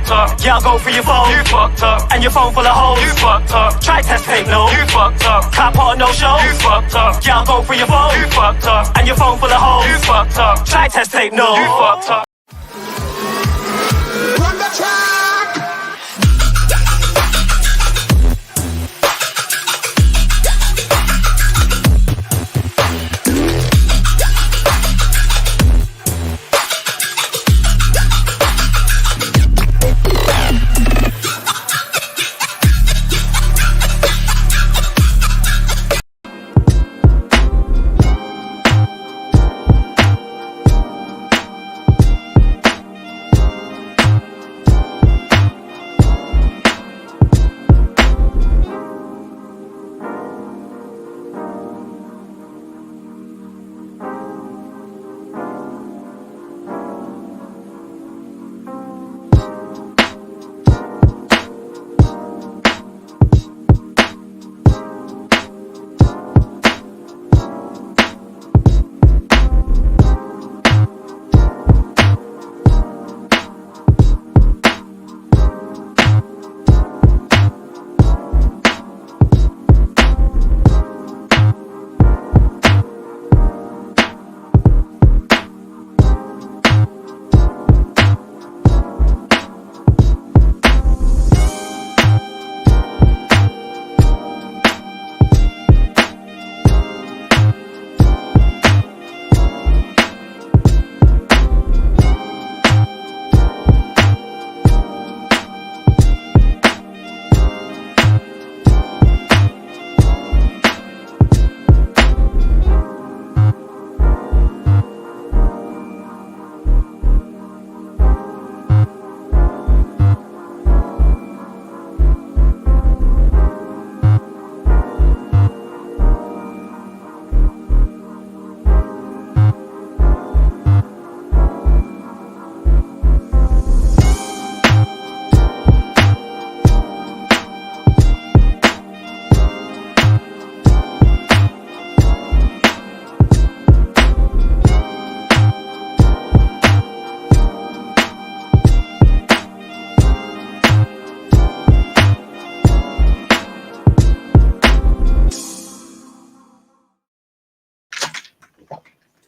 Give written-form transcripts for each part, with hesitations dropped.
fucked up. Yeah, I'll go through your phone. You fucked up. And your phone full of holes. You fucked up. Try test tape, no. You fucked up. Can't put on no show. You fucked up. Yeah, I'll go through your phone. You fucked up. And your phone full of holes. You fucked up. Try test tape, no. You fucked up. Run the track!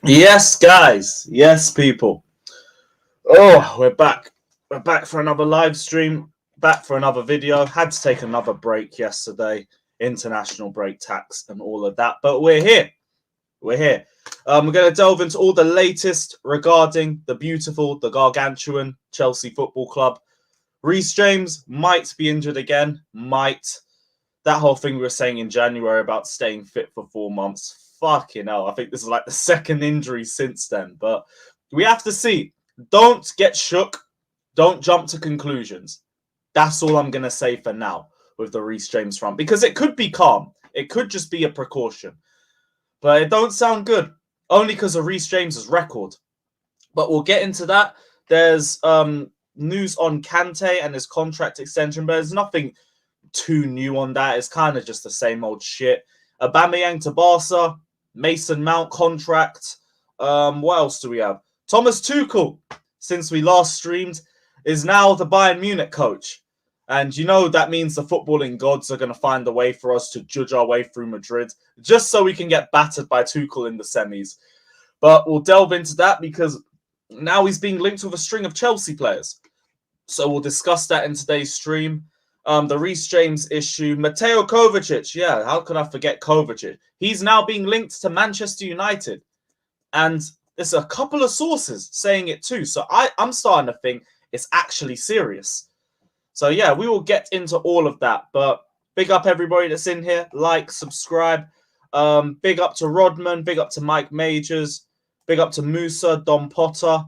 Yes, guys. Yes, people. Oh, we're back. We're back for another live stream. Back for another video. Had to take another break yesterday. International break, tax, and all of that. But we're here. We're here. We're going to delve into all the latest regarding the beautiful, the gargantuan Chelsea Football Club. Reece James might be injured again. Might. That whole thing we were saying in January about staying fit for 4 months. Fucking hell. I think this is like the second injury since then. But we have to see. Don't get shook. Don't jump to conclusions. That's all I'm going to say for now with the Reece James front. Because it could be calm. It could just be a precaution. But it don't sound good. Only because of Reece James's record. But we'll get into that. There's news on Kante and his contract extension. But there's nothing too new on that. It's kind of just the same old shit. Aubameyang to Barca. Mason Mount contract. What else do we have? Thomas Tuchel, since we last streamed, is now the Bayern Munich coach. And you know that means the footballing gods are going to find a way for us to judge our way through Madrid, just so we can get battered by Tuchel in the semis. But we'll delve into that because now he's being linked with a string of Chelsea players. So we'll discuss that in today's stream. The Reece James issue. Mateo Kovacic. Yeah, how could I forget Kovacic? He's now being linked to Manchester United. And there's a couple of sources saying it too. So I'm starting to think it's actually serious. So yeah, we will get into all of that. But big up everybody that's in here. Like, subscribe. Big up to Rodman. Big up to Mike Majors. Big up to Musa, Don Potter.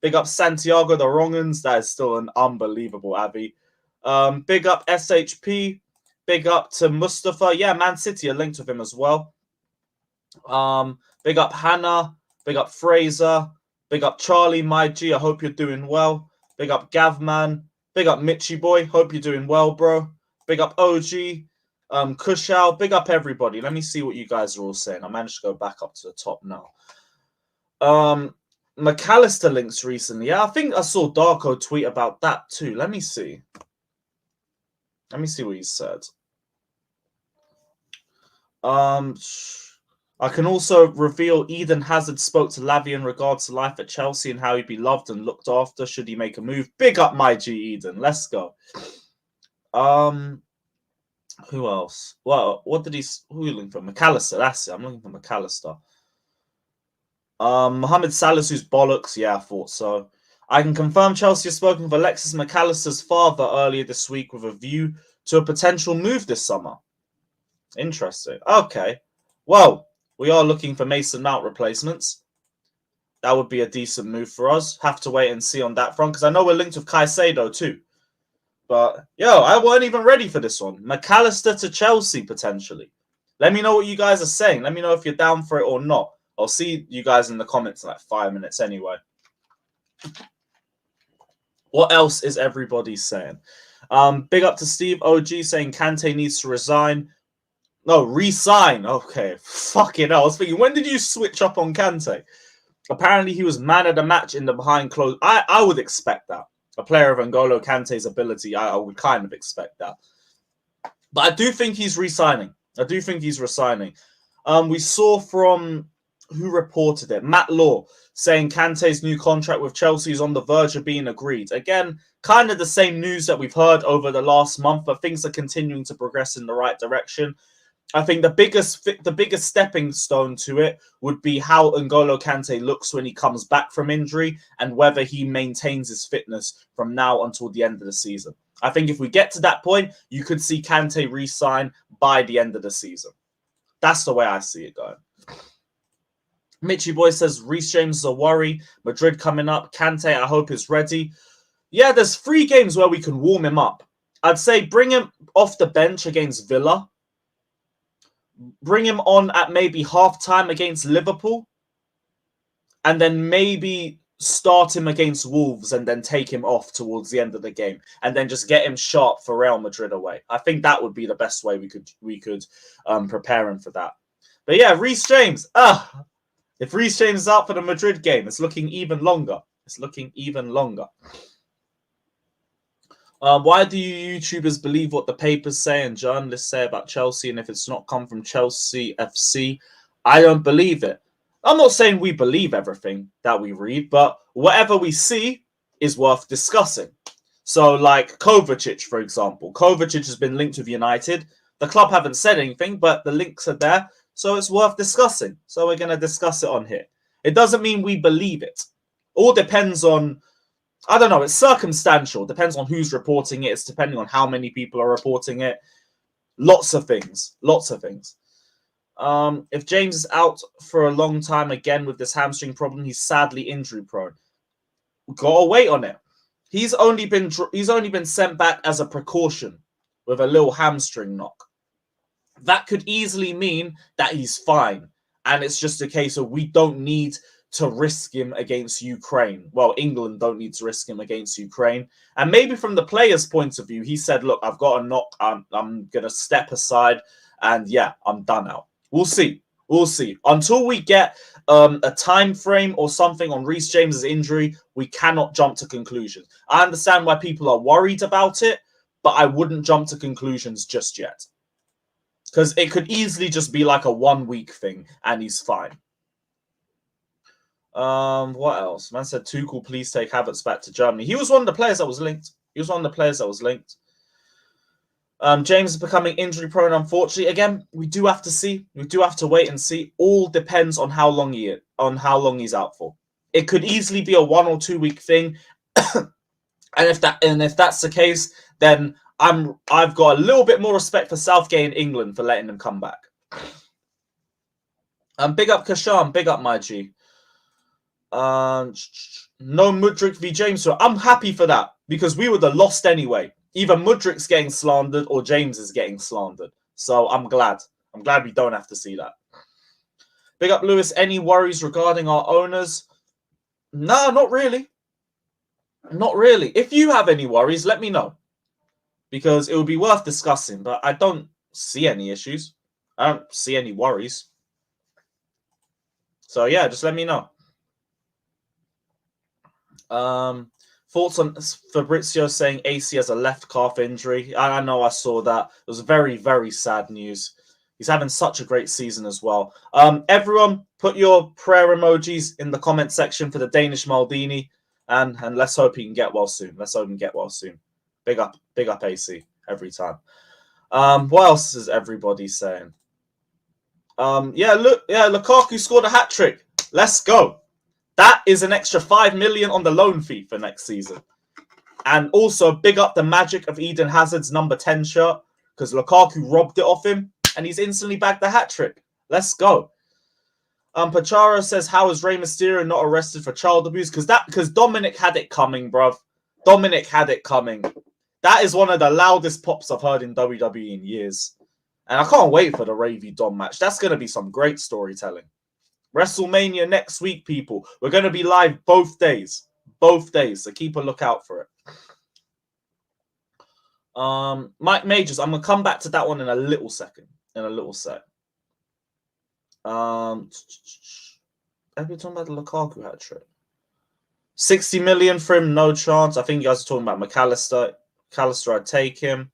Big up Santiago the Wrongans. That is still an unbelievable Abbey. Big up SHP. Big up to Mustafa. Yeah, Man City are linked with him as well. Big up Hannah. Big up Fraser. Big up Charlie, my G. I hope you're doing well. Big up Gavman. Big up Mitchy Boy. Hope you're doing well, bro. Big up OG. Kushal. Big up everybody. Let me see what you guys are all saying. I managed to go back up to the top now. McAllister links recently. Yeah, I think I saw Darko tweet about that too. Let me see. Let me see what he said. I can also reveal Eden Hazard spoke to Lavia in regards to life at Chelsea and how he'd be loved and looked after should he make a move. Big up my G Eden. Let's go. Who else? Well, what did he? Who are you looking for? McAllister. That's it. I'm looking for McAllister. Mohamed Salah's bollocks. Yeah, I thought so. I can confirm Chelsea has spoken with Alexis McAllister's father earlier this week with a view to a potential move this summer. Interesting. Okay. Well, we are looking for Mason Mount replacements. That would be a decent move for us. Have to wait and see on that front because I know we're linked with Caicedo too. But, I weren't even ready for this one. McAllister to Chelsea, potentially. Let me know what you guys are saying. Let me know if you're down for it or not. I'll see you guys in the comments in like 5 minutes anyway. What else is everybody saying? Big up to Steve OG saying Kante needs to resign. No, resign. Okay. Fucking hell. I was thinking, when did you switch up on Kante? Apparently, he was man of the match in the behind close. I would expect that. A player of N'Golo Kante's ability, I would kind of expect that. But I do think he's resigning. We saw from who reported it? Matt Law saying Kante's new contract with Chelsea is on the verge of being agreed. Again, kind of the same news that we've heard over the last month, but things are continuing to progress in the right direction. I think the biggest stepping stone to it would be how N'Golo Kante looks when he comes back from injury and whether he maintains his fitness from now until the end of the season. I think if we get to that point, you could see Kante re-sign by the end of the season. That's the way I see it going. Mitchy Boy says Reece James is a worry. Madrid coming up. Kante, I hope, is ready. Yeah, there's 3 games where we can warm him up. I'd say bring him off the bench against Villa. Bring him on at maybe half-time against Liverpool. And then maybe start him against Wolves and then take him off towards the end of the game. And then just get him sharp for Real Madrid away. I think that would be the best way we could prepare him for that. But yeah, Reece James. If Reece James is out for the Madrid game, it's looking even longer. Why do you YouTubers believe what the papers say and journalists say about Chelsea? And if it's not come from Chelsea FC, I don't believe it. I'm not saying we believe everything that we read, but whatever we see is worth discussing. So like Kovacic, for example. Kovacic has been linked with United. The club haven't said anything, but the links are there. So it's worth discussing. So we're going to discuss it on here. It doesn't mean we believe it. All depends on... I don't know, it's circumstantial. Depends on who's reporting it. It's depending on how many people are reporting it. Lots of things. If James is out for a long time again with this hamstring problem, he's sadly injury prone. Gotta wait on it. He's only been sent back as a precaution with a little hamstring knock. That could easily mean that he's fine. And it's just a case of we don't need to risk him against Ukraine. Well, England don't need to risk him against Ukraine. And maybe from the player's point of view, he said, look, I've got a knock. I'm going to step aside. And yeah, I'm done out. We'll see. Until we get a time frame or something on Reece James's injury, we cannot jump to conclusions. I understand why people are worried about it, but I wouldn't jump to conclusions just yet. Because it could easily just be like a 1-week thing and he's fine. What else? Man said, Tuchel, please take Havertz back to Germany. He was one of the players that was linked. James is becoming injury prone, unfortunately. Again, we do have to see. We do have to wait and see. All depends on how long he's out for. It could easily be a 1 or 2 week thing. and if that's the case, then I've got a little bit more respect for Southgate in England for letting them come back. Big up Kashan, big up my G. No Mudryk v James. So I'm happy for that because we would have lost anyway. Either Mudryk's getting slandered or James is getting slandered. So I'm glad. I'm glad we don't have to see that. Big up Lewis. Any worries regarding our owners? No, not really. Not really. If you have any worries, let me know. Because it would be worth discussing. But I don't see any issues. I don't see any worries. So yeah, just let me know. Thoughts on Fabrizio saying AC has a left calf injury? I know I saw that. It was very, very sad news. He's having such a great season as well. Everyone, put your prayer emojis in the comment section for the Danish Maldini, and let's hope he can get well soon. Let's hope he can get well soon. Big up AC every time. What else is everybody saying? Lukaku scored a hat-trick. Let's go. That is an extra 5 million on the loan fee for next season. And also big up the magic of Eden Hazard's number 10 shirt, because Lukaku robbed it off him and he's instantly bagged the hat-trick. Let's go. Pacharo says, how is Rey Mysterio not arrested for child abuse? Because Dominic had it coming, bruv. Dominic had it coming. That is one of the loudest pops I've heard in WWE in years. And I can't wait for the Rey v Dom match. That's going to be some great storytelling. WrestleMania next week, people. We're going to be live both days. Both days. So keep a lookout for it. Mike Majors, I'm going to come back to that one in a little second. In a little sec. Have we talking about the Lukaku hat trick? 60 million for him, no chance. I think you guys are talking about McAllister. McAllister, I'd take him.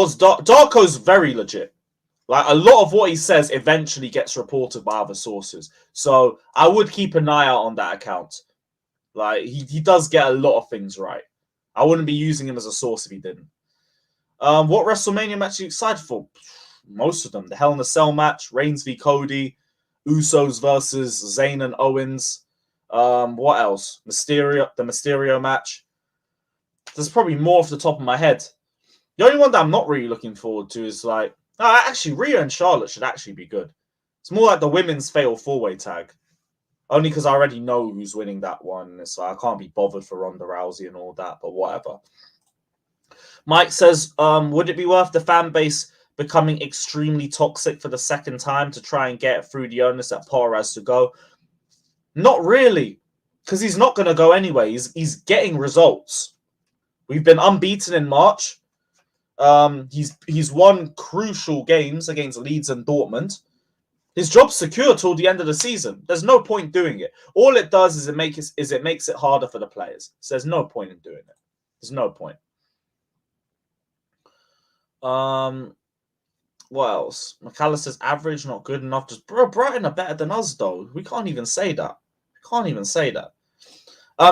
Darko's very legit. Like, a lot of what he says eventually gets reported by other sources. So I would keep an eye out on that account. Like, he does get a lot of things right. I wouldn't be using him as a source if he didn't. What WrestleMania match are you excited for? Most of them. The Hell in a Cell match, Reigns v Cody, Usos versus Zayn and Owens. What else? The Mysterio match. There's probably more off the top of my head. The only one that I'm not really looking forward to is like, actually, Rhea and Charlotte should actually be good. It's more like the women's fatal 4-way tag. Only because I already know who's winning that one. It's like, I can't be bothered for Ronda Rousey and all that, but whatever. Mike says, would it be worth the fan base becoming extremely toxic for the second time to try and get through the onus that Potter has to go? Not really, because he's not going to go anyway. He's getting results. We've been unbeaten in March. He's won crucial games against Leeds and Dortmund. His job's secure till the end of the season. There's no point doing it. All it does is it makes it harder for the players. So there's no point in doing it. There's no point. What else? McAllister's average, not good enough. Just Brighton are better than us, though. We can't even say that.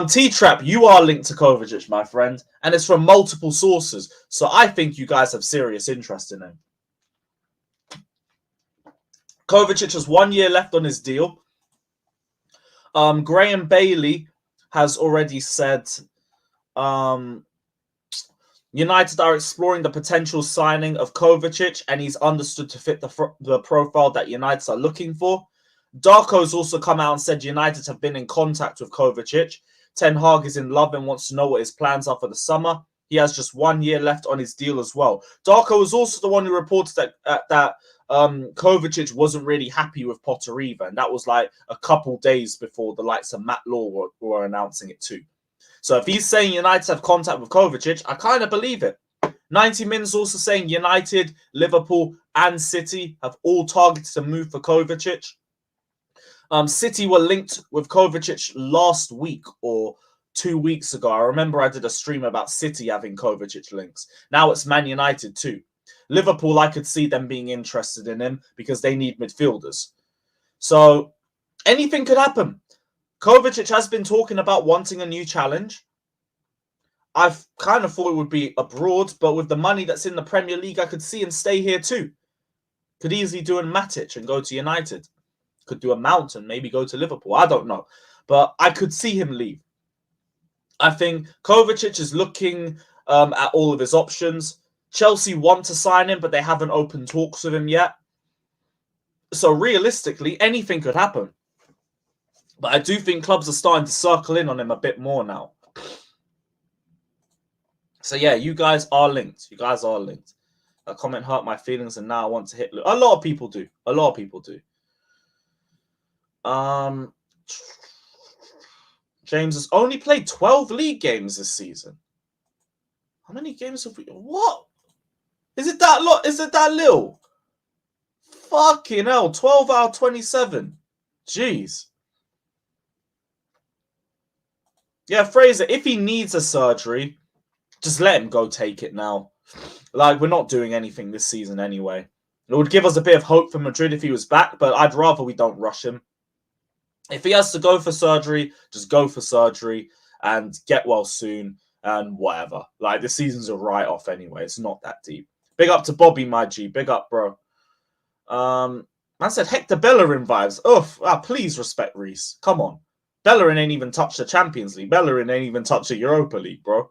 T-Trap, you are linked to Kovacic, my friend, and it's from multiple sources. So I think you guys have serious interest in him. Kovacic has 1 year left on his deal. Graham Bailey has already said United are exploring the potential signing of Kovacic, and he's understood to fit the profile that United are looking for. Darko's also come out and said United have been in contact with Kovacic. Ten Hag is in love and wants to know what his plans are for the summer. He has just 1 year left on his deal as well. Darko was also the one who reported that Kovacic wasn't really happy with Potter either, and that was like a couple days before the likes of Matt Law were announcing it too. So if he's saying United have contact with Kovacic, I kind of believe it. 90 Minutes also saying United, Liverpool, and City have all targeted a move for Kovacic. City were linked with Kovacic last week or 2 weeks ago. I remember I did a stream about City having Kovacic links. Now it's Man United too. Liverpool, I could see them being interested in him because they need midfielders. So anything could happen. Kovacic has been talking about wanting a new challenge. I've kind of thought it would be abroad, but with the money that's in the Premier League, I could see him stay here too. Could easily do a Matic and go to United. Could do a Mount and maybe go to Liverpool. I don't know. But I could see him leave. I think Kovacic is looking at all of his options. Chelsea want to sign him, but they haven't opened talks with him yet. So realistically, anything could happen. But I do think clubs are starting to circle in on him a bit more now. So yeah, you guys are linked. That comment hurt my feelings and now I want to hit... A lot of people do. James has only played 12 league games this season. How many games have we... What? Is it that lot? Is it that little? Fucking hell. 12 out of 27. Jeez. Yeah, Fraser, if he needs a surgery, just let him go take it now. Like, we're not doing anything this season anyway. It would give us a bit of hope for Madrid if he was back, but I'd rather we don't rush him. If he has to go for surgery, just go for surgery and get well soon and whatever. Like, the season's a write-off anyway. It's not that deep. Big up to Bobby, my G. Big up, bro. I said Hector Bellerin vibes. Please respect Reece. Come on. Bellerin ain't even touched the Champions League. Bellerin ain't even touched the Europa League, bro.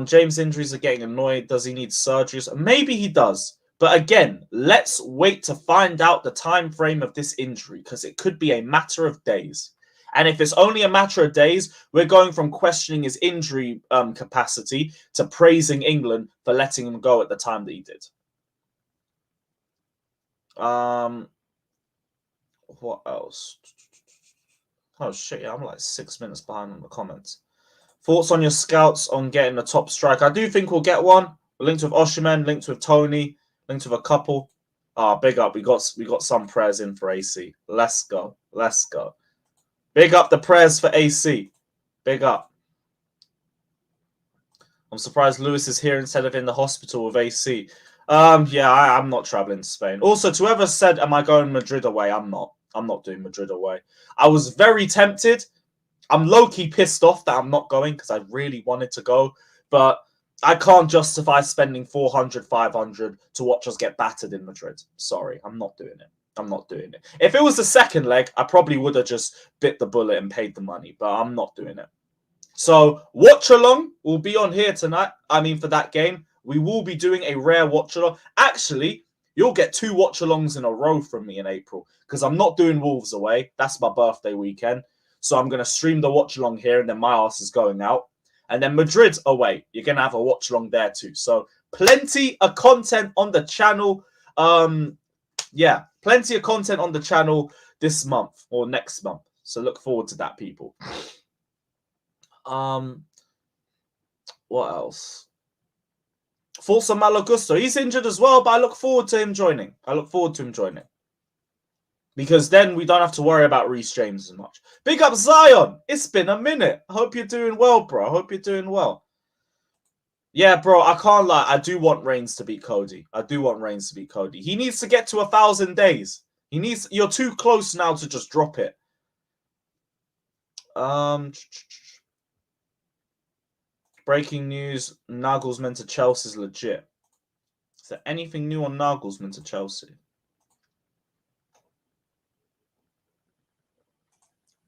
James' injuries are getting annoyed. Does he need surgeries? Maybe he does. But again, let's wait to find out the time frame of this injury because it could be a matter of days. And if it's only a matter of days, we're going from questioning his injury capacity to praising England for letting him go at the time that he did. What else? Oh, shit. Yeah, I'm like 6 minutes behind on the comments. Thoughts on your scouts on getting a top striker? I do think we'll get one. We're linked with Osimhen, linked with Tony, linked with a couple. Big up. We got some prayers in for AC. Let's go. Let's go. Big up the prayers for AC. Big up. I'm surprised Lewis is here instead of in the hospital with AC. Yeah, I'm not traveling to Spain. Also, to whoever said, am I going Madrid away? I'm not. I'm not doing Madrid away. I was very tempted. I'm low-key pissed off that I'm not going because I really wanted to go. But I can't justify spending 400, 500 to watch us get battered in Madrid. Sorry, I'm not doing it. I'm not doing it. If it was the second leg, I probably would have just bit the bullet and paid the money. But I'm not doing it. So, watch-along will be on here tonight. I mean, for that game. We will be doing a rare watch-along. Actually, you'll get 2 watch-alongs in a row from me in April because I'm not doing Wolves away. That's my birthday weekend. So I'm going to stream the watch-along here and then my ass is going out. And then Madrid away. You're going to have a watch-along there too. So plenty of content on the channel. Yeah, plenty of content on the channel this month or next month. So look forward to that, people. What else? Thoughts on Malo Gusto. He's injured as well, but I look forward to him joining. Because then we don't have to worry about Reece James as much. Big up Zion. It's been a minute. I hope you're doing well, bro. I hope you're doing well. Yeah, bro, I can't lie. I do want Reigns to beat Cody. He needs to get to 1,000 days. You're too close now to just drop it. Breaking news. Nagelsmann to Chelsea is legit. Is there anything new on Nagelsmann to Chelsea?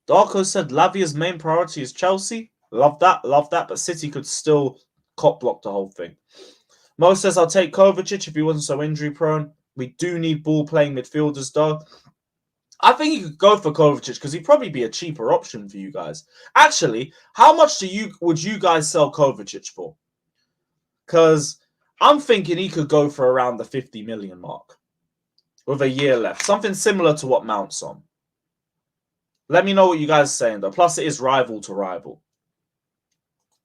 Darko said Lavia's main priority is Chelsea. Love that. But City could still cop block the whole thing. Mo says I'll take Kovacic if he wasn't so injury prone. We do need ball playing midfielders though. I think you could go for Kovacic because he'd probably be a cheaper option for you guys. Actually, how much would you guys sell Kovacic for? Because I'm thinking he could go for around the 50 million mark with a year left. Something similar to what Mount's on. Let me know what you guys are saying, though. Plus, it is rival to rival.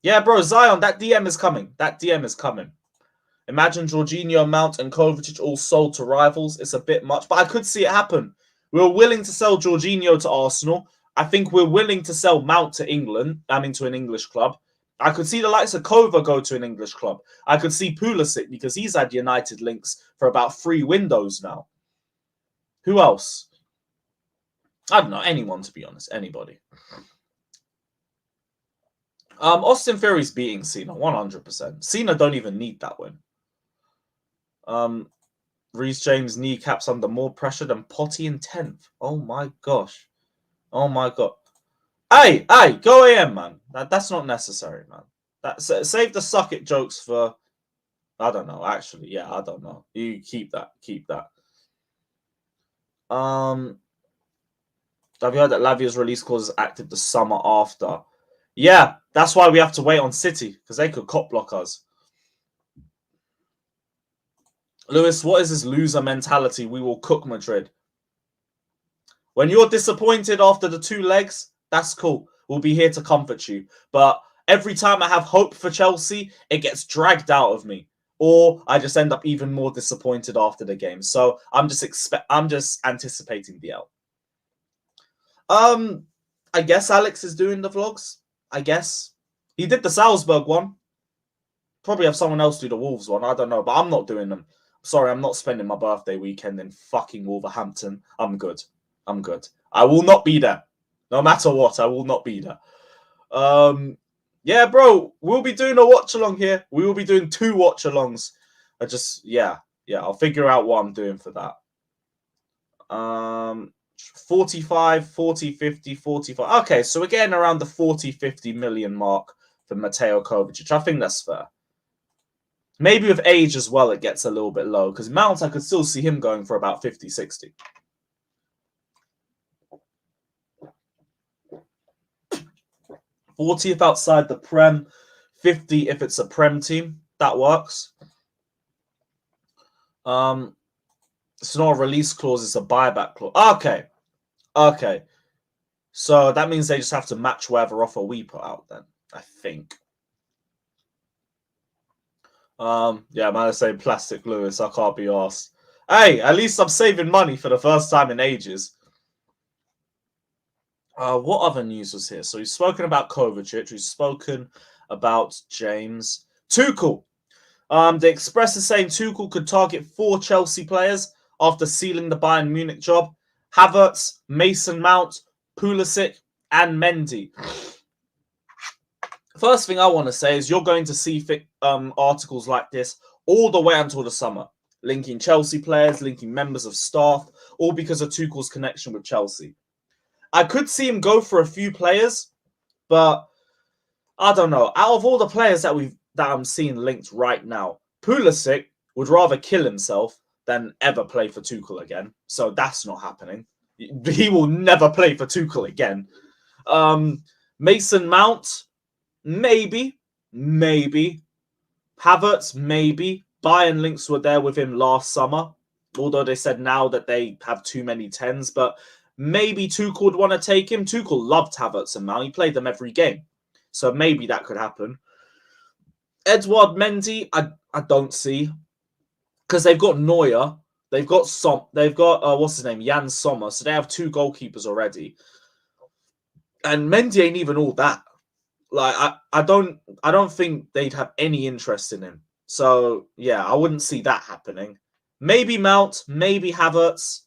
Yeah, bro, Zion, that DM is coming. Imagine Jorginho, Mount, and Kovacic all sold to rivals. It's a bit much, but I could see it happen. We're willing to sell Jorginho to Arsenal. I think we're willing to sell Mount to England. To an English club. I could see the likes of Kova go to an English club. I could see Pulisic because he's had United links for about 3 windows now. Who else? I don't know. Anyone, to be honest. Anybody. Austin Theory's beating Cena 100%. Cena don't even need that win. Reece James kneecaps under more pressure than Potty in 10th. Oh my gosh. Hey, go AM, man. That's not necessary, man. Save the suck it jokes for. I don't know. Actually, yeah, I don't know. You keep that. Have you heard that Lavia's release clause is active the summer after? Yeah, that's why we have to wait on City, because they could cop block us. Lewis, what is this loser mentality? We will cook Madrid. When you're disappointed after the 2 legs, that's cool. We'll be here to comfort you. But every time I have hope for Chelsea, it gets dragged out of me. Or I just end up even more disappointed after the game. So I'm just anticipating the L. I guess Alex is doing the vlogs. I guess. He did the Salzburg one. Probably have someone else do the Wolves one. I don't know, but I'm not doing them. Sorry, I'm not spending my birthday weekend in fucking Wolverhampton. I'm good. I'm good. I will not be there. No matter what, I will not be there. Yeah, bro, we'll be doing a watch-along here. We will be doing 2 watch-alongs. Yeah, I'll figure out what I'm doing for that. 45, 40, 50, 45. Okay, so we're getting around the 40, 50 million mark for Mateo Kovacic. I think that's fair. Maybe with age as well, it gets a little bit low. Because Mount, I could still see him going for about 50, 60. 40 if outside the Prem. 50 if it's a Prem team. That works. It's not a release clause, it's a buyback clause. Okay. So that means they just have to match whatever offer we put out then, I think. Yeah, man, I say Plastic Lewis. I can't be arsed. Hey, at least I'm saving money for the first time in ages. What other news was here? So we've spoken about Kovacic. We've spoken about James. Tuchel. The Express is saying Tuchel could target 4 Chelsea players after sealing the Bayern Munich job. Havertz, Mason Mount, Pulisic, and Mendy. First thing I want to say is you're going to see articles like this all the way until the summer, linking Chelsea players, linking members of staff, all because of Tuchel's connection with Chelsea. I could see him go for a few players, but I don't know. Out of all the players that I'm seeing linked right now, Pulisic would rather kill himself than ever play for Tuchel again. So that's not happening. He will never play for Tuchel again. Mason Mount, maybe. Havertz, maybe. Bayern links were there with him last summer, although they said now that they have too many 10s, but maybe Tuchel would want to take him. Tuchel loved Havertz and Mount. He played them every game. So maybe that could happen. Edouard Mendy, I don't see. Because they've got Neuer. They've got what's his name? Jan Sommer. So they have 2 goalkeepers already. And Mendy ain't even all that. Like I don't think they'd have any interest in him. So yeah, I wouldn't see that happening. Maybe Mount, maybe Havertz.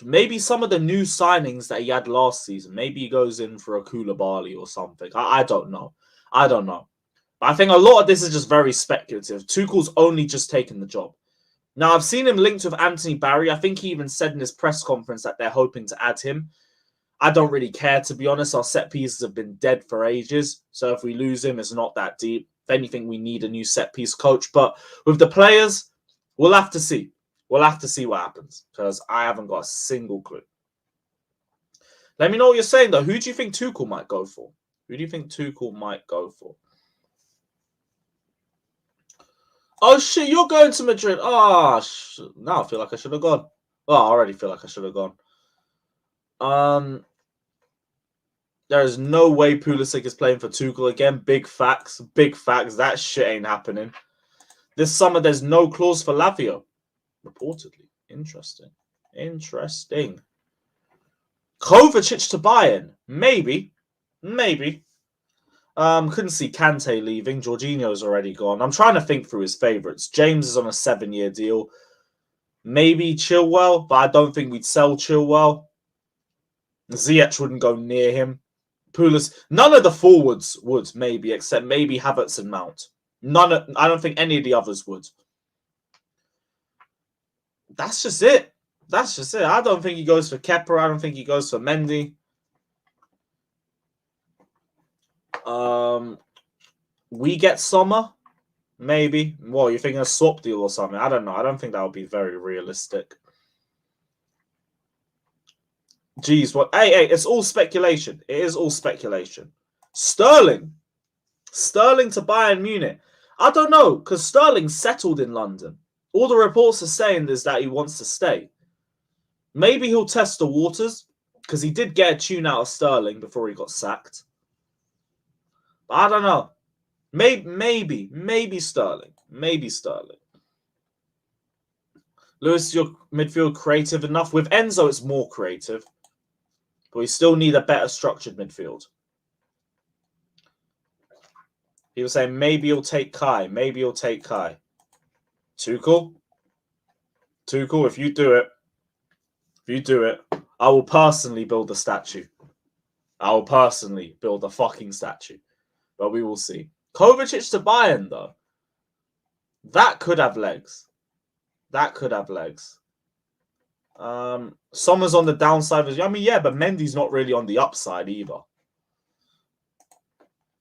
Maybe some of the new signings that he had last season. Maybe he goes in for a Koulibaly or something. I don't know. But I think a lot of this is just very speculative. Tuchel's only just taken the job. Now, I've seen him linked with Anthony Barry. I think he even said in his press conference that they're hoping to add him. I don't really care, to be honest. Our set pieces have been dead for ages. So if we lose him, it's not that deep. If anything, we need a new set piece coach. But with the players, we'll have to see. We'll have to see what happens because I haven't got a single clue. Let me know what you're saying, though. Who do you think Tuchel might go for? Oh, shit, you're going to Madrid. Oh, now I feel like I should have gone. Well, I already feel like I should have gone. There is no way Pulisic is playing for Tuchel again. Big facts. That shit ain't happening. This summer, there's no clause for Lavio. Reportedly. Interesting. Kovacic to Bayern. Maybe. Couldn't see Kante leaving. Jorginho's already gone. I'm trying to think through his favourites. James is on a 7-year deal. Maybe Chilwell, but I don't think we'd sell Chilwell. Ziyech wouldn't go near him. None of the forwards would, maybe, except maybe Havertz and Mount. I don't think any of the others would. That's just it. I don't think he goes for Kepa. I don't think he goes for Mendy. We get Sommer, maybe. Well, you're thinking a swap deal or something. I don't know. I don't think that would be very realistic. Jeez, what? Hey, it's all speculation. It is all speculation. Sterling to Bayern Munich. I don't know, because Sterling's settled in London. All the reports are saying is that he wants to stay. Maybe he'll test the waters, because he did get a tune out of Sterling before he got sacked. But I don't know. Maybe Sterling. Lewis, is your midfield creative enough? With Enzo, it's more creative. But we still need a better structured midfield. He was saying maybe he'll take Kai. Maybe he'll take Kai. Tuchel, if you do it, I will personally build a statue. I will personally build a fucking statue. But we will see. Kovacic to Bayern, though. That could have legs. That could have legs. Sommer's on the downside. I mean, yeah, but Mendy's not really on the upside either.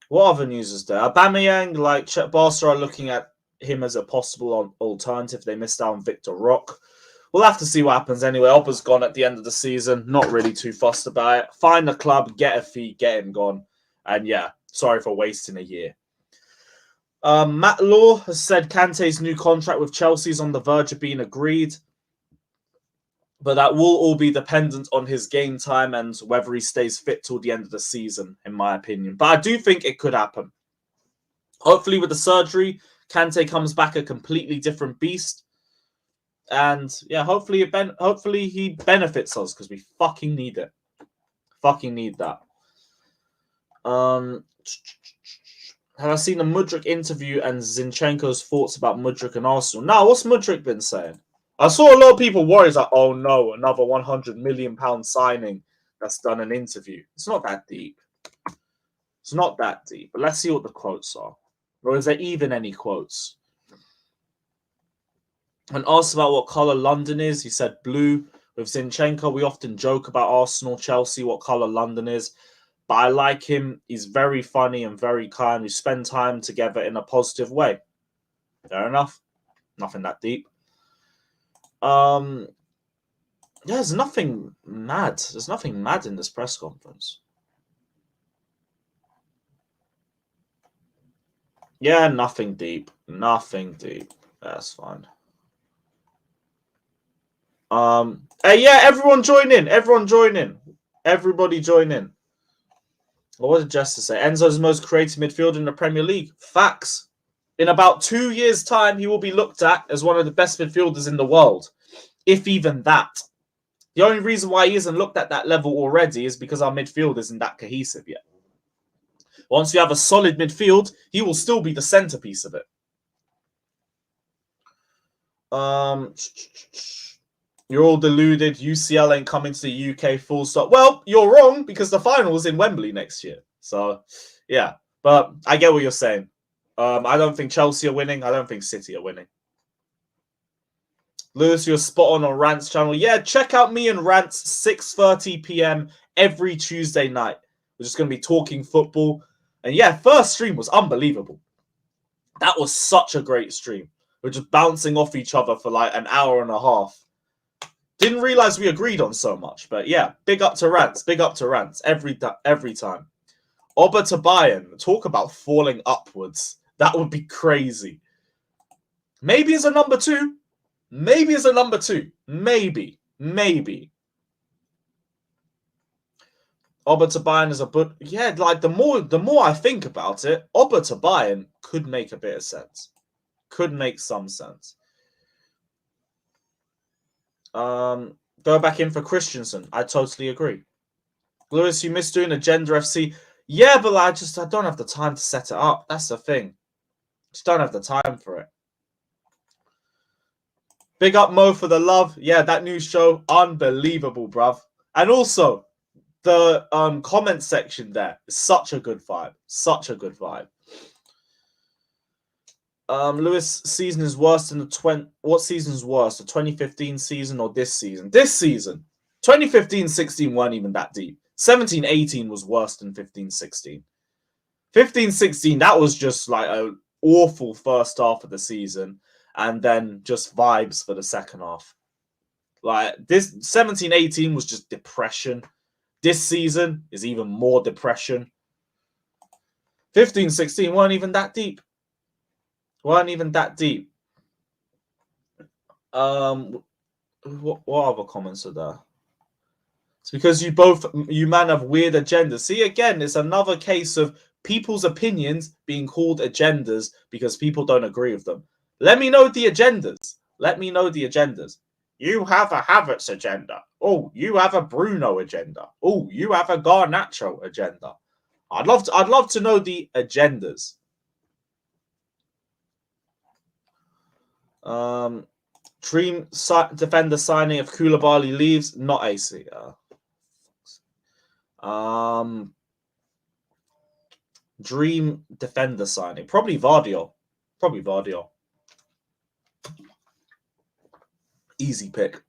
What other news is there? Aubameyang, like Barca are looking at him as a possible alternative. They missed out on Victor Roque. We'll have to see what happens anyway. Oba's gone at the end of the season. Not really too fussed about it. Find a club, get a fee, get him gone. And yeah, sorry for wasting a year. Matt Law has said Kante's new contract with Chelsea is on the verge of being agreed. But that will all be dependent on his game time and whether he stays fit till the end of the season, in my opinion. But I do think it could happen. Hopefully with the surgery, Kante comes back a completely different beast. And yeah, hopefully he benefits us because we fucking need it. Fucking need that. Have I seen a Mudryk interview and Zinchenko's thoughts about Mudryk and Arsenal? No, what's Mudryk been saying? I saw a lot of people worried like, oh no, another £100 million signing that's done an interview. It's not that deep. It's not that deep. But let's see what the quotes are. Or is there even any quotes? When asked about what colour London is, he said blue. With Zinchenko, we often joke about Arsenal, Chelsea, what colour London is. But I like him. He's very funny and very kind. We spend time together in a positive way. Fair enough. Nothing that deep. There's nothing mad. There's nothing mad in this press conference. Yeah, nothing deep. Nothing deep. That's fine. Hey, yeah, everyone join in. Everyone join in. Everybody join in. What did Jester say? Enzo's the most creative midfielder in the Premier League. Facts. In about 2 years' time, he will be looked at as one of the best midfielders in the world. If even that. The only reason why he isn't looked at that level already is because our midfield isn't that cohesive yet. Once we have a solid midfield, he will still be the centerpiece of it. You're all deluded. UCL ain't coming to the UK full stop. Well, you're wrong because the final is in Wembley next year. So, yeah. But I get what you're saying. I don't think Chelsea are winning. I don't think City are winning. Lewis, you're spot on Rant's channel. Yeah, check out me and Rant's 6:30 p.m. every Tuesday night. We're just going to be talking football. And yeah, first stream was unbelievable. That was such a great stream. We're just bouncing off each other for like an hour and a half. Didn't realize we agreed on so much. But yeah, big up to Rants. Big up to Rants every time. Oba to Bayern. Talk about falling upwards. That would be crazy. Maybe as a number 2. Maybe as a number 2. Maybe. Oba to Bayern is a but yeah, like the more I think about it, Oba to Bayern could make a bit of sense. Could make some sense. Go back in for Christensen. I totally agree. Lewis, you missed doing Agenda FC. Yeah, but I don't have the time to set it up. That's the thing. Just don't have the time for it. Big up Mo for the love. Yeah, that new show, unbelievable, bruv. And also, the comment section there is such a good vibe. Such a good vibe. Lewis, season is worse than what season is worse? The 2015 season or this season? This season. 2015-16 weren't even that deep. 17-18 was worse than 15-16. 15-16, that was just like an awful first half of the season. And then just vibes for the second half. Like this 17-18 was just depression. This season is even more depression. 15-16 weren't even that deep. What other comments are there? It's because you man have weird agendas. See, again, it's another case of people's opinions being called agendas because people don't agree with them. Let me know the agendas. You have a Havertz agenda. Oh, you have a Bruno agenda. Oh, you have a Garnacho agenda. I'd love to know the agendas. Dream defender signing if Koulibaly leaves, not AC. Dream defender signing, probably Vardio. Easy pick.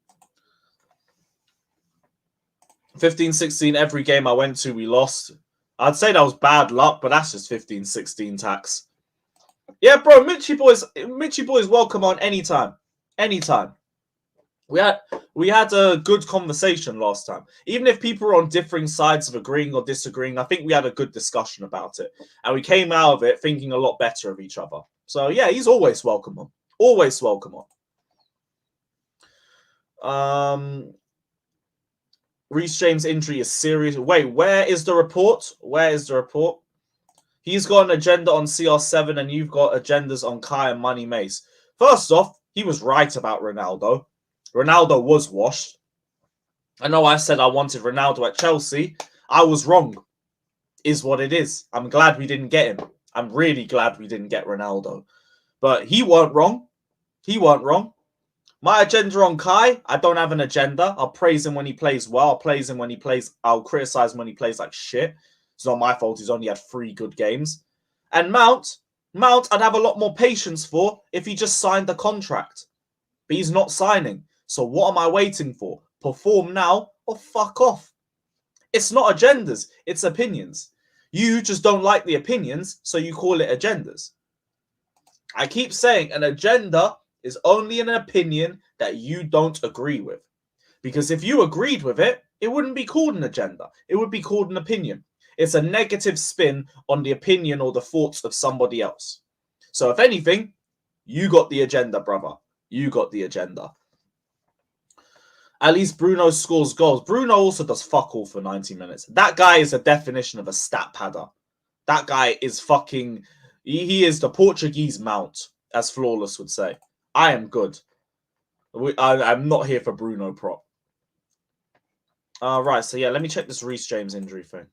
15-16, every game I went to, we lost. I'd say that was bad luck, but that's just 15-16 tax. Yeah, bro, Mitchy boys welcome on anytime. Anytime. We had a good conversation last time. Even if people were on differing sides of agreeing or disagreeing, I think we had a good discussion about it. And we came out of it thinking a lot better of each other. So, yeah, he's always welcome on. Always welcome on. Reece James' injury is serious. Wait, where is the report? Where is the report? He's got an agenda on CR7 and you've got agendas on Kai and Money Mace. First off, he was right about Ronaldo. Ronaldo was washed. I know I said I wanted Ronaldo at Chelsea. I was wrong, is what it is. I'm glad we didn't get him. I'm really glad we didn't get Ronaldo. But he weren't wrong. He weren't wrong. My agenda on Kai, I don't have an agenda. I'll praise him when he plays well. I'll criticize him when he plays like shit. It's not my fault. He's only had 3 good games. And Mount, I'd have a lot more patience for if he just signed the contract. But he's not signing. So what am I waiting for? Perform now or fuck off? It's not agendas. It's opinions. You just don't like the opinions, so you call it agendas. I keep saying an agenda is only an opinion that you don't agree with. Because if you agreed with it, it wouldn't be called an agenda. It would be called an opinion. It's a negative spin on the opinion or the thoughts of somebody else. So if anything, you got the agenda, brother. You got the agenda. At least Bruno scores goals. Bruno also does fuck all for 90 minutes. That guy is a definition of a stat padder. That guy is fucking... He is the Portuguese Mount, as Flawless would say. I am good. I'm not here for Bruno prop. Right, so yeah, let me check this Reece James injury thing.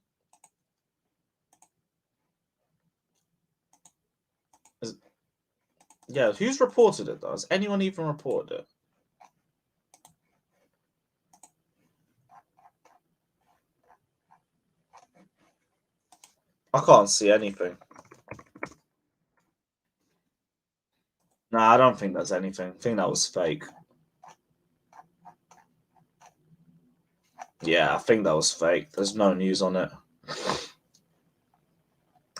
Yeah, who's reported it, though? Has anyone even reported it? I can't see anything. Nah, I don't think there's anything. I think that was fake. Yeah, I think that was fake. There's no news on it.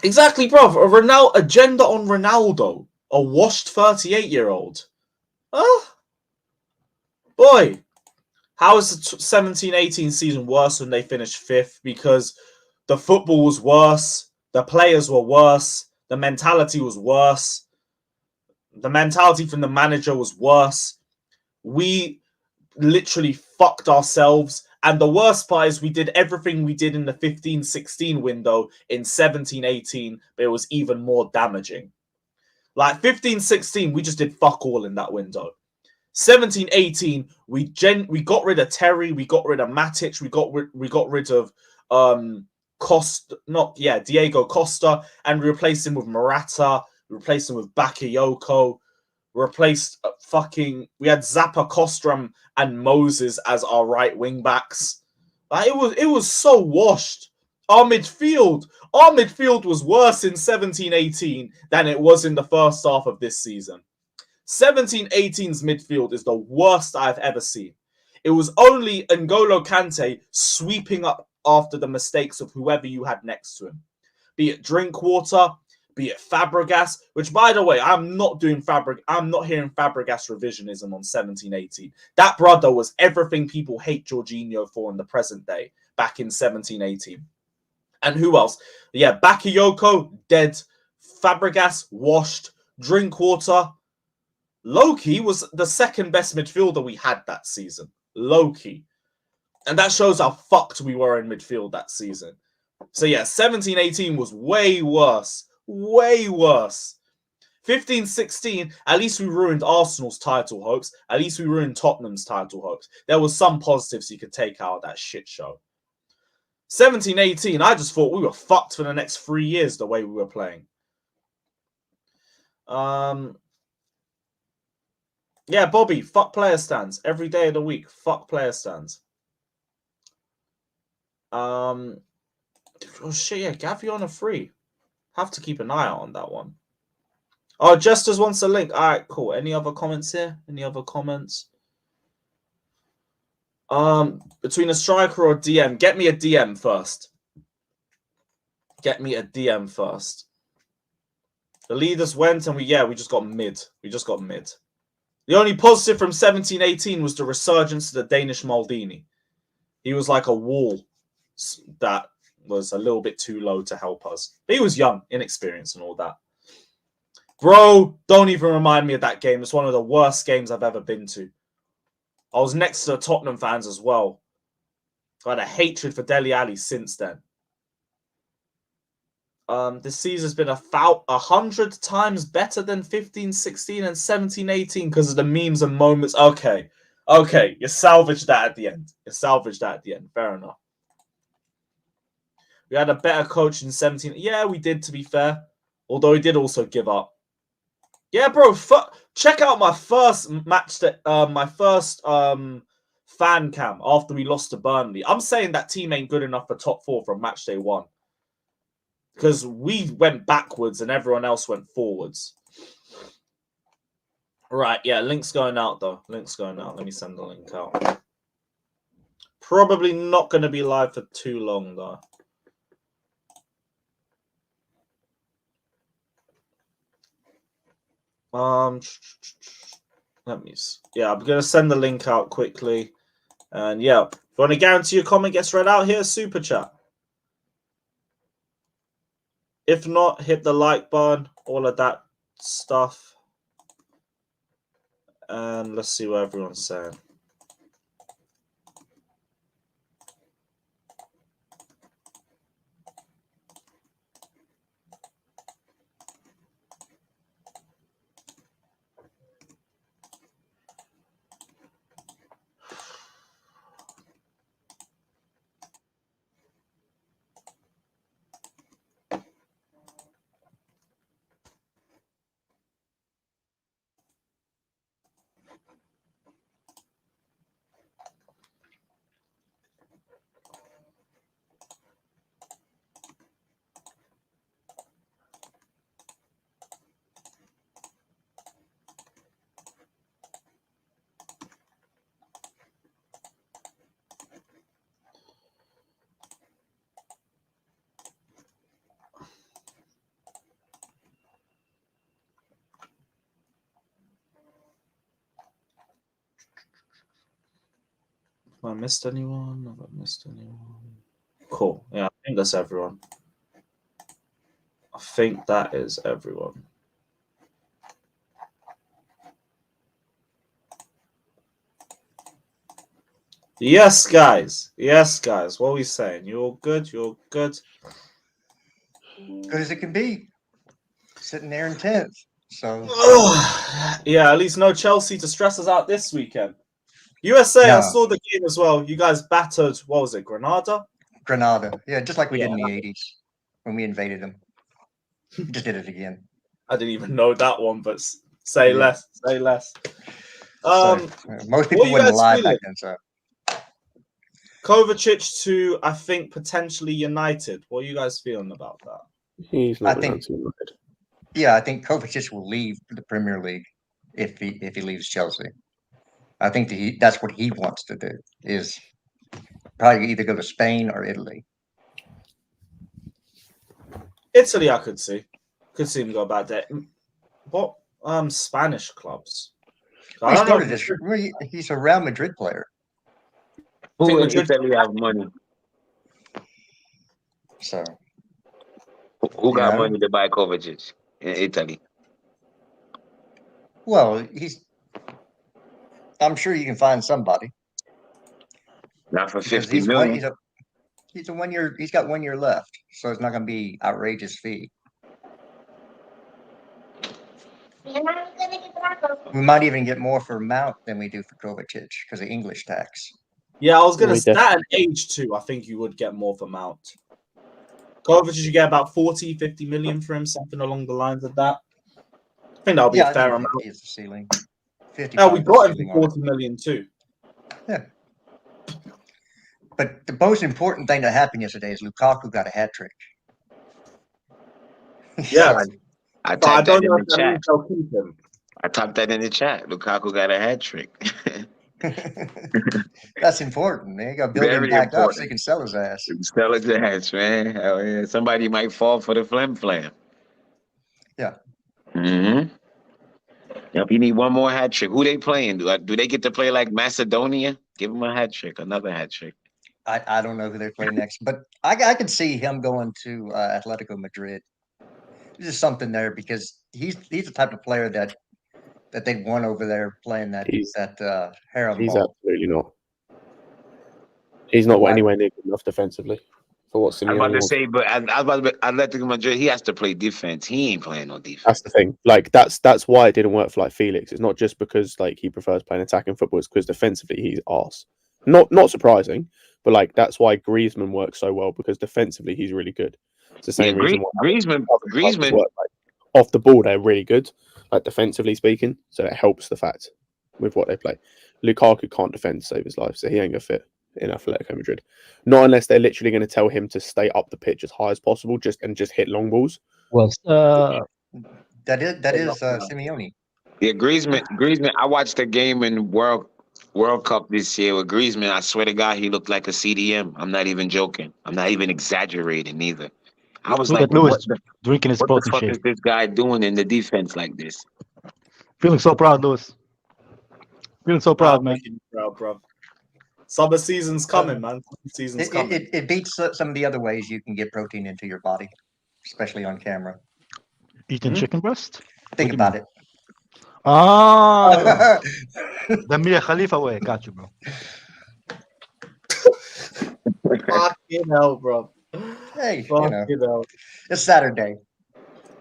Exactly, bro. A agenda on Ronaldo. A washed 38-year-old. Boy. How is the 17-18 season worse when they finished 5th? Because the football was worse. The players were worse. The mentality was worse. The mentality from the manager was worse. We literally fucked ourselves. And the worst part is we did everything we did in the 15-16 window in 17-18, but it was even more damaging. Like 15-16, we just did fuck all in that window. 17-18, we got rid of Terry, we got rid of Matic, we got rid of Diego Costa, and we replaced him with Morata, we replaced him with Bakayoko, we had Zappa, Kostram, and Moses as our right wing backs. Like, it was so washed. Our midfield was worse in 17-18 than it was in the first half of this season. 17-18's midfield is the worst I've ever seen. It was only N'Golo Kante sweeping up after the mistakes of whoever you had next to him. Be it Drinkwater, be it Fabregas, which, by the way, I'm not hearing Fabregas revisionism on 17-18. That brother was everything people hate Jorginho for in the present day, back in 17-18. And who else? Yeah, Bakayoko, dead. Fabregas, washed. Drinkwater, Loki was the second best midfielder we had that season. Loki. And that shows how fucked we were in midfield that season. So yeah, 17-18 was way worse. Way worse. 15-16, at least we ruined Arsenal's title hopes. At least we ruined Tottenham's title hopes. There was some positives you could take out of that shit show. 17-18, I just thought we were fucked for the next 3 years the way we were playing. Yeah, Bobby, fuck player stands. Every day of the week, fuck player stands. Oh shit, yeah, Gavi on a free. Have to keep an eye out on that one. Oh, Jesters wants a link. All right, cool. Any other comments here? Any other comments? Between a striker or a DM, get me a DM first. Get me a DM first. The leaders went and we just got mid. We just got mid. The only positive from 17-18 was the resurgence of the Danish Maldini. He was like a wall that was a little bit too low to help us. But he was young, inexperienced and all that. Bro, don't even remind me of that game. It's one of the worst games I've ever been to. I was next to the Tottenham fans as well. I had a hatred for Dele Alli since then. This season's been 100 times better than 15-16 and 17-18 because of the memes and moments. Okay, you salvaged that at the end. Fair enough. We had a better coach in 17. Yeah, we did, to be fair. Although he did also give up. Yeah, bro. Check out my first match, my first fan cam after we lost to Burnley. I'm saying that team ain't good enough for top 4 from match day 1. Because we went backwards and everyone else went forwards. Right, yeah, link's going out, though. Link's going out. Let me send the link out. Probably not going to be live for too long, though. Let me see. Yeah, I'm going to send the link out quickly. And yeah, if you want to guarantee your comment gets read out, here's Super Chat. If not, hit the like button, all of that stuff. And let's see what everyone's saying. Have I missed anyone? Have I missed anyone? Cool. Yeah, I think that's everyone. I think that is everyone. Yes, guys. Yes, guys. What are we saying? You all good? You all good? Good as it can be. Sitting there in 10th. So yeah, at least no Chelsea to stress us out this weekend. USA, no. I saw the game as well. You guys battered, what was it, Granada? Yeah, just like we did in the 80s when we invaded them. We just did it again. I didn't even know that one, but say less. So, most people weren't alive back then, so. Kovacic to, I think, potentially United. What are you guys feeling about that? He's not going to United. Yeah, I think Kovacic will leave the Premier League if he leaves Chelsea. I think that's what he wants to do, is probably either go to Spain or Italy. Italy, I could see. Could see him go back there. What Spanish clubs? Well, he's a Real Madrid player. Who in Italy have money? So who got money to buy Kovacic in Italy? Well, I'm sure you can find somebody. Not for 50 million. He's got 1 year left, so it's not going to be outrageous fee. We might even get more for Mount than we do for Kovacic because of English tax. Yeah, I was going to We say that at age 2, I think you would get more for Mount. Kovacic, you get about 40, 50 million for him, something along the lines of that. I think that'll be a fair amount. 50 is the ceiling. 50. Yeah, we got him for 40 million too. Yeah. But the most important thing that happened yesterday is Lukaku got a hat trick. Yeah. I But I typed that don't in know the if that chat. means they'll keep him. I typed that in the chat. Lukaku got a hat trick. That's important. Man. You got to build him Very back up so important. he can sell his ass. Sell his ass, man. Hell yeah. Somebody might fall for the flam. Yeah. Mm-hmm. If you need one more hat trick, who they playing? Do they get to play like Macedonia? Give them a hat trick, another hat trick. I don't know who they play next, but I could see him going to Atletico Madrid. There's just something there because he's the type of player that they'd want over there playing that harem He's ball. absolutely not. He's not anywhere near good enough defensively for what Simeone I was about to wants. say, but Atletico Madrid, he has to play defense. He ain't playing no defense. That's the thing. Like that's why it didn't work for like Felix. It's not just because like he prefers playing attacking football. It's because defensively he's arse. Not surprising, but like that's why Griezmann works so well because defensively he's really good. It's the same reason why Griezmann work, like, off the ball they're really good, like defensively speaking. So it helps the fact with what they play. Lukaku can't defend to save his life, so he ain't gonna fit in Atletico Madrid. Not unless they're literally going to tell him to stay up the pitch as high as possible, just hit long balls. Well, that is Simeone. Yeah, Griezmann. I watched a game in World Cup this year with Griezmann. I swear to God, he looked like a CDM. I'm not even joking. I'm not even exaggerating either. I was look like, at Lewis drinking his what the protein fuck shake. is this guy doing in the defense like this? Feeling so proud, Lewis. Feeling so proud, man. Proud, bro. Summer season's coming, man. Season's coming. It beats some of the other ways you can get protein into your body, especially on camera. Eating chicken breast? Think about it. Ah, the Mia Khalifa way. Got you, bro. Fucking hell, bro. Hey, Fucking hell. It's Saturday.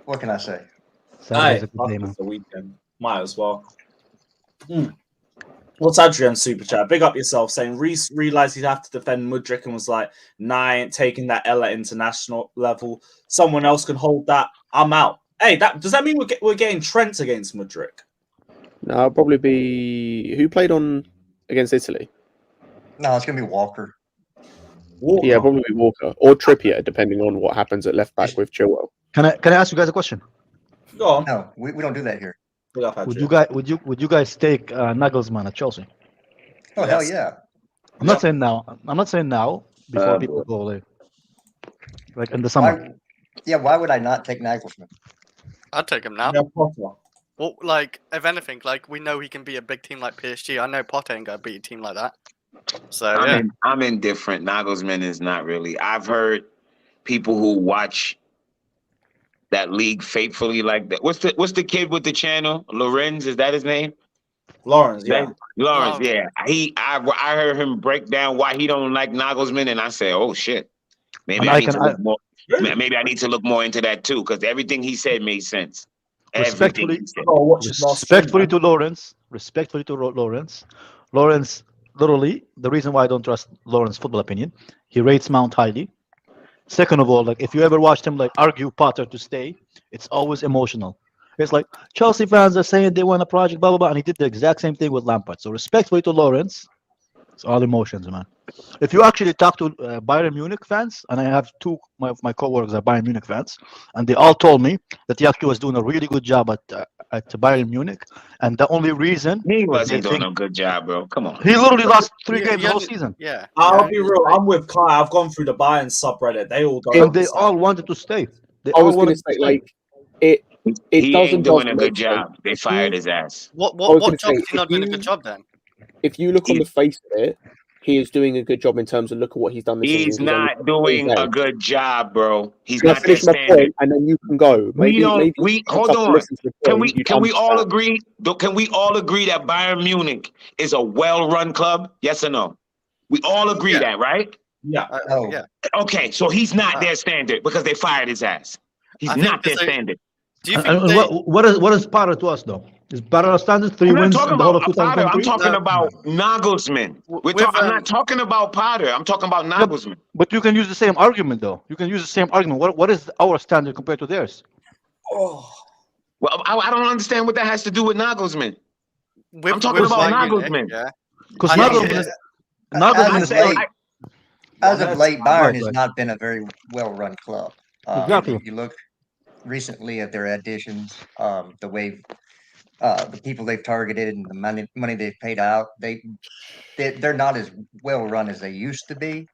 What can I say? Saturday's a good day, It's man. the weekend. Might as well. What's Adrian Super Chat? Big up yourself, saying Reece realized he'd have to defend Mudryk and was like, nah, I ain't taking that L at international level. Someone else can hold that. I'm out. Hey, does that mean we're getting Trent against Mudryk? No, it'll probably be who played against Italy. No, it's gonna be Walker. Yeah, probably Walker or Trippier, depending on what happens at left back with Chilwell. Can I ask you guys a question? Go on. No, we don't do that here. Would you guys take Nagelsmann at Chelsea? Oh hell yeah! I'm not saying now. Before people go like in the summer. Why would I not take Nagelsmann? I'd take him now. No, Potter. Well, like, if anything, like, we know he can beat a big team like PSG. I know Potter ain't going to beat a team like that. So, I'm indifferent. Nagelsmann is not really. I've heard people who watch that league faithfully like that. What's the kid with the channel? Lorenz, is that his name? Lawrence, yeah. Lawrence, yeah. I heard him break down why he don't like Nagelsmann, and I said, oh shit. Maybe I need to look more. Maybe I need to look more into that too, because everything he said made sense. Respectfully to Lawrence. Lawrence, literally, the reason why I don't trust Lawrence's football opinion, he rates Mount highly. Second of all, like if you ever watched him like argue Potter to stay, it's always emotional. It's like Chelsea fans are saying they want a project, blah blah blah, and he did the exact same thing with Lampard. So respectfully to Lawrence, it's all emotions, man. If you actually talk to Bayern Munich fans, and I have two of my coworkers are Bayern Munich fans, and they all told me that he actually was doing a really good job at Bayern Munich, and the only reason he wasn't doing a good job, bro. Come on, he literally lost 3 games the whole season. Yeah, I'll be real. I'm with Kai. I've gone through the Bayern subreddit. They all don't. And they all wanted to stay. I was going to say, like, he ain't doing a good job. They fired his ass. What job is he not doing a good job then? If you look on the face of it, he is doing a good job in terms of look at what he's done this season. He's not doing a good job, bro. He's not their standard. And then you can go. Hold on. Can we all agree? Can we all agree that Bayern Munich is a well-run club? Yes or no? We all agree that, right? Yeah. Okay, so he's not their standard because they fired his ass. He's not their standard. Do you And think they, what is Potter to us though? Is Potter our standard 3 I'm not wins talking in the whole of about Potter. I'm 2023? talking about Nagelsmann. I'm not talking about Potter. I'm talking about Yeah, Nagelsmann. but you can use the same argument though. You can use the same argument. What is our standard compared to theirs? Oh, Well, I don't understand what that has to do with Nagelsmann. with, I'm talking with about Bayern Munich, Nagelsmann. yeah. Because I Nagelsmann think is As Nagelsmann of is late, as of Let's- late, Bayern Right, has right. not been a very well-run club. Exactly. If you look recently at their additions, the way the people they've targeted and the money they've paid out, they're not as well run as they used to be.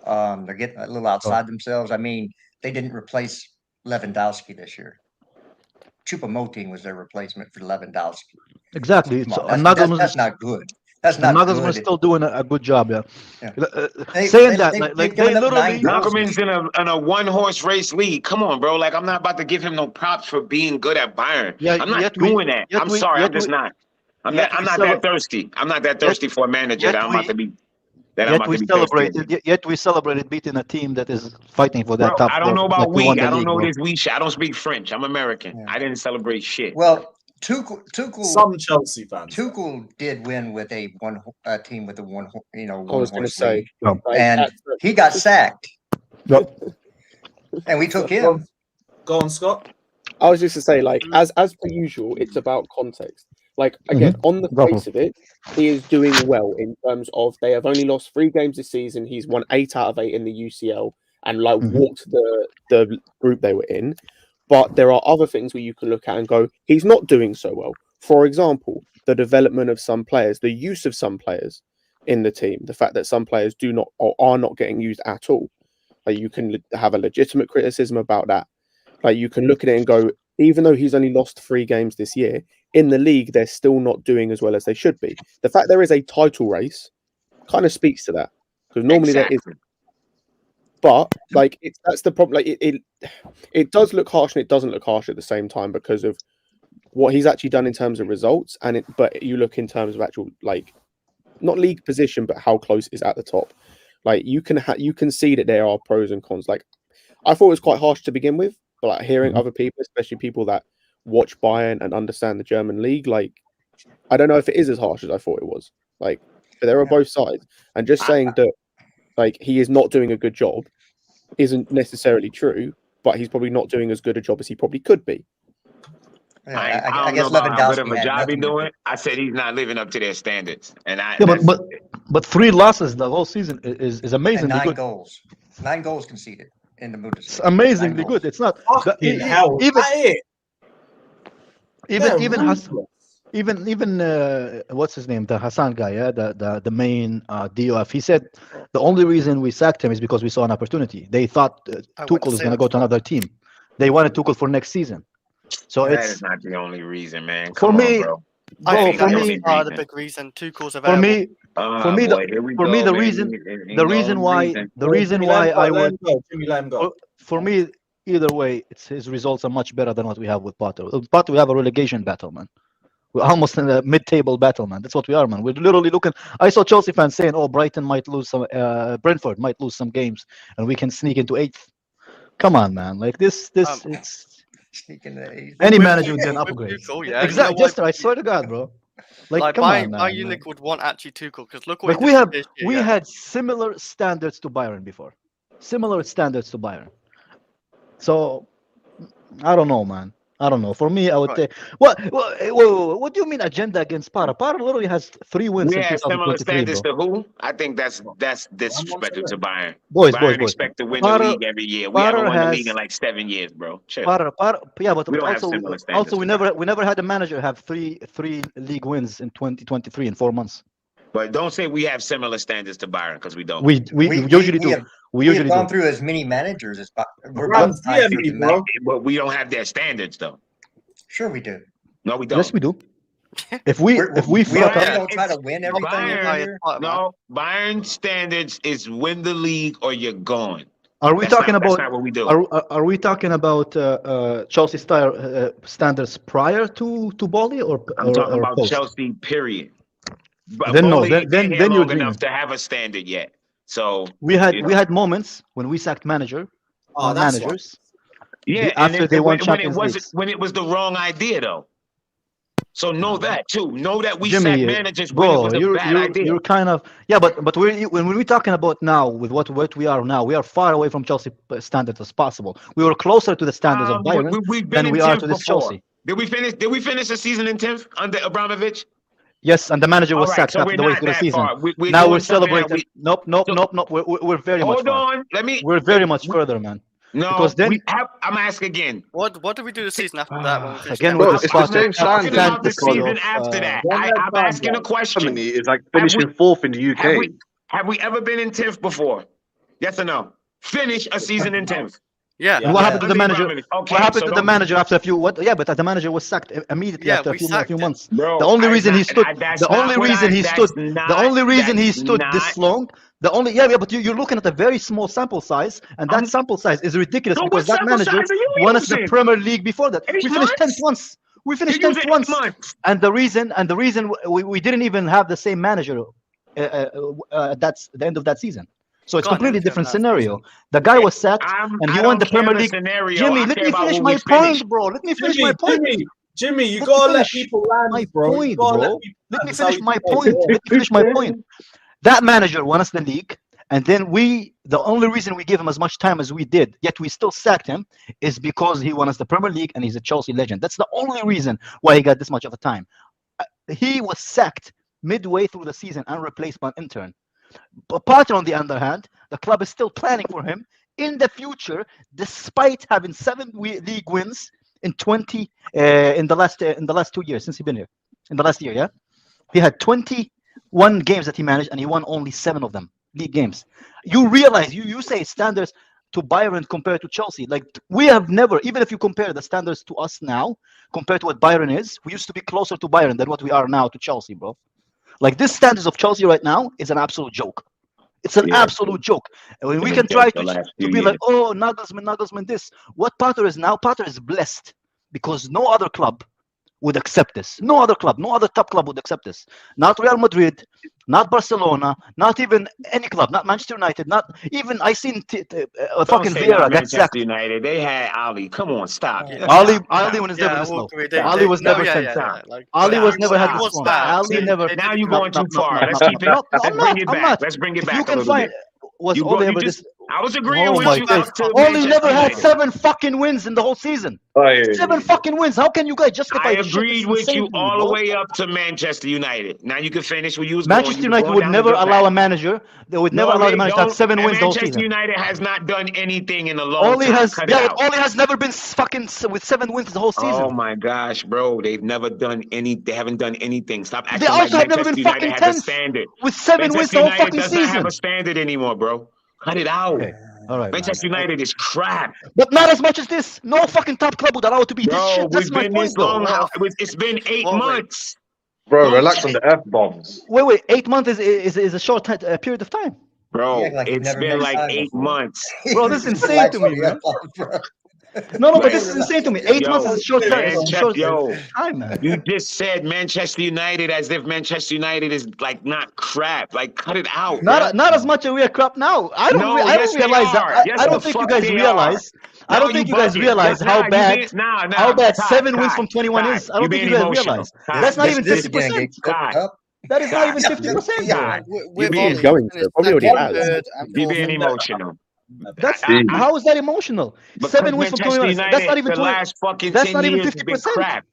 They're getting a little outside themselves. I mean, they didn't replace Lewandowski this year. Choupo-Moting was their replacement for Lewandowski. exactly. Come So on, Nagelsmann that's is not good. That's and not Nagelsmann is good. still doing a good job. Yeah. Yeah. Saying They- that, they- like they've they given up 9 literally. goals. Nagelsmann's in a one-horse race league. Come on, bro. Like, I'm not about to give him no props for being good at Bayern. Yeah, I'm not yet we- doing that. yet I'm we- sorry. yet I'm just we- not. I'm yet not we that cele- thirsty. I'm not that thirsty for a manager yet that I'm about we- to be. That I'm Yet about we to be thirsty celebrated. over. Yet we celebrated beating a team that is fighting for that Bro, top I don't know four, about like we won we. the I don't league, know bro. this we shit. I don't speak French. I'm American. Yeah. I didn't celebrate shit. Well, Tuchel some Chelsea fans. Tuchel did win with a team with a one I was going to horse say, league, like, and at the- he got sacked, Yep. and we took Go him. on. Go on, Scott. I was just to say, like, as per usual, it's about context. Like, again, on the Exactly. face of it, he is doing well in terms of they have only lost 3 games this season. He's won 8 out of 8 in the UCL and like walked the group they were in. But there are other things where you can look at and go, he's not doing so well. For example, the development of some players, the use of some players in the team, the fact that some players do not or are not getting used at all. Like, you can have a legitimate criticism about that. Like, you can look at it and go, even though he's only lost 3 games this year, in the league, they're still not doing as well as they should be. The fact there is a title race kind of speaks to that. Because normally there is. But, like, that's the problem. Like, it does look harsh and it doesn't look harsh at the same time because of what he's actually done in terms of results. But you look in terms of actual, like, not league position, but how close is at the top. Like, you can see that there are pros and cons. Like, I thought it was quite harsh to begin with, but like hearing other people, especially people that watch Bayern and understand the German league, like, I don't know if it is as harsh as I thought it was. Like, but there are both sides, and just saying that like he is not doing a good job isn't necessarily true, but he's probably not doing as good a job as he probably could be. Yeah, I I don't guess know about how good of Lewandowski a had job he's nothing to do. doing. I said he's not living up to their standards, and Yeah, but 3 losses the whole season is And amazingly 9 good. goals, 9 goals conceded in the Bundesliga. It's amazingly 9 good. goals. It's not Fucking hell. even That it. They're even what's his name, the Hassan guy, yeah, the main DOF. He said the only reason we sacked him is because we saw an opportunity. They thought Tuchel is going to go to another team. They wanted Tuchel for next season. So that it's is not the only reason, man. for Come me. on, bro. I Bro, think for that me, is part of the big reason. Tuchel's for available. me, for me, Boy, here we for go, me, the man. reason, Ain't the no reason why, the reason Jimmy, why let him go, I let would, him go. Jimmy, let him go. for me, either way, his results are much better than what we have with Potter. With Potter, we have a relegation battle, man. We're almost in a mid-table battle, man. That's what we are, man. We're literally looking. I saw Chelsea fans saying, "Oh, Brighton might lose some, Brentford might lose some games, and we can sneak into 8th." Come on, man. Like this, it's Sneaking the 8th. any With manager would Tuchel- get an with upgrade. Tuchel, yeah, Exactly. you know Just I swear to God, bro. Like, come Bayern, on, man. Bayern Munich would want actually Tuchel because look what Like he we did have, this year, we yeah. had similar standards to Bayern before. Similar standards to Bayern. So I don't know, man. I don't know. For me, I would Right. say, what do you mean agenda against Para? Para literally has 3 wins We in have similar 2023, standards bro. to who? I think that's disrespectful to Bayern. Boys, Bayern boys. expect to win Para- the league every year. We haven't Para won the league has- in like 7 years, bro. Chill. Yeah, but We don't have also, similar standards we to never had a manager have three league wins in 2023 in 4 months. But don't say we have similar standards to Bayern because we don't. We usually do. We We have usually gone do. through as many managers as we're Run both tied for TME, the bro. But we don't have their standards though. Sure, we do. No, we don't. Yes, we do. If we fuck Bayern- up, don't try to win everything Bayern- every year. No, Bayern standards is win the league or you're gone. are we That's talking not, about? That's not what we do. Are we talking about Chelsea style standards prior to Bolly or I'm talking or about post? Chelsea, period. But Then no, Bowley ain't then been here you're long dreaming. enough to have a standard yet. So We had you know. we had moments when we sacked Oh, that's managers, Yeah, after and they won when it Champions wasn't Leagues. when it was the wrong idea though. So know that too. Know that we sack Jimmy, managers when it bro, was a bad idea. you're kind of but when we're talking about now with what we are now, we are far away from Chelsea standards as possible. We were closer to the standards of Bayern We've been than in we are 10th to this before. Chelsea. Did we finish a season in 10th under Abramovich? Yes, and the manager was All right, sacked so after we're the way not through the that season. far. We're Now doing we're something that celebrating. Nope. We're very much Hold far. on. We're very much further, man. No, Because then I'm asking again. What did we do the season after that when we finished? again 10th? with Bro, this it's the part same of talking standard. about the fantasy season of, after that. One I'm left back asking a question. Germany is like finishing fourth in the Have UK. we ever been in 10th before? Yes or no? Finish a season in 10th. Yeah. And what happened to the Under manager? Abramovich. Okay, What happened so to the don't- manager after a few? Yeah, but the manager was sacked immediately Yeah, after we a sacked few him. months. Bro, The only reason he stood. that's The not only what reason I- he that's stood. not- The only reason he that's stood not- this long. But you're looking at a very small sample size, and that sample size is ridiculous So because what that sample manager size are you won us the using? Premier League before that. 8 We finished 10th months? once. We finished You're 10th using 8 once. months. And the reason we didn't even have the same manager. That's the end of that season. So it's God, completely who cares different about scenario. The guy was sacked, and he I won don't the care Premier the League. scenario. Jimmy, I let care me about finish who my we finished. point, bro. Let me finish my point. Jimmy, you Let gotta me let finish people land, my bro. You point, gotta bro. let people Let land. me That's how finish you my play. point. Let me finish my point. That manager won us the league, and then the only reason we gave him as much time as we did, yet we still sacked him, is because he won us the Premier League and he's a Chelsea legend. That's the only reason why he got this much of a time. He was sacked midway through the season and replaced by an intern. But Potter, on the other hand, the club is still planning for him in the future, despite having 7 league wins in the last 2 years since he's been here. In the last year, yeah, he had 21 games that he managed, and he won only 7 of them league games. You realize you say standards to Bayern compared to Chelsea. Like we have never, even if you compare the standards to us now compared to what Bayern is, we used to be closer to Bayern than what we are now to Chelsea, bro. Like this standards of Chelsea right now is an absolute joke. It's an absolute joke. And when we can try to be like, oh, Nagelsmann, this. What Potter is now, Potter is blessed because no other club would accept this. No other club, no other top club would accept this. Not Real Madrid, not Barcelona, not even any club, not Manchester United, not even I seen fucking Vieira got sacked. Manchester United. They had Ali. Come on, stop. Ali was never Yeah, this low. walk away, Dave. Ali was No, never yeah, sent yeah, down. yeah, like- Ali was never had He this was one. bad. Ali never. Now you're going too far. Let's keep it. No, Let's I'm bring it not. back. Let's bring it If back you a can little find, bit. was You only go- ever you this. just- I was agreeing Oh with my you days. up to Only Manchester never had United. 7 fucking wins in the whole season. Oh, 7 fucking wins. How can you guys justify I this shit? agreed It's with insane you to me, all bro. the way up to Manchester United. Now you can finish where you was Manchester going. You United was would going down never a good allow a path. manager. They would never No, allow they the manager to have don't. 7 And wins the whole Manchester season. United has not done anything in a long Oli time. has, Cut it yeah, out. but Oli has never been fucking with 7 wins the whole season. Oh my gosh, bro! They've never done any. They haven't done anything. Stop acting They also like have never Manchester been United fucking has a 10th standard. with 7 wins the Manchester whole United fucking does not have season. a standard anymore, bro. Cut it out. Okay, all right, Manchester man. United is crap, But not as much as this. No fucking top club would allow it to be this bro. shit. That's We've my been point, this though. long. It's been 8 What, wait? months. Bro, relax on the F-bombs. Wait. 8 months is a short period of time. Bro, You act like you've it's never been been like signed 8 before. months. Bro, this is Just insane relax to me, on the man. F-bombs, bro. No, but this Relax. is insane to me. 8 months is a short time. You just said Manchester United as if Manchester United is like not crap. Like, cut it out. Not as much as we are crap now. I don't realize that. Yes, I the don't think you fuck guys they realize. are. I don't No, think you you guys bugging. realize Nah, how you bad being- nah, how bad Todd, 7 wins Todd, from 21 Todd, is. I don't you think you being guys emotional. realize. Todd, That's not even This is gonna 50%. get cooked God. up. That is not even God. 50%. God. With being Oli, going to. finished Probably already second, has. third, and You fourth. being emotional. That's Jeez. how is that emotional? Because 7 wins from Manchester 21. United, That's not even the 20. last fucking That's 10 not even years have been 50%. crap.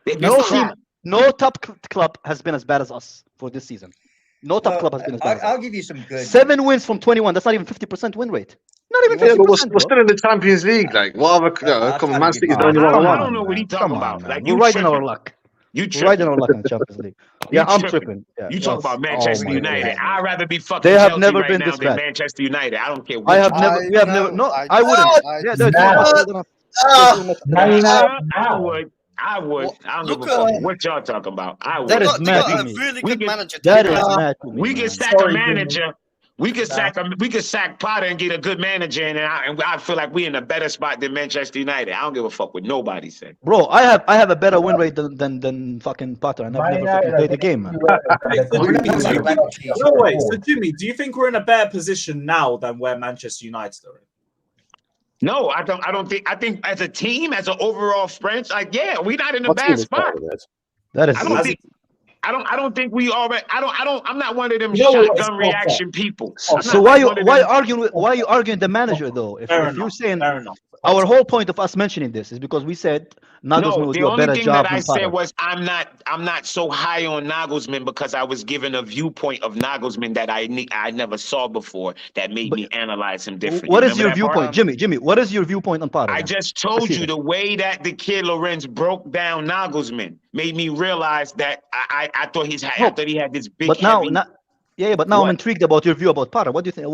They've been No team, crap. no top club has been as bad as us for this season. No top Well, club has been as bad as I'll us. give you some good. 7 wins from 21. That's not even 50% win rate. Not even Yeah, Yeah, 50%. but we're bro. still in the Champions League. Like, what other? I'll Come try on, to Man give City's you the only that. one I on. don't know what he talking about. Man. Like, We're you riding our tripping. luck. You We're riding tripping. our luck in the Champions League. Yeah, I'm tripping. Yeah, You talk yes. about Manchester Oh my United. God. I'd rather be fucking They have Chelsea never right been now this than bad. Manchester United. I don't care I what have you never. I We have never. know, No, I I wouldn't. know. Yeah, they're too Nah. much. They're too much. I would. I would. What? I don't give a Look fuck at- what y'all talking about. I would. That They is got, they mad got to a me. really We good can- manager. That too. is mad to me. We can man. sack Sorry, a manager. We can sack Potter and get a good manager, and I feel like we in a better spot than Manchester United. I don't give a fuck what nobody said. Bro, I have a better win rate than fucking Potter, and I've never fucking played the game, man. No, wait. So, Jimmy, do you think we're in a better position now than where Manchester United are in? No, I don't think. I think as a team, as an overall French, like we're not in a Our team bad is better spot. than theirs. That is. I don't As think. I don't think we already. I'm not one of them You know what, shotgun it's not reaction people. So I'm not why like you one of why them- arguing why are you arguing the manager though? If fair you're enough. saying Fair enough. our whole point of us mentioning this is because we said Nagelsmann No, would the do a only better thing job that I than said Potter. was I'm not so high on Nagelsmann because I was given a viewpoint of Nagelsmann that I never saw before that made But me analyze him differently. what is Remember your that part? viewpoint, Jimmy? What is your viewpoint on Potter? I then? just told Let's you hear the way that the kid Lorenz broke down Nagelsmann made me realize that I thought I thought he had this big. But now, heavy, but now I'm What? intrigued about your view about Potter. What do you think?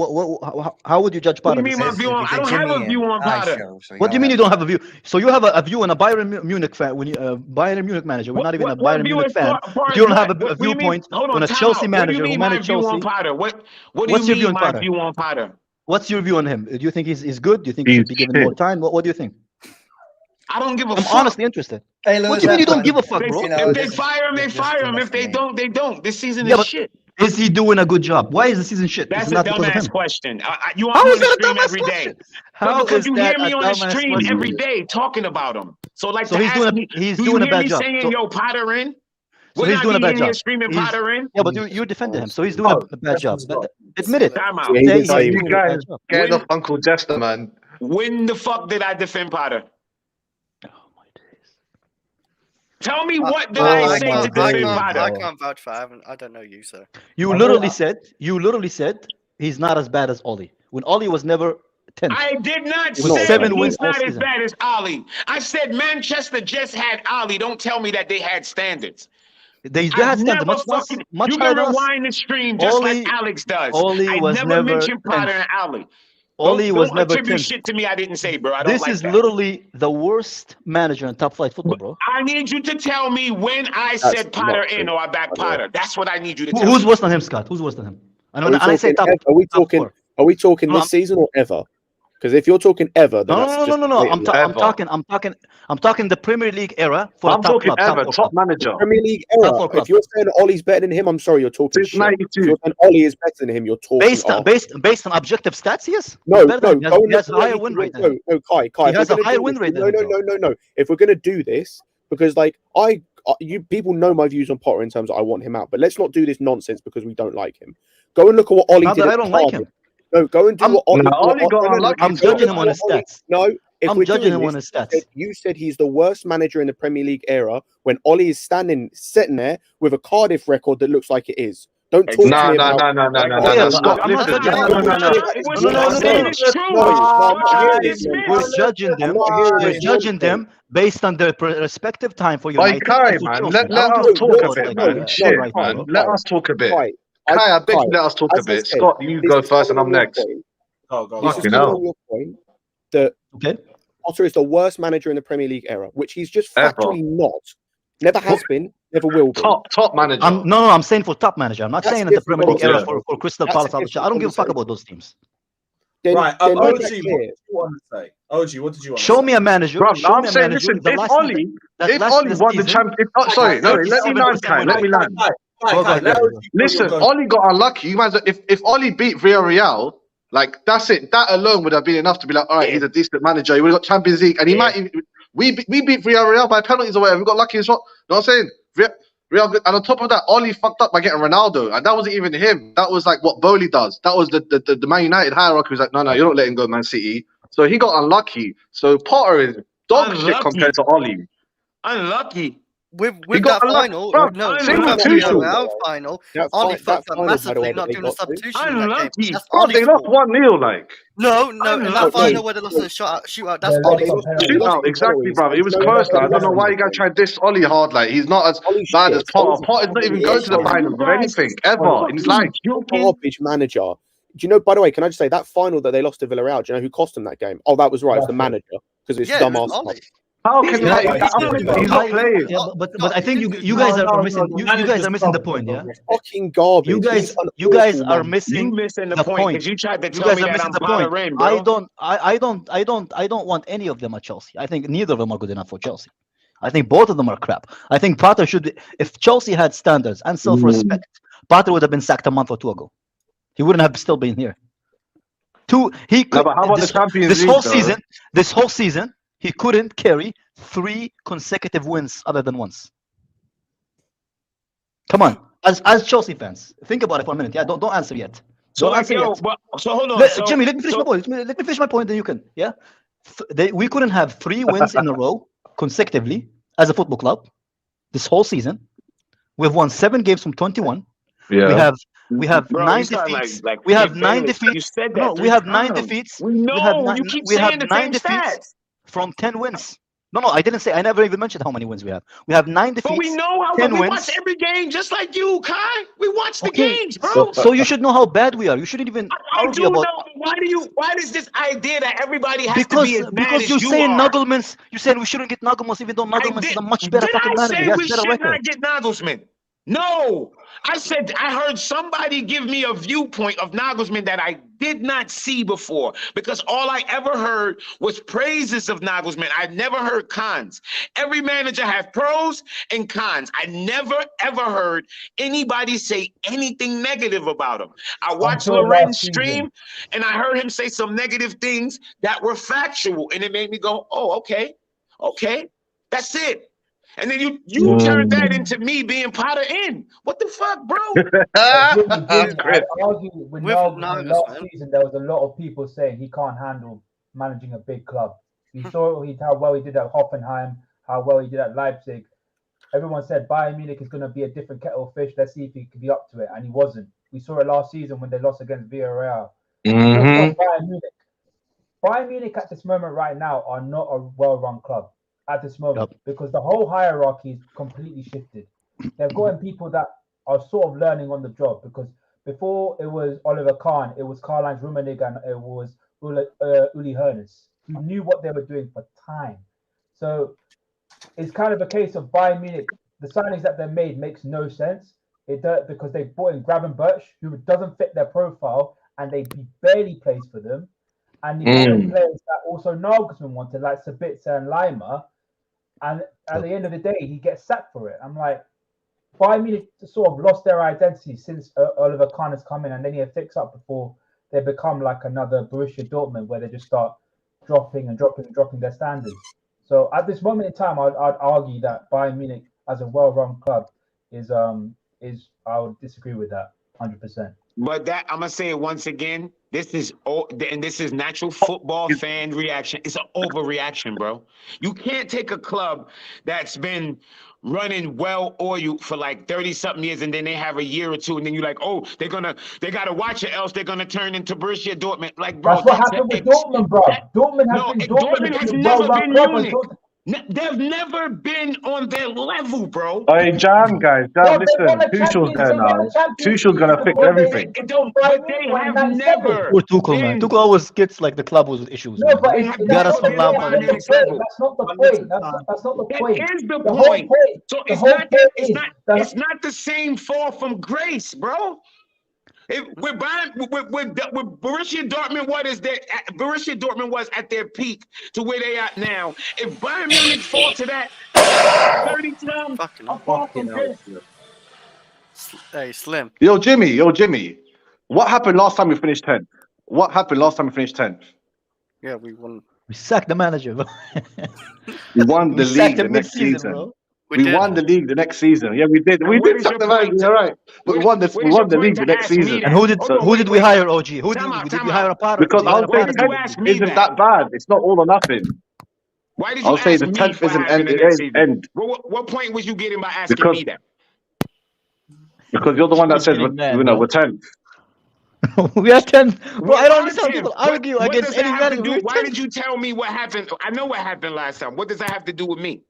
How would you judge What Potter? do you mean my This view is on? I because don't have Jimmy a view and on I Potter. show, so What do you mean you don't have a view? So you have a view on a Bayern Munich fan when you Bayern Munich manager. We're not even a Bayern view Munich is fan. far But you don't what? have a What do you mean? viewpoint Hold on a time Chelsea out. manager What do who you mean my managed view Chelsea. on Potter? What do What's you your view mean on my Potter? view on Potter? What's your view on him? Do you think he's good? Do you think he He's should be given shit. more time? What do you think? I don't give a I'm fuck. honestly interested. Hey, What Lewis, do you mean you have don't fun. give a fuck, bro? If they this is- fire him, they this is fire too him. much If for they me. don't, they don't. This season Yeah, is but shit. is he doing a good job? Why is the season shit? That's It's a not because of him. dumbass question. You How on is the that a stream dumbass every day. question? But How because is you that hear me a on the dumbass stream question? every day talking about him. So like So to he's ask doing me, he's do doing you a hear bad me job. saying, So, yo, Potter in? so Would he's I doing a be bad in here job. screaming He's- Potter in? Yeah, but you're defending him, so he's doing a bad job. Admit it. Time Yeah, out. he Say did he's say he You doing was a guys bad job. getting When- off Uncle Jester, man. When the fuck did I defend Potter? Oh my days. Tell me what did Oh I my say to days, defend bro. Potter? I can't vouch for. I don't know you, sir. You literally said he's not as bad as Oli. When Oli was never 10th. I did not With say 7 wins he's all not as season. bad as Ali. I said Manchester just had Ali. Don't tell me that they had standards. They I've had standard never much fucking. much You higher can than us. rewind the stream just Oli- like Alex does. Oli I was never never mentioned Potter 10th. and Ali. Oli was don't never attribute 10th. shit to me I didn't say, bro. I don't This like is that. literally the worst manager in top flight football, bro. I need you to tell me when I That's said Potter not in true, or I back by the way. Potter. That's what I need you to tell Who's me. worse than him, Scott? Who's worse than him? And Are when I say top, Are we top talking? four. Are we talking No, this season or ever? Because if you're talking ever, then that's No. just I'm Ever. talking the Premier League era for I'm a top talking club. Top ever, four top club. manager. Premier League Top era. four club. If you're saying Ollie's better than him, I'm sorry, you're talking Since shit. If 92. you're saying Ollie is better than him, you're talking. Based on objective stats, yes. No, He's better than him. go He has and a higher win rate than him. No, Kai. He if has we're a gonna higher do win this- rate than him, No. If we're gonna do this, because like you people know my views on Potter in terms of I want him out, but let's not do this nonsense because we don't like him. Go and look at what Ollie Not did. that at I don't like Cardiff. him. No, go and do I'm- what Ollie. No, Ollie got unlucky. I'm judging him on his stats. No, if I'm we're judging doing him on this, his stats. You said he's the worst manager in the Premier League era when Ollie is sitting there with a Cardiff record that looks like it is. Don't talk to me No, about. Scott, I'm not listen. judging No. It was No, not saying it's true. We're judging them. We're judging them based on their respective time for Like United. Kai, and for man, Chelsea. let I don't us give a talk a fuck bit, about, man. like, Shit, right man. now. Let us talk a bit. Right. Kai, I beg Kai, you, let us talk a as I bit. said, Scott, you this go is first and I'm following your next. point. Go. This is Fucking following hell. your point that Okay. Potter is the worst manager in the Premier League era, which he's just Ever. factually not. Never has been, never will be. Top manager. I'm saying for top manager. I'm not That's saying in the different Premier League era conversation. for Crystal That's a Palace. different I don't give a fuck conversation. about those teams. Then, Right, then OG, make what that did clear. you want to say? OG, what did you want to Show say? me a manager. Bro, show I'm me a saying, manager listen, that if last Ollie season- won the champion, sorry, no, let me 97% land, Kai, let me land. Listen, Ollie. Ollie got unlucky. You might, if Ollie beat Villarreal, like that's it. That alone would have been enough to be like, all right, he's a decent manager. He would have got Champions League, and he might. Even, we beat Villarreal by penalties or whatever. We got lucky as well. You know what I'm saying? Real good. And on top of that, Ollie fucked up by getting Ronaldo, and that wasn't even him. That was like what Bowley does. That was the Man United hierarchy. Was like, no, you're not letting go, Man City. So he got unlucky. So Potter is dog shit Unlucky. compared to Ollie. Unlucky. With got that a lot- final, bro, no, same with with that Tuchel. Villarreal final, That Ollie fi- fucked that up final, by the way, massively that not they doing a got to. substitution in that Unlucky. game. That's Bro, Ollie's they lost fault. 1-0, like. No, in that final Unlucky. where they lost in the shootout, that's Yeah, Ollie's they fault. lost- Shootout, exactly, brother. He was close. Like, I don't know why you guys tried this Ollie hard. Like, he's not as Ollie bad as shit. Potter. Potter's not even going to the Ollie- finals of anything ever in his life. Garbage manager. Do you know, by the way, can I just say that final that they lost to Villarreal, do you know who cost them that game? Oh, that was right. It was the manager because it's Yeah, dumb it was ass. Ollie. How can He's you not- take that he's up? not- He's not playing. Yeah, but I think you guys are missing. You guys are missing the point. Yeah. Fucking garbage. You guys He's an you guys awful are man. You missing missing the the point point. because you tried to You tell guys me are that missing I'm the Potter point. in, bro. I don't want any of them at Chelsea. I think neither of them are good enough for Chelsea. I think both of them are crap. I think Potter should be, if Chelsea had standards and self-respect, Potter would have been sacked a month or two ago. He wouldn't have still been here. He could, but how about the Champions this League, whole though? season? This whole season, he couldn't carry 3 consecutive wins other than once. Come on, as Chelsea fans, think about it for a minute. Yeah, don't answer yet. So Don't like, answer yo, yet. but so hold on, so, Jimmy, let me finish so, my point. Let me finish my point, then you can. Yeah, we couldn't have 3 wins in a row consecutively as a football club this whole season. We've won 7 games from 21. Yeah. We have Bro, 9 you sound defeats. like We have Nick 9 Bailey. You defeats. said that No, 3 we have 9 times. defeats. We know. You keep saying the 9 same defeats stats. from 10 wins. No, I didn't say. I never even mentioned how many wins we have. We have 9 defeats. But we know how 10 we wins. watch every game, just like you, Kai. We watch the Okay, games, bro. so you should know how bad we are. You shouldn't even I argue do about. know. Why does this idea that everybody has to Because be as bad as you're you saying are? Nagelsmann, you're saying we shouldn't get Nagelsmann, even though Nagelsmann is a much better Did fucking I manager. say He has we better should record. not get Nagelsmann? No, I said I heard somebody give me a viewpoint of Nagelsmann that I did not see before, because all I ever heard was praises of Nagelsmann. I never heard cons. Every manager has pros and cons. I never ever heard anybody say anything negative about him. I watched Until Loren's last season. stream and I heard him say some negative things that were factual, and it made me go, "Oh, okay, that's it." And then you turned that into me being Potter in. What the fuck, bro? Jimmy, Chris. I argue with With Nagelsmann last Nagelsmann. season. There was a lot of people saying he can't handle managing a big club. We saw how well he did at Hoffenheim, how well he did at Leipzig. Everyone said Bayern Munich is going to be a different kettle of fish. Let's see if he can be up to it, and he wasn't. We saw it last season when they lost against Villarreal. Mhm. Bayern Munich. Bayern Munich at this moment right now are not a well-run club at this moment because the whole hierarchy is completely shifted. They've gotten people that are sort of learning on the job, because before it was Oliver Kahn, it was Karl-Heinz Rummenigge, and it was Uli Hoeneß, who knew what they were doing for time. So it's kind of a case of Bayern Munich. The signings that they made makes no sense. Because they bought in Gravenberch, who doesn't fit their profile, and he barely plays for them. And the other players that also Nagelsmann wanted, like Savić and Lima, and at the end of the day, he gets sacked for it. I'm like, Bayern Munich sort of lost their identity since Oliver Kahn has come in, and then he fixed up before they become like another Borussia Dortmund, where they just start dropping their standards. So at this moment in time, I'd argue that Bayern Munich, as a well-run club, is I would disagree with that 100%. But that, I'm gonna say it once again. This is natural football fan reaction. It's an overreaction, bro. You can't take a club that's been running well oiled for like 30-something years, and then they have a year or two, and then you're like, oh, they gotta watch it, else they're gonna turn into Borussia Dortmund. Like, bro, that's what happened with Dortmund, bro. Dortmund has never been Munich. They've never been on their level, bro. Hey, Jam, guys, listen. Tuchel's there now. Tuchel's gonna fix everything. But they have never. Poor Tuchel, man. Tuchel always gets like the club with issues. No, but He got us from Lampard. That's not the point. That's not the point. That is the whole point. So it's not the same fall from grace, bro. With Borussia Dortmund, Borussia Dortmund was at their peak to where they are now. If Bayern Munich fall to that 30 times, I'm far from good. Hey, Slim. Yo, Jimmy. What happened last time we finished 10th? Yeah, we won. We sacked the manager. We won the league the next mid-season, season. bro. We won the league the next season. Yeah, we did. We did sack the manager. You're right. But we won the league the next season. And who did we hire, OG? Who did we hire a Potter? Because I'll say 10th isn't that bad. It's not all or nothing. Why did you I'll say ask the me 10th for isn't having the next end. season? What point was you getting by asking me that? Because you're the one that says we're 10th. We are 10. Bro, I don't understand people argue against any manager. Why did you tell me what happened? I know what happened last time. What does that have to do with me?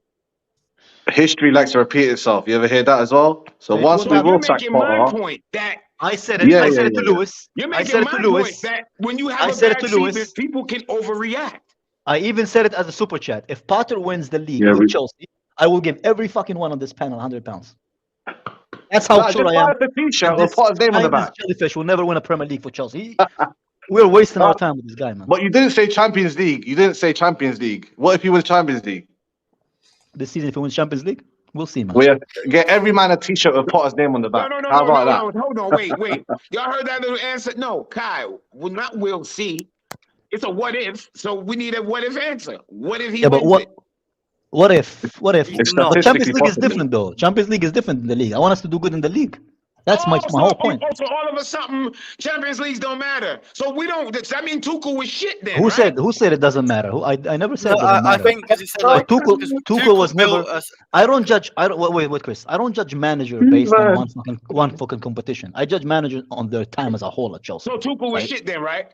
History likes to repeat itself. You ever hear that as well? So once we will sack Potter, point that I said it. I said it to Lewis. You're I making said it to Lewis. That when you have I a said it bad to Lewis. season, people can overreact. I even said it as a super chat. If Potter wins the league with Chelsea, I will give every fucking one on this panel £100. That's how sure I am. The t-shirt or put his name on the back. Jellyfish will never win a Premier League for Chelsea. We're wasting our time with this guy, man. But you didn't say Champions League. What if he wins Champions League? This season, if he wins Champions League, We'll see, man. We get every man a T-shirt with Potter's name on the back. No. How about that? Hold on, wait. Y'all heard that little answer? No, Kai. Well, not we'll see. It's a what if. So we need a what if answer. What if he Yeah, but wins it? what if? It's But statistically Champions League is possible. different, though. Champions League is different than the league. I want us to do good in the league. That's my whole point. So all of a sudden, Champions Leagues don't matter. So we don't. That mean Tuchel was shit then? Who right? said it doesn't matter? I never said it doesn't I matter. think because he said No, like Tuchel was never. built us. I don't judge. Wait, Chris. I don't judge manager based on one fucking competition. I judge managers on their time as a whole at Chelsea. So Tuchel was Right. shit then, right?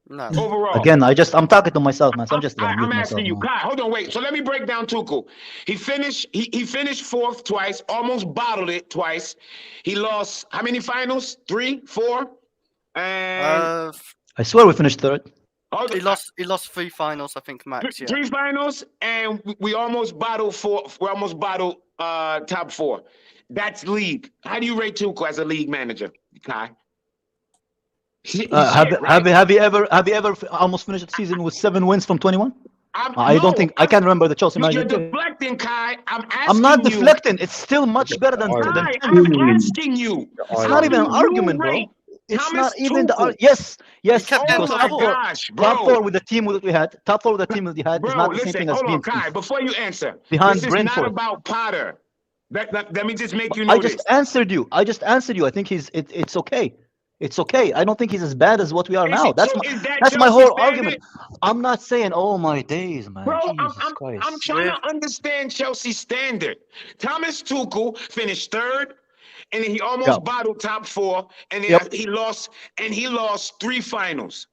No. Overall. Again, I'm talking to myself, man. So I'm just. I'm asking you, Kai. Hold on, wait. So let me break down Tuchel. He finished fourth twice, almost bottled it twice. He lost how many finals? 3, 4, and I swear we finished third. He lost 3 finals, I think, max. Yeah. 3 finals, and we almost bottled 4. We almost bottled top 4. That's league. How do you rate Tuchel as a league manager, Kai? Have you ever almost finished the season with 7 wins from 21? I can't remember the Chelsea manager. You're deflecting, Kai. I'm not deflecting. It's still much better than. Kai, I'm asking you. It's not even an argument, bro. It's not even the yes. Because top 4 with the team that we had, top 4 with the team that we had is not the same thing as being Kai, before you answer, behind this is Brentford. not about Potter. Let me just make you know I just answered you. I think it's okay. It's okay. I don't think he's as bad as what we are now. That's my whole argument. I'm not saying, oh my days, man. Bro, Christ. I'm trying to understand Chelsea's standard. Thomas Tuchel finished 3rd, and then he almost bottled top 4, and then he lost 3 finals.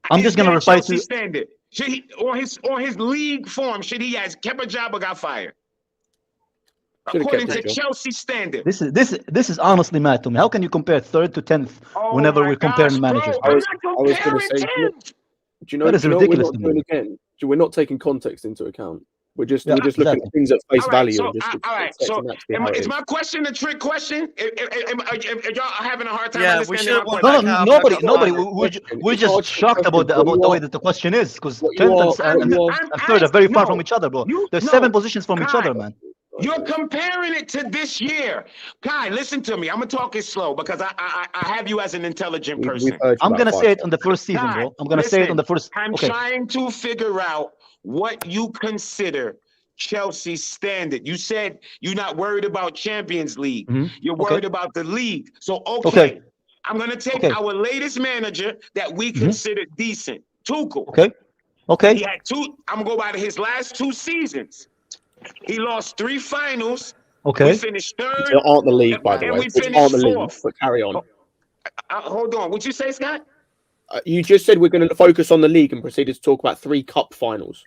I'm just gonna reply to standard. Should he on his league form? Should he has kept a job or got fired? According to Chelsea standard. This is honestly mad to me. How can you compare 3rd to 10th whenever we're comparing managers? I was going to say, do you know what we're not doing again? We're not taking context into account. We're just looking at things at face value. So, and just all right. So is my question a trick question? If y'all are having a hard time understanding my question? No, nobody. We're just shocked about the way that the question is, because 10th and 3rd are very far from each other, bro. There's 7 positions from each other, man. You're comparing it to this year. Kai, listen to me. I'm going to talk it slow because I have you as an intelligent person. I'm going to say it on the first season, bro. I'm going to say it on the first. I'm trying to figure out what you consider Chelsea's standard. You said you're not worried about Champions League. You're worried about the league. So, I'm going to take our latest manager that we consider decent, Tuchel. Okay. He had 2. I'm going to go by his last 2 seasons. He lost 3 finals. We finished 3rd. They aren't the league, by the way. We finished aren't the 4th. league, but carry on. Hold on. What'd you say, Scott? You just said we're going to focus on the league and proceeded to talk about 3 cup finals.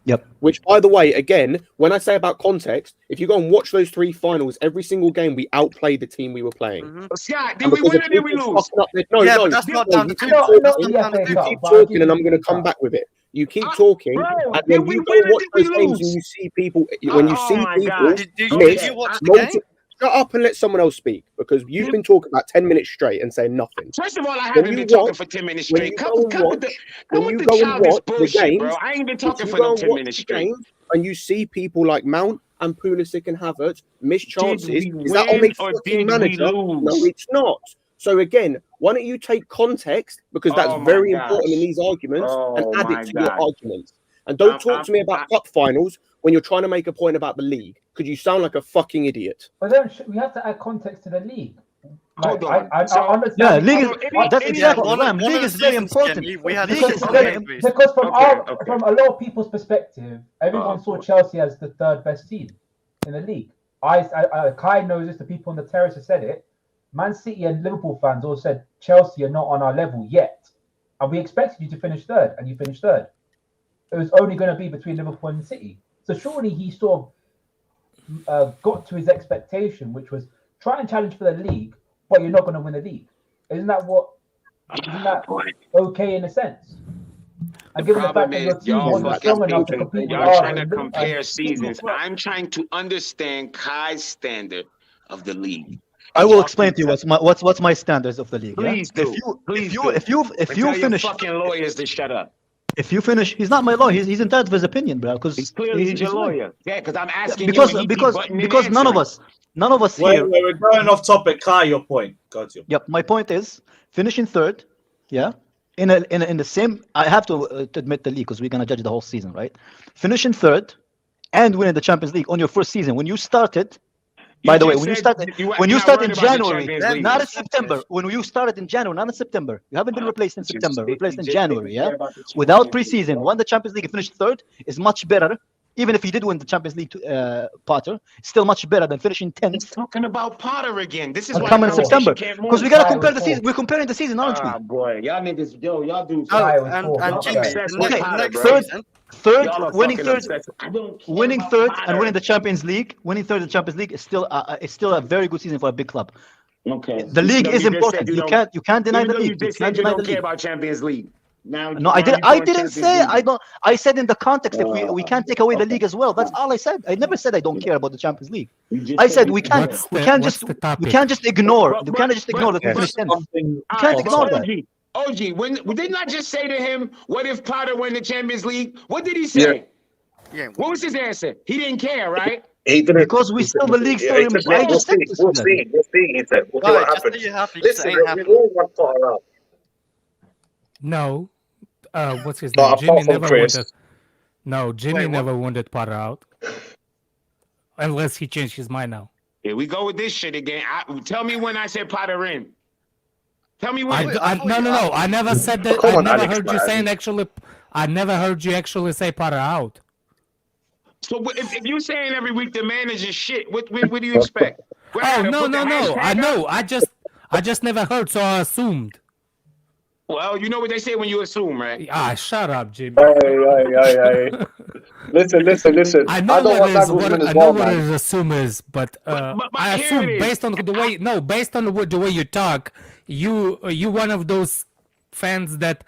Yep. Which, by the way, again, when I say about context, if you go and watch those 3 finals, every single game we outplayed the team we were playing. Scott, did we win or did we lose? No, that's not down to you keep talking, and I'm going to come back with it. You keep talking, and then you go watch those games, and you see people. When you see people, did you watch the game? Shut up and let someone else speak, because you've been talking about 10 minutes straight and saying nothing. First of all, I haven't been talking for 10 minutes straight. Come with the childish bullshit, bro. I ain't been talking for no 10 minutes straight. And you see people like Mount and Pulisic and Havertz miss chances. Is that what makes you manager? No, it's not. So again, why don't you take context, because that's very important in these arguments, and add it to your arguments. And don't talk to me about cup finals when you're trying to make a point about the league, because you sound like a fucking idiot. But then we have to add context to the league. Hold on. I understand. League is very important. Because from a lot of people's perspective, everyone saw Chelsea as the 3rd best team in the league. Kai knows this. The people on the terrace have said it. Man City and Liverpool fans all said Chelsea are not on our level yet, and we expected you to finish 3rd, and you finished 3rd. It was only going to be between Liverpool and City. So surely he sort of got to his expectation, which was try and challenge for the league, but you're not going to win the league. Isn't that okay in a sense? And given the fact that your team wasn't strong enough to compete, y'all trying to compare seasons. I'm trying to understand Kai's standard of the league. I will explain to you what's my standards of the league. Please do. If you finish fucking lawyers to shut up. If you finish, he's not my lawyer. He's entitled to his opinion, bro. Because He's clearly your lawyer. Yeah, because I'm asking because you. And because none of us here. We're going off topic. Kai, your point. Go to your point. Yep, my point is finishing third. Yeah, in the same. I have to admit the league because we're gonna judge the whole season, right? Finishing third and winning the Champions League on your first season when you started. By the way, when you start in January, not in September. When you started in January, not in September. You haven't been replaced in September. Replaced in January. Yeah, without preseason, won the Champions League and finished third is much better. Even if he did win the Champions League, Potter, still much better than finishing 10th. He's talking about Potter again. This is why coming in September because we gotta compare the season. We're comparing the season, aren't we? Ah, boy, y'all niggas, y'all do. And Jimmy, Third, winning third, and winning the Champions League. Winning third in the Champions League is still a very good season for a big club. Okay. The league is important. You can't deny the league. You said you don't care about Champions League. Now, no, I didn't say I don't. I said in the context that we can't take away the league as well. That's all I said. I never said I don't care about the Champions League. I said we can't just ignore. We can't just ignore that we finished 10th. We can't ignore that. OG, didn't I just say to him, what if Potter won the Champions League? What did he say? Yeah. What was his answer? He didn't care, right? Because we still the league still. We'll see. He said, we'll see what happens. Listen, we all want Potter out. No. What's his name? Jimmy never wanted. No, Jimmy never wanted Potter out. Unless he changed his mind now. Here we go with this shit again. Tell me when I said Potter in. Tell me when. No. I never said that. I never heard you saying actually. I never heard you actually say Potter out. So if you're saying every week the manager's shit, what do you expect? No. I know. I just never heard, so I assumed. Well, you know what they say when you assume, right? Shut up, Jimmy. Hey. Listen. I know what his assume is, but I assume based on the way. No, based on the way you talk, you one of those fans that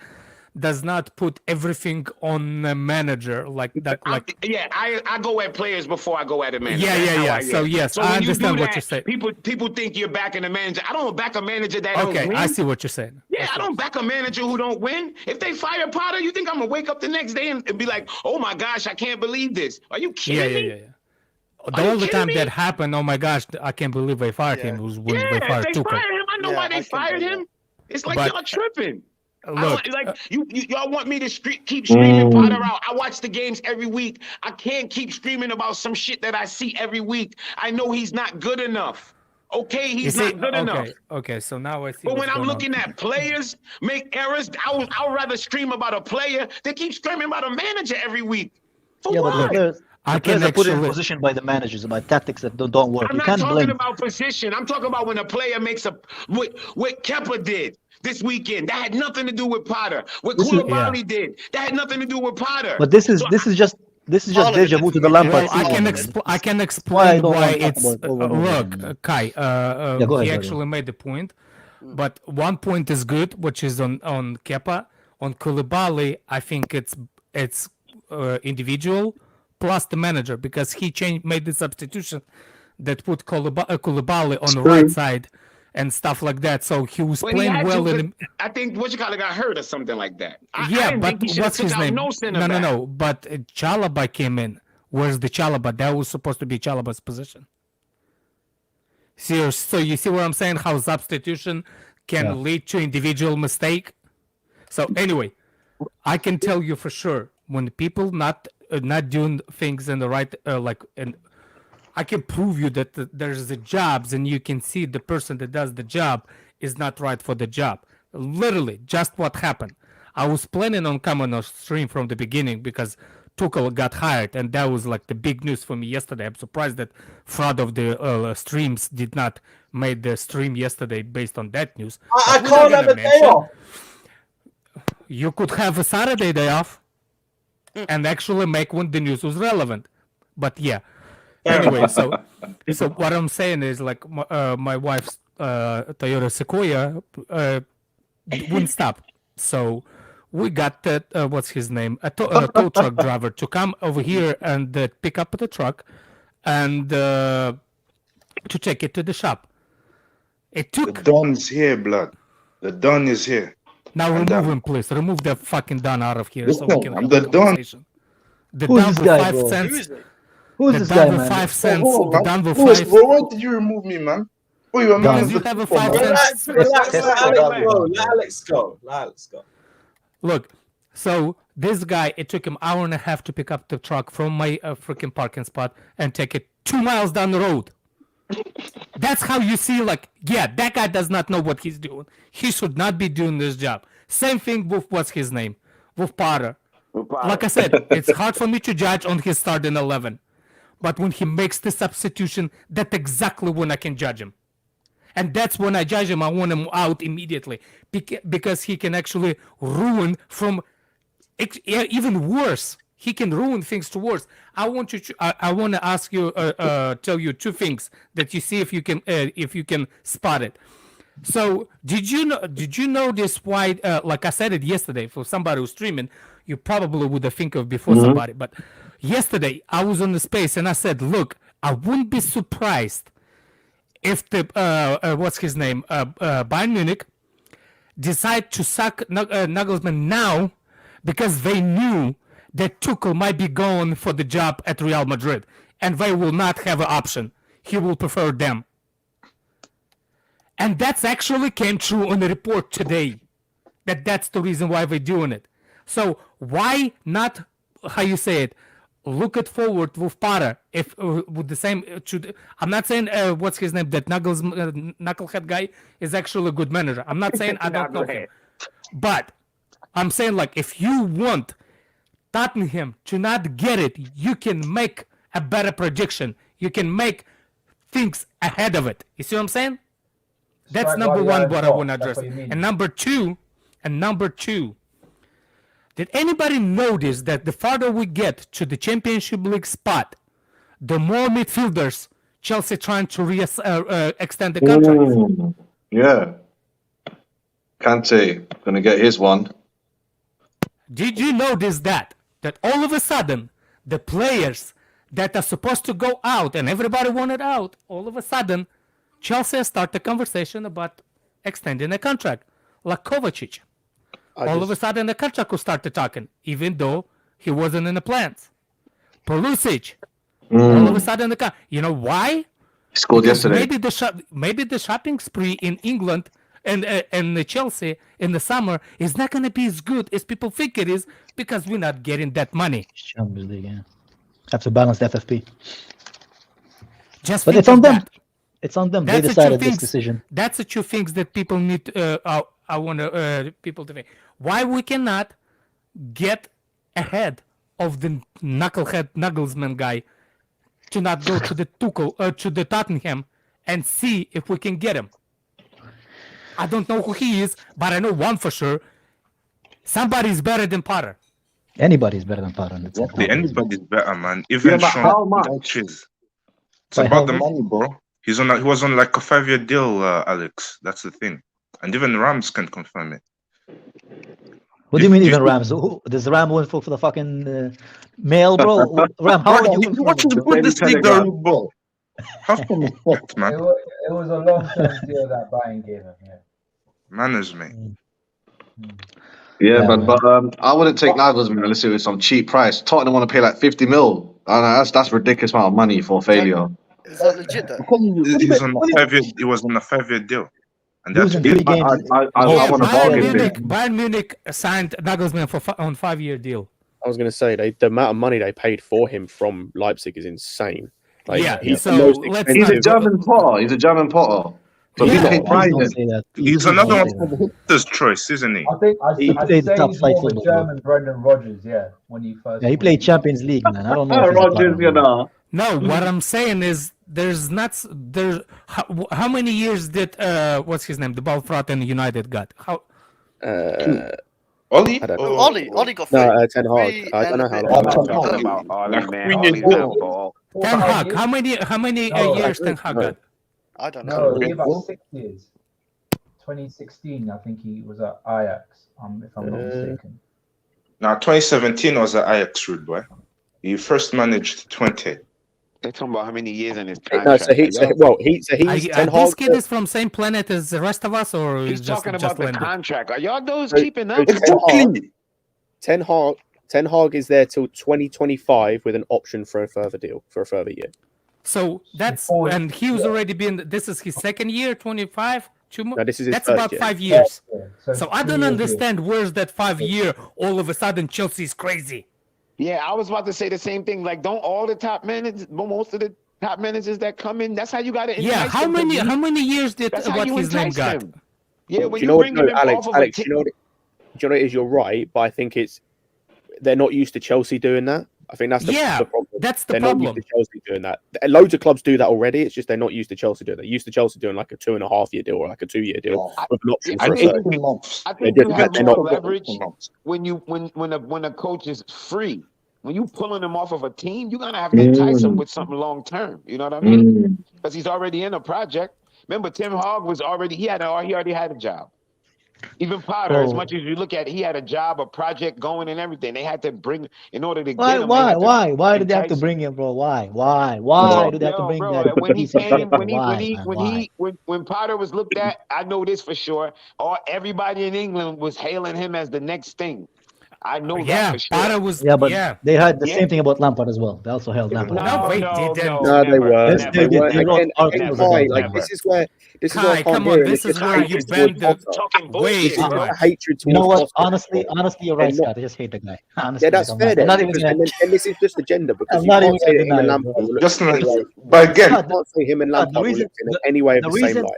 does not put everything on the manager like that. I go at players before I go at a manager. Yeah. So yes, I understand what you're saying. People think you're backing a manager. I don't back a manager that don't win. I see what you're saying. Yeah, I don't back a manager who don't win. If they fire Potter, you think I'm gonna wake up the next day and be like, oh my gosh, I can't believe this. Are you kidding me? The only time that happened, oh my gosh, I can't believe they fired him. Was when they fired Tuchel. Fired him. I know why they fired him. It's like y'all tripping. Look, y'all want me to keep screaming Potter out. I watch the games every week. I can't keep screaming about some shit that I see every week. I know he's not good enough. Okay, he's not good enough. Okay, so now I see. But when I'm looking at players make errors, I would rather scream about a player than keep screaming about a manager every week. For what? The players are put in position by the managers, by tactics that don't work. I'm not talking about position. I'm talking about when a player makes what Kepa did this weekend. That had nothing to do with Potter. What Koulibaly did. That had nothing to do with Potter. But this is just deja vu to the Lampard. I can explain why it's look, Kai. He actually made the point, but one point is good, which is on Kepa. On Koulibaly, I think it's individual plus the manager because he made the substitution that put Koulibaly on the right side and stuff like that. So he was playing well. I think got hurt or something like that. But what's his name? No. But Chalobah came in. Where's the Chalobah? That was supposed to be Chalobah's position. So you see what I'm saying? How substitution can lead to individual mistake. So anyway, I can tell you for sure when people not doing things in the right and I can prove you that there's the jobs and you can see the person that does the job is not right for the job. Literally, just what happened. I was planning on coming on stream from the beginning because Tuchel got hired and that was like the big news for me yesterday. I'm surprised that fraud of the streams did not make the stream yesterday based on that news. I can't have a day off. You could have a Saturday day off and actually make when the news was relevant. But yeah. Anyway, so what I'm saying is like my wife's Toyota Sequoia wouldn't stop. So we got that, what's his name? A tow truck driver to come over here and pick up the truck and to take it to the shop. It took... The Don's here, blood. The Don is here. Now remove him, please. Remove the fucking Don out of here so we can I'm have the a conversation. The Who's Don this with guy, 5 bro? cents. Who's The this Don guy, with man? 5 cents. Oh, The man. Don with Lewis, 5. bro, why did you remove me, man? Oh, you were Don, Because you have a 5 man. cents. Relax. Test Let for Alex Don, go. bro. Let Alex go. Let Alex go. Look, so this guy, it took him an hour and a half to pick up the truck from my freaking parking spot and take it 2 miles down the road. That's how you see, like, yeah, that guy does not know what he's doing. He should not be doing this job. Same thing with, what's his name? With Potter. Like I said, it's hard for me to judge on his starting 11. But when he makes the substitution, that's exactly when I can judge him. And that's when I judge him. I want him out immediately because he can actually ruin from even worse. He can ruin things to worse. I want to ask you, tell you 2 things that you see if you can spot it. So did you notice why? Like I said it yesterday, for somebody who's streaming, you probably would have think of before somebody. But yesterday I was on the space and I said, look, I wouldn't be surprised if the what's his name, Bayern Munich, decide to sack Nagelsmann now because they knew that Tuchel might be going for the job at Real Madrid, and they will not have an option. He will prefer them. And that's actually came true on the report today. That's the reason why they're doing it. So why not, how you say it, look it forward with Potter if with the same. I'm not saying what's his name, that knucklehead guy is actually a good manager. I'm not saying I don't know him, but I'm saying, like, if you want Tottenham to not get it, you can make a better prediction. You can make things ahead of it. You see what I'm saying? That's Strike number while one. you're What I top. want to That's address. what you mean. And number two. Did anybody notice that the farther we get to the Championship League spot, the more midfielders Chelsea trying to extend the contract? Yeah. Kante gonna get his one. Did you notice that all of a sudden the players that are supposed to go out and everybody wanted out, all of a sudden Chelsea start the conversation about extending a contract, like Kovacic. All of a sudden the contract will start talking, even though he wasn't in the plans. Pulisic, all of a sudden you know why? He scored Because yesterday. maybe the shopping spree in England and Chelsea in the summer is not going to be as good as people think it is, because we're not getting that money. Champions League, yeah. Have to balance the FFP. Just But think it's on of them. that. It's on them. That's They the decided two this things. decision. That's the 2 things that people need. I want people to think. Why we cannot get ahead of the knucklehead Nagelsmann guy to not go to the Tuchel to the Tottenham and see if we can get him. I don't know who he is, but I know one for sure. Somebody's better than Potter. Anybody's better than Potter. Exactly. Anybody's better, man. Even but Sean how much? Coaches. It's By about how the much? money, bro. He was on like a 5-year deal, Alex. That's the thing. And even Rams can confirm it. What do you mean, even Rams? Does Ram win for the fucking mail, bro? Ram, how Bro, are you? you watching the Daily Bundesliga, Telegraph. bro? Have some respect, man. It was a long-term deal that Bayern gave him. Yeah. Manners, mate. Yeah, Yeah, but I wouldn't take Nagelsmann unless it was some cheap price. Tottenham want to pay like 50 mil. I know, that's ridiculous amount of money for failure. Is that legit though? He's on a 5-year. He was on a 5-year deal, and that's Losing 3 games. I want to bargain with. Bayern Munich signed Nagelsmann on 5-year deal. I was going to say the amount of money they paid for him from Leipzig is insane. Like, Yeah, he's so the most let's He's a not- German Potter. He's a German Potter. So Yeah. people hate Please pride don't in. say that. he's another one for the hipster's choice, isn't he? I think I'd He say played the top he's flight more of a football, bro. German Brendan Rodgers, yeah, when he first. Yeah, he played Champions League, man. I don't know. If he's a Rodgers, Potter, you bro. know. No, what I'm saying is how many years did what's his name, the Balfraten United got? How Ollie? I don't Or- Ollie got No, three. Ten Hag. Three I don't know and how a bit. long. Ten Ten Hag. about Ollie, Like man. 3 years Ollie's ago. a ball. Ten Hag? How many No, years Ten Hag got? I don't know. No, he about 6 years. 2016, I think he was at Ajax. If I'm not mistaken. Now, 2017 was at Ajax, rude boy. He first managed 20. They're talking about how many years in his No, contract. so he's Ten Hag. This kid is from same planet as the rest of us, or He's just talking about the landed? contract. Are y'all those So- keeping up? Ten Hag is there till 2025 with an option for a further deal for a further year. So that's and he was already been. This is his second year, 25. No, this is his That's third about year. 5 years. So So I don't understand where's that 5 year. All of a sudden, Chelsea's crazy. Yeah, I was about to say the same thing. Like, don't all the top managers, most of the top managers that come in, that's how you got to entice Yeah, how them, 'cause many years did that's how what you his name entice got? them. Yeah, when Do you you know what? bring No, them Alex, off of do you know what it is? You're right, but I think they're not used to Chelsea doing that. I think that's the problem. That's the They're problem. not used to Chelsea doing that. Loads of clubs do that already. It's just they're not used to Chelsea doing that. They're used to Chelsea doing like a 2.5-year deal or like a 2-year deal with an option for a third. I think you have more leverage when a coach is free. When you pulling him off of a team, you're gonna have to entice him with something long term. You know what I mean? Because he's already in a project. Remember, Tim Hogg was already he already had a job. Even Potter, as much as you look at it, he had a job, a project going and everything. They had to bring in order to get him. Why did they have to bring him, bro? Why do they have to bring that? When he piece of came, shit? when Potter was looked at, I know this for sure. Everybody in England was hailing him as the next thing. I know that for sure. Potter was. But they had the same thing about Lampard as well. They also held Lampard. No, they didn't. No, they were. Yes, they did. They wrote articles about it. Like this is where I can't come hear on, it. this It's is just where you hatred bend towards the Potter. way It's too just much. hatred You know towards what? Potter. Honestly, you're right, Scott. I just hate the guy. Honestly, Yeah, that's fair. I'm not even Because- gonna. and this is just agenda because I'm you not can't even say that gonna him and deny it, Lampard bro. will look Just in the same light. but again, You can't say him and Lampard will look in any way of the same light.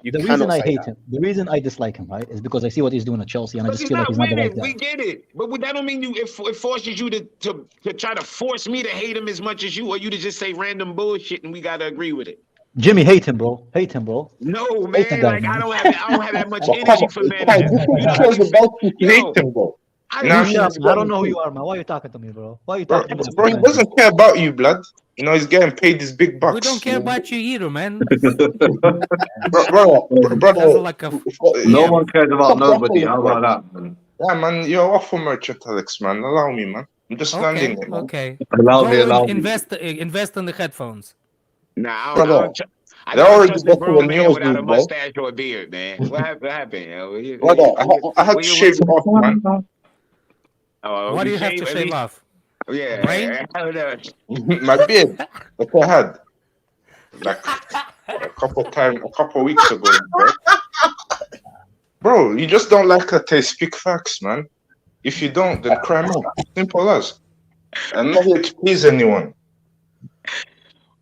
You The cannot reason I say hate that. him, the reason I dislike him, right, is because I see what he's doing at Chelsea, and I Because just he's feel like not he's not the right winning. We guy. get it, but that don't mean it forces you to try to force me to hate him as much as you, or you to just say random bullshit and we gotta agree with it. Jimmy, hate him, bro. Hate him, bro. No, man. Hate the guy, Like man. I don't have that much But energy come for on, managers. who cares about you to hate him, bro? I Nah, You shut up, man. I don't know who you are, man. Why are you talking to me, bro? Why are you Bro, talking to me? bro, he doesn't care about you, blood. You know, he's getting paid his big bucks. We don't care about you either, man. Brother, Like a, No one cares about nobody. How about that, man? Yeah, man, you're off for merchant, Alex, man. Allow me, man. I'm just landing it, man. Okay. Allow me. Invest in the headphones. Nah, Brother, I they don't already trust a got grown the man nails, without a dude, bro. mustache or a beard, man. What happened? Yo? Brother, I had to shave it off, man. What do you have to shave off? Yeah, Brain? My beard that I had like a couple weeks ago, bro. Bro, you just don't like that I speak facts, man. If you don't, then cry out. Simple as. I'm not here to please anyone.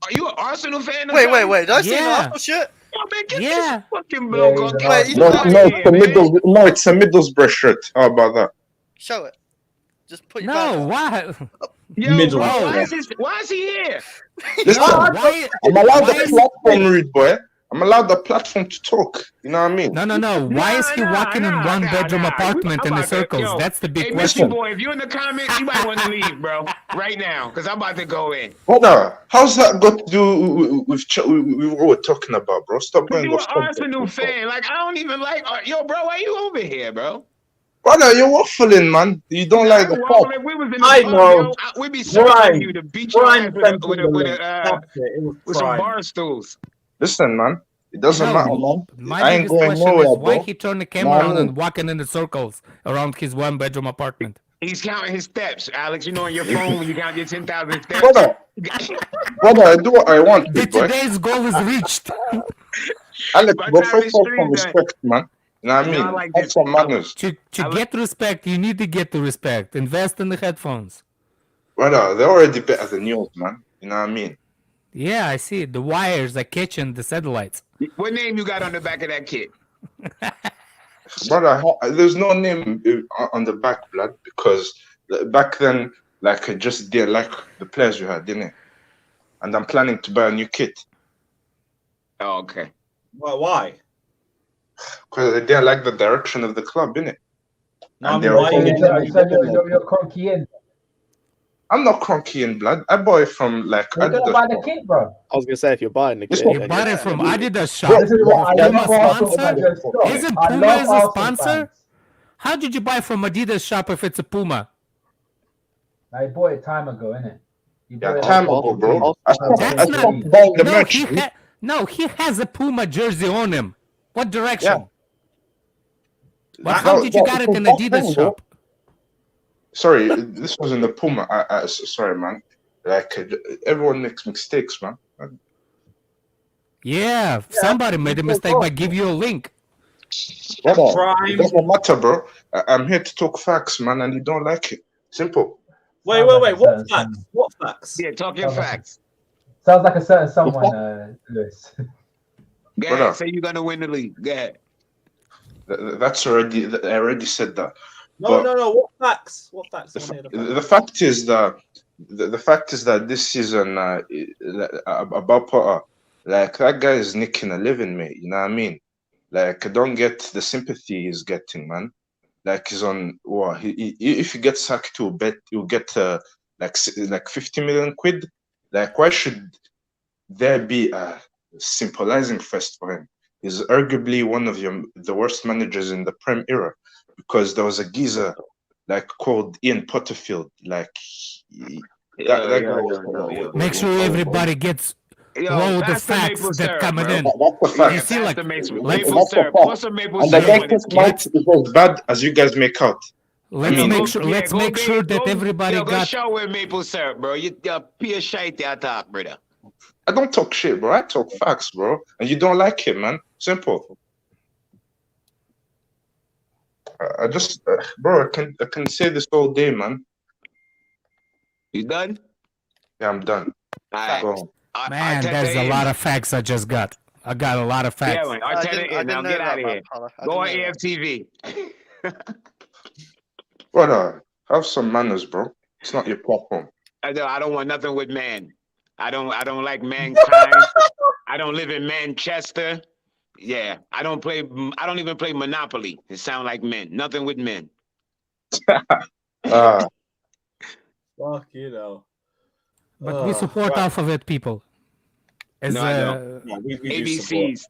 Are you an Arsenal fan? Wait. Did I see an Arsenal shirt? Oh, man, get Yeah. this fucking bloke on. Wait, No, it's a Middlesbrough shirt. How about that? Show it. Just put your back No, up. why? Yo, bro, why is he here? Listen, Why? I'm allowed the platform, rude boy. I'm allowed the platform to talk. You know what I mean? No. Why is he walking in one-bedroom apartment in the circles? That's the big Hey, question. Mr. Boy, if you're in the comments, you might want to leave, bro, right now, because I'm about to go in. Brother, how's that got to do with what we're talking about, bro? Stop going You're off an Arsenal fan. Like, I don't even like. Yo, bro, why you over here, bro? Brother, you're waffling, man. You don't like the pop. We was in the know. We'd be serving you to beat your ass with some crime. bar stools. Listen, man. It doesn't matter, man. My I ain't biggest going question nowhere, is why bro. he turned the camera on No. and walking in the circles around his one-bedroom apartment. He's counting his steps, Alex. You know, on your phone when you count your 10,000 steps. Brother, I do what I want, The big boy. today's goal is reached. Alex, By go the time first it's off streamed, some respect, man. You know what I No, I mean? like Have this. some manners. To get respect, you need to get the respect. Invest in the headphones. Brother, they're already better than yours, man. You know what I mean? Yeah, I see. The wires are catching the satellites. What name you got on the back of that kit? Brother, there's no name on the back, blood, because back then, like, I just didn't like the players you had, didn't it? And I'm planning to buy a new kit. Oh, okay. Well, why? Because I didn't like the direction of the club, innit? No, And I mean, they're why all- you So you're cronky in. I'm not cronky in blood. I bought it from, like, You're gonna Adidas. buy the kit, bro. I was gonna say if you're buying the kit, what- You then bought yeah. it from Adidas shop. This is what I Puma love Arsenal sponsor? fans. Isn't I Puma love is a Arsenal sponsor? fans. How did you buy from Adidas shop if it's a Puma? I bought it time ago, innit? Yeah, time ago, bro. That's not. He has a Puma jersey on him. What direction? But how did you got it in Adidas shop? Sorry, this was in the Puma. Sorry, man. Like everyone makes mistakes, man. Yeah, somebody made a mistake by give you a link. It doesn't matter, bro. I'm here to talk facts, man, and you don't like it. Simple. Wait. What facts? What facts? Yeah, talk your facts. Sounds like a certain someone, Lewis. Go ahead, say you're gonna win the league. Go ahead. That's already. I already said that. No. What facts? What facts? The fact is that this season, about Potter, like that guy is nicking a living, mate. You know what I mean? Like I don't get the sympathy he's getting, man. Like he's on. Well, if he gets sacked to a bet, he'll get like 50 million quid. Like why should there be a symbolizing fest for him? He's arguably one of the worst managers in the Prem era, because there was a geezer like called Ian Potterfield. Like Make sure everybody gets all the facts that coming in. That's the fact. You see, like, and the latest match is as bad as you guys make out. Let's make sure that everybody go got. show with maple syrup, bro. You pure shite that talk, brother. I don't talk shit, bro. I talk facts, bro. And you don't like it, man. Simple. I just, bro. I can say this all day, man. You done? Yeah, I'm done. All right. Man, there's a lot of facts I just got. I got a lot of facts. Yeah, man. Now get out of here. Go on AFTV. Brother, have some manners, bro. It's not your platform. I don't want nothing with man. I don't like mankind. I don't live in Manchester. Yeah, I don't even play Monopoly. It sound like men. Nothing with men. Fuck you know. But we support alphabet people. As no, I don't. Yeah, we ABCs.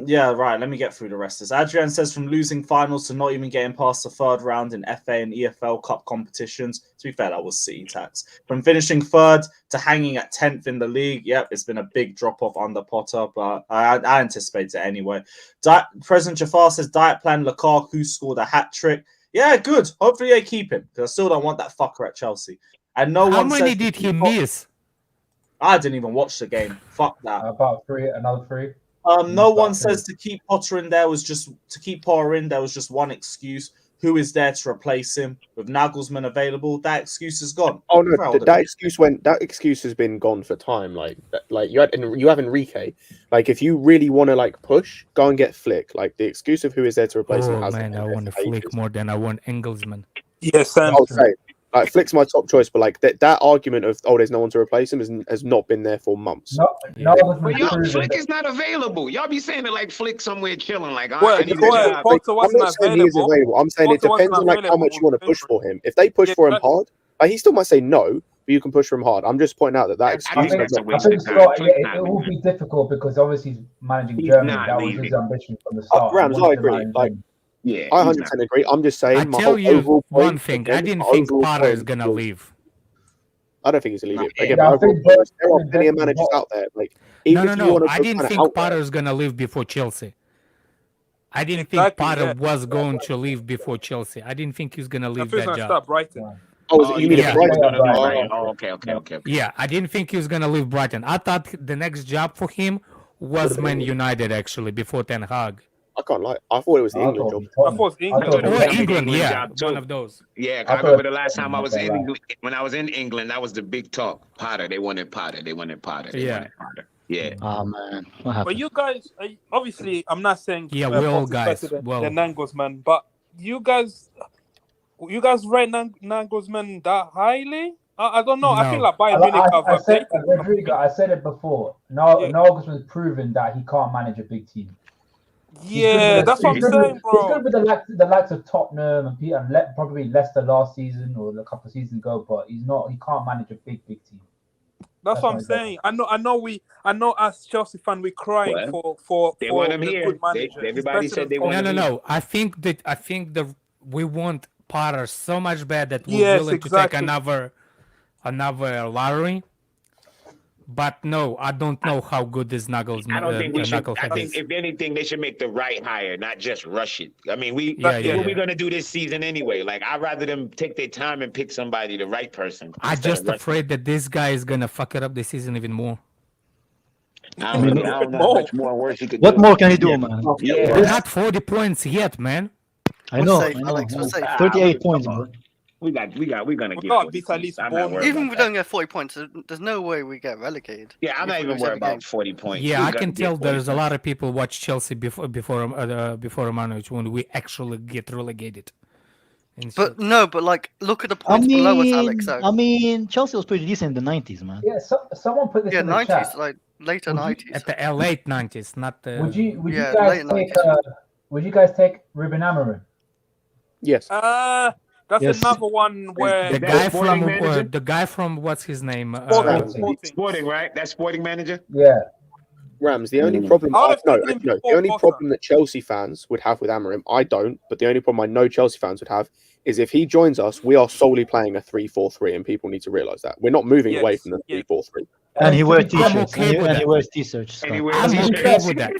Yeah, right. Let me get through the rest of this. Adrian says from losing finals to not even getting past the third round in FA and EFL Cup competitions. To be fair, that was City tax. From finishing third to hanging at 10th in the league. Yep, it's been a big drop off under Potter, but I anticipate it anyway. President Jafar says diet plan Lukaku scored a hat trick. Yeah, good. Hopefully they keep him, because I still don't want that fucker at Chelsea. And no How one many says did he miss? I didn't even watch the game. Fuck that. About another three. No one says to keep Potter in there was just one excuse. Who is there to replace him with Nagelsmann available? That excuse is gone. Oh no, that excuse has been gone for time. Like you have Enrique. Like if you really want to like push, go and get Flick. Like the excuse of who is there to replace him. Man, I want Flick more than I want Nagelsmann. Yes, Sam. I'll say, like Flick's my top choice, but like that argument of there's no one to replace him has not been there for months. But Flick is not available. Y'all be saying it like Flick somewhere chilling. Like I'm not saying he is available. I'm saying it depends on like how much you want to push for him. If they push for him hard, like he still might say no, but you can push for him hard. I'm just pointing out that excuse. I think Scott, it will be difficult because obviously he's managing Germany. That was his ambition from the start. Rams, I agree. Like. Yeah, I 100% agree. I'm just saying. I tell you one thing. I didn't think Potter is gonna leave. I don't think he's gonna leave it. Again, there are plenty of managers out there. Like, no. I didn't think Potter is gonna leave before Chelsea. I didn't think Potter was going to leave before Chelsea. I didn't think he was gonna leave that job. Brighton. Oh, you mean Brighton? Okay. Yeah, I didn't think he was gonna leave Brighton. I thought the next job for him was Man United actually before Ten Hag. I can't lie. I thought it was the England job. I thought it was England. England, yeah, one of those. Yeah, I remember the last time I was in England. When I was in England, that was the big talk. Potter, they wanted Potter. Yeah. Yeah. Oh man, but you guys, obviously, I'm not saying we're all guys. The Nagelsmann, but you guys rate Nagelsmann that highly? I don't know. No. I feel like Bayern Munich. I said it before. Nagelsmann's proven that he can't manage a big team. Yeah, that's what I'm saying, bro. He's good with the likes of Tottenham and probably Leicester last season or a couple of seasons ago, but he can't manage a big team. That's what I'm saying. I know as Chelsea fan we're crying for they want him a here. Good manager. Everybody said they want him. No. I think we want Potter so much bad that we're Yes, willing exactly. to take another lottery. But no, I don't know how good this Nagelsmann. I don't think we should. I Knucklehead think is. if anything, they should make the right hire, not just rush it. I mean, Yeah, what we gonna do this season anyway? Like, I'd rather them take their time and pick somebody, the right person. I'm instead of just rushing. afraid that this guy is gonna fuck it up this season even more. I don't know how much more work he could do. What more can he do, man? Yeah. We're not 40 points yet, man. I know. safe, I know. Alex, we're safe. 38 points, bro. We're gonna get. God, beat at least Even if we don't get 40 points, there's no way we get relegated. Yeah, I'm not even worried about 40 points. Yeah, We're I gonna can get tell 40 there's a points. lot of people watch Chelsea before Managerial when we actually get relegated. But like look at the I points below us, mean, Alex. Though. I mean, Chelsea was pretty decent in the 90s, man. Yeah, someone put this in the 90s, chat. like later Would you- 90s. At the late 90s, not the. Would you Yeah, guys late take 90s. would you guys take Ruben Amorim? Yes. That's Yes. another one where the guy Sporting from manager? the guy from what's his name? Sporting, right? That's Sporting manager. Yeah. Rams, the only problem I was no, thinking no, the before only Potter. problem that Chelsea fans would have with Amorim, I don't, but the only problem I know Chelsea fans would have is if he joins us, we are solely playing a 3-4-3, and people need to realise that. We're not moving away from the 3-4-3. And he wears I'm t-shirts. okay with And he that. wears t-shirts. And he Scott. wears I'm t-shirts. okay with that.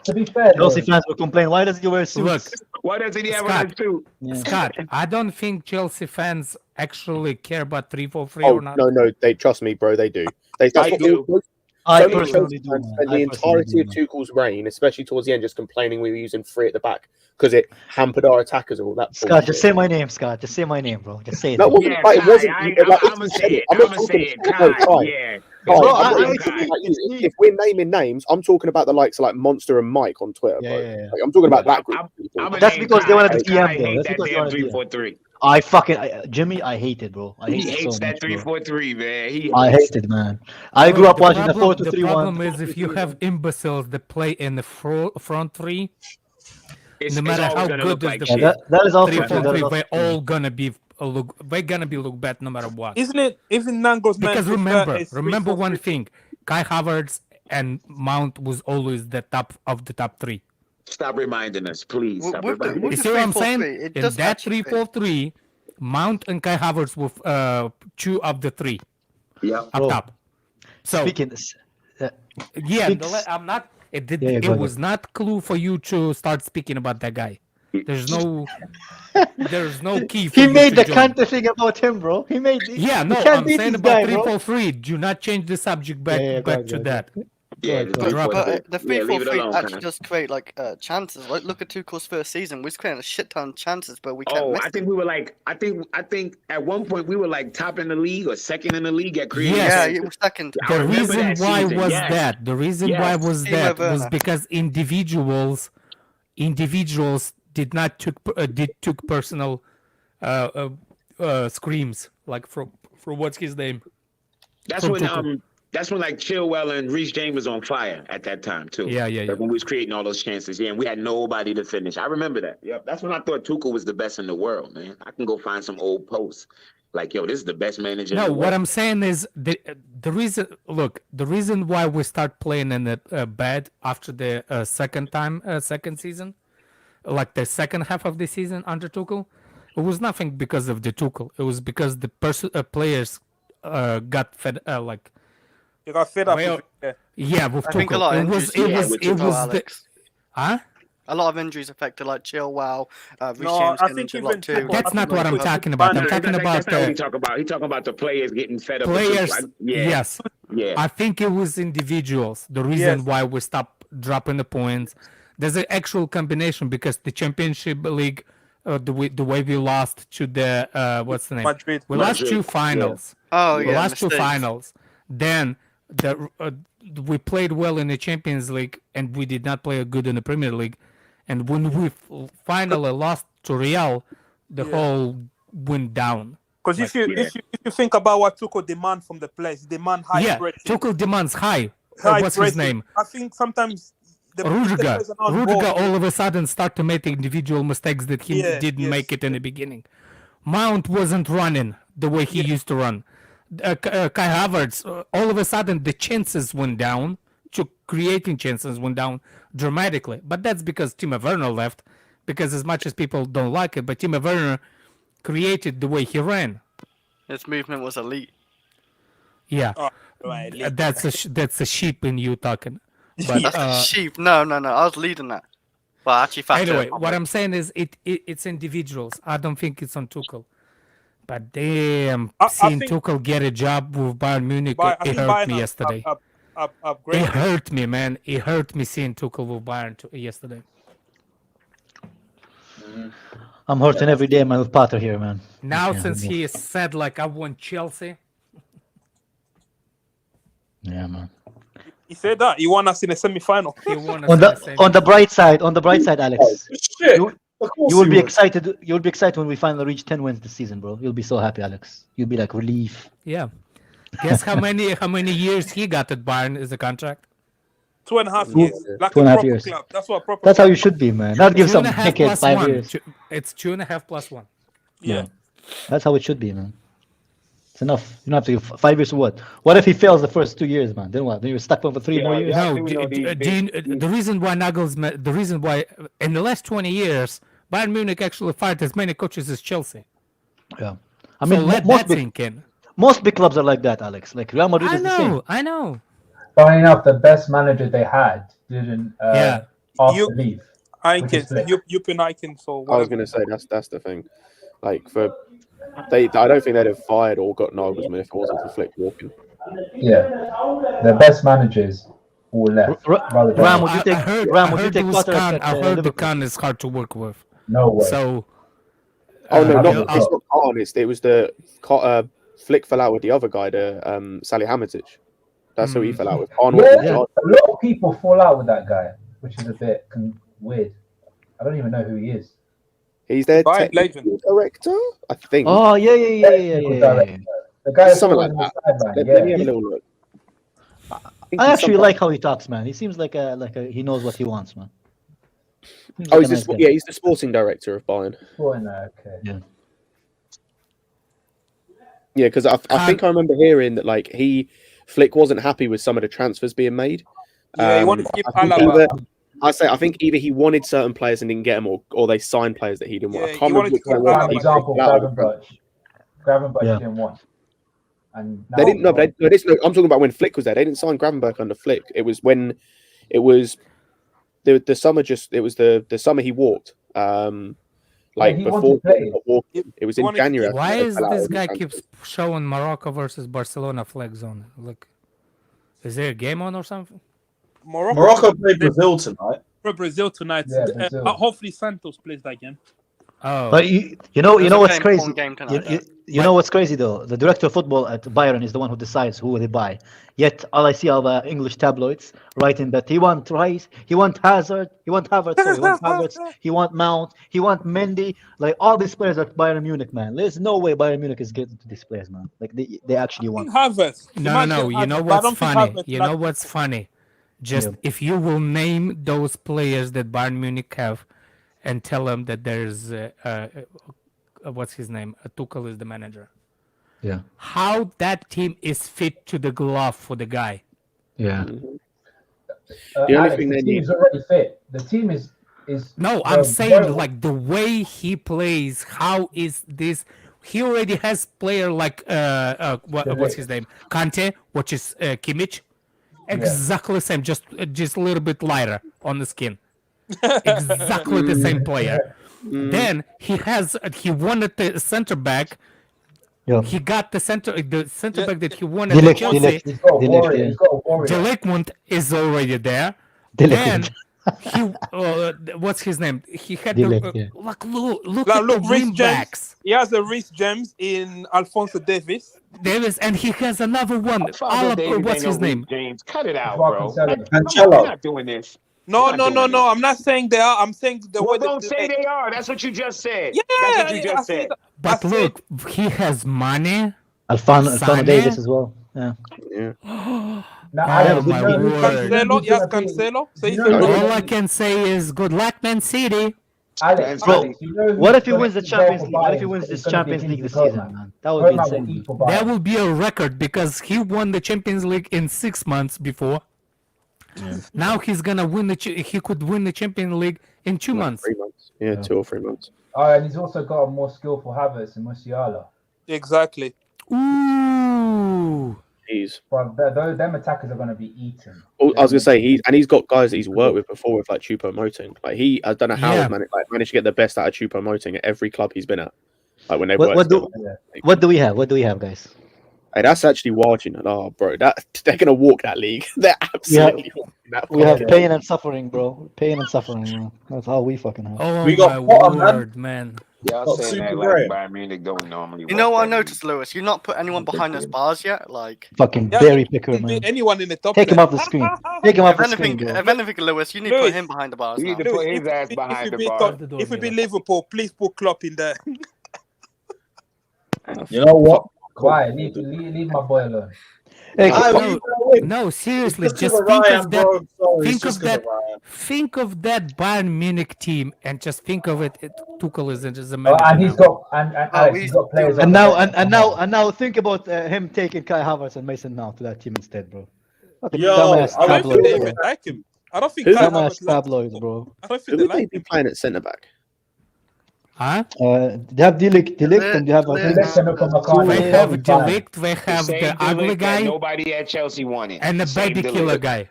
To be fair, though, Chelsea fans will complain. Why does he wear suits? Look, Why doesn't he have Scott. on his suit? Yeah. Scott, I don't think Chelsea fans actually care about 3-4-3 Oh or not. no, they trust me, bro. They do. That's I what do. I so many personally Chelsea do, fans man. spend I the personally entirety do, of Tuchel's reign, especially towards the end, just complaining we were using 3 at the back because it hampered our attackers and all that. Scott, bullshit. just say my name, Scott. Just say my name, bro. Just say it. No, it wasn't. Yeah, Like, it Kai, wasn't. I'm if gonna you say said it. I'm I'm not gonna say talking. it. No, Kai, Kai. yeah. Bro, I'm I- not I- talking about you. it's me. If we're naming names, I'm talking about the likes of like Monster and Mike on Twitter, bro. Yeah. Like, I'm talking about that group I'm- of people. I'm a That's name because they Kai. wanted to Kai DM, though. hate That's that because they damn wanted to DM. 3-4-3. I fucking Jimmy, I hate it, bro. I He hate it hates so that much, bro. 3-4-3, man. I hate it, man. I grew up watching the 4-2-3-1. The problem is if you have imbeciles that play in the front three, It's no matter always how gonna good look is like the shit. that is also true. 3-4-3, That is also they're true. all gonna be look bad no matter what. Isn't Nagelsmann Because prefer remember a one 3-4-3? thing: Kai Havertz and Mount was always the top of the top 3. Stop reminding us, please. Stop With the- reminding with You us. see what I'm 3-4-3, saying? it In does that actually fit. 3-4-3, Mount and Kai Havertz were 2 of the 3 Yeah. up Bro, top. So Speaking, yeah, speaks- I'm not. It Yeah, it go ahead. was not clue for you to start speaking about that guy. There's no key. For he you made to the join. Kante thing about him, bro. He made. Yeah, you no, can't I'm beat saying this about guy, bro. 3-4-3. Do not change the subject back Yeah, back go to ahead, that. Yeah, But- the But 3-4-3. the Yeah, leave it 3-4-3 alone, actually Kai. does create like chances. Like look at Tuchel's first season, we was creating a shit ton of chances, but we kept Oh, I missing. think we were like, I think at one point we were like top in the league or second in the league at creating Yes. Yeah, chances. it was second. I The remember reason that why season, was yes. that? The reason Yes. why was Timo that was Werner. because individuals did not took personal screams like for what's his name. That's From when Tuchel. that's when like Chilwell and Reece James was on fire at that time too. Yeah. Like when we was creating all those chances, yeah, and we had nobody to finish. I remember that. Yep, that's when I thought Tuchel was the best in the world, man. I can go find some old posts like, yo, this is the best manager. in No, the what world. I'm saying is the reason why we start playing in the bad after the second season, like the second half of the season under Tuchel, it was nothing because of the Tuchel. It was because the players got fed like You got fed up well, with it. yeah with I Tuchel. think a lot of injuries. It was the Alex. huh? A lot of injuries affected like Chilwell, Reece No, James I getting think injured a lot even too. Tuchel- That's not what I'm Tuchel- talking about. I'm Banter. talking about That's not what he the talk about. He talking about the players getting fed up. with players. Tuchel. Yeah. Yes, Yeah. I think it was individuals. The reason Yes. why we stopped dropping the points. There's an actual combination because the Championship League, the way we lost to the what's the name? Madrid. We lost Madrid, 2 finals. Oh We yeah, lost 2 mistakes. finals. Then we played well in the Champions League and we did not play good in the Premier League. And when we finally lost to Real, the whole went down. Because if you think about what Tuchel demand from the players, he demand high Yeah, pressing. Tuchel demands high. High What's his pressing. name? I think sometimes the Rudiger. players are not Rudiger involved. all of a sudden start to make individual mistakes that he Yeah, didn't yes. make it in the beginning. Mount wasn't running the way he used to run. Kai Havertz, all of a sudden the chances went down. Creating chances went down dramatically. But that's because Timo Werner left. because as much as people don't like it, but Timo Werner created the way he ran. His movement was elite. Yeah, right, that's a sheep in you talking. But That's a sheep. No. I was leading that. Well, actually, anyway, what I'm saying is it's individuals. I don't think it's on Tuchel. But damn, seeing Tuchel get a job with Bayern Munich, it hurt me yesterday. It hurt me, man. It hurt me seeing Tuchel with Bayern yesterday. I'm hurting every day, man, with Potter here, man. Now, since he said, like, I want Chelsea. Yeah, man. He said that he won us in the semi-final. On the bright side, Alex. You will be excited. You'll be excited when we finally reach 10 wins this season, bro. You'll be so happy, Alex. You'll be like relief. Yeah. Guess how many years he got at Bayern as a contract? 2.5 years. Like 2.5 years. Club. That's what proper. That's how you should be, man. Not give some decade 5 years. It's 2.5 plus 1. Yeah. That's how it should be, man. It's enough. You don't have to give 5 years for what? What if he fails the first 2 years, man? Then what? Then you're stuck for 3 more years? No, the reason why Nagelsmann, the reason why in the last 20 years, Bayern Munich actually fired as many coaches as Chelsea. Yeah. I mean, most big clubs are like that, Alex. Like Real Madrid is the same. I know. Funny enough, the best manager they had didn't leave. Eichen, so I was going to say that's the thing. Like I don't think they'd have fired or got Nagelsmann if it wasn't for Flick walking. Yeah, the best managers all left. Ram, would you take Khan? I heard the Khan is hard to work with. No way. So, it's not Khan. It was the Flick fell out with the other guy, Salihamidzic. That's who he fell out with. A lot of people fall out with that guy, which is a bit weird. I don't even know who he is. He's their technical director, I think. Oh yeah. The guy something like that. Let me have a little look. I actually like how he talks, man. He seems like he knows what he wants, man. He's the sporting director of Bayern. Okay. Yeah. Yeah, because I think I remember hearing that Flick wasn't happy with some of the transfers being made. Yeah, he wanted to keep Alaba. I think either he wanted certain players and didn't get them, or they signed players that he didn't want. I can't remember. For example, Gravenberch didn't want. And they didn't. No, but I'm talking about when Flick was there. They didn't sign Gravenberch under Flick. It was when it was the summer. It was the summer he walked. Before it was in January. Why is this guy keeps showing Morocco versus Barcelona flags on? Look, is there a game on or something? Morocco play Brazil tonight. Brazil tonight. Yeah, Brazil. Hopefully Santos plays that game. Oh, but you know what's crazy? You know what's crazy though? The director of football at Bayern is the one who decides who they buy. Yet all I see all the English tabloids writing that he want Rice, he want Hazard, he want Havertz, he want Mount, he want Mendy. Like all these players at Bayern Munich, man. There's no way Bayern Munich is getting to these players, man. Like they actually want. Havertz. No. You know what's funny? You know what's funny? Just if you will name those players that Bayern Munich have, and tell them that there's what's his name? Tuchel is the manager. Yeah. How that team is fit to the glove for the guy. Yeah. The only thing the team's already fit. The team is. No, I'm saying like the way he plays. How is this? He already has player like what's his name? Kante, which is Kimmich. Exactly the same, just a little bit lighter on the skin. Exactly the same player. Then he wanted the center back. Yeah. He got the center back that he wanted at Chelsea. De Ligt is already there. Then he what's his name? He had look at the wing backs. He has a Reece James in Alphonso Davies, and he has another one. What's his name? James, cut it out, bro. Cancelo. We're not doing this. No. I'm not saying they are. I'm saying the way don't say they are. That's what you just said. Yeah, that's what you just said. But look, he has money. Alphonso Davies as well. Yeah. Cancelo. All I can say is good luck, Man City. Alex, what if he wins the Champions League? What if he wins this Champions League this season, man? That would be insane. That will be a record because he won the Champions League in 6 months before. Yeah. Now he's gonna win he could win the Champions League in 2 months. 3 months. Yeah, 2 or 3 months. And he's also got a more skillful Havertz and Musiala. Exactly. Ooh. Jeez. But them attackers are going to be eaten. I was gonna say he's got guys that he's worked with before with like Choupo-Moting. Like I don't know how he's managed to get the best out of Choupo-Moting at every club he's been at. Like when they what do we have? What do we have, guys? Hey, that's actually wild, you know. Oh, bro, they're gonna walk that league. They're absolutely walking that. We have pain and suffering, bro. Pain and suffering, bro. That's all we fucking have. Oh, we got my word, man. Y'all saying that like Bayern Munich don't normally. You know what I noticed, Lewis? You've not put anyone behind those bars yet. Like fucking berry picker, man. Anyone in the top. Take him off the screen. Take him off the screen, bro. If anything, Lewis, you need to put him behind the bars. You need to put his ass behind the bar. If we beat Liverpool, please put Klopp in there. You know what? Why? Leave my boy alone. Hey, no, seriously, just think of that. Think of that Bayern Munich team, and just think of it. Tuchel is a manager. And he's got Alex, he's got players. And now think about him taking Kai Havertz and Mason Mount to that team instead, bro. Dumbass I don't think they even like him. I don't think dumbass tabloids, bro. I don't think they like him playing at centre back. Huh? They have Delict and they have They have Delict, they have the ugly guy. Nobody at Chelsea wanted. And the baby killer guy.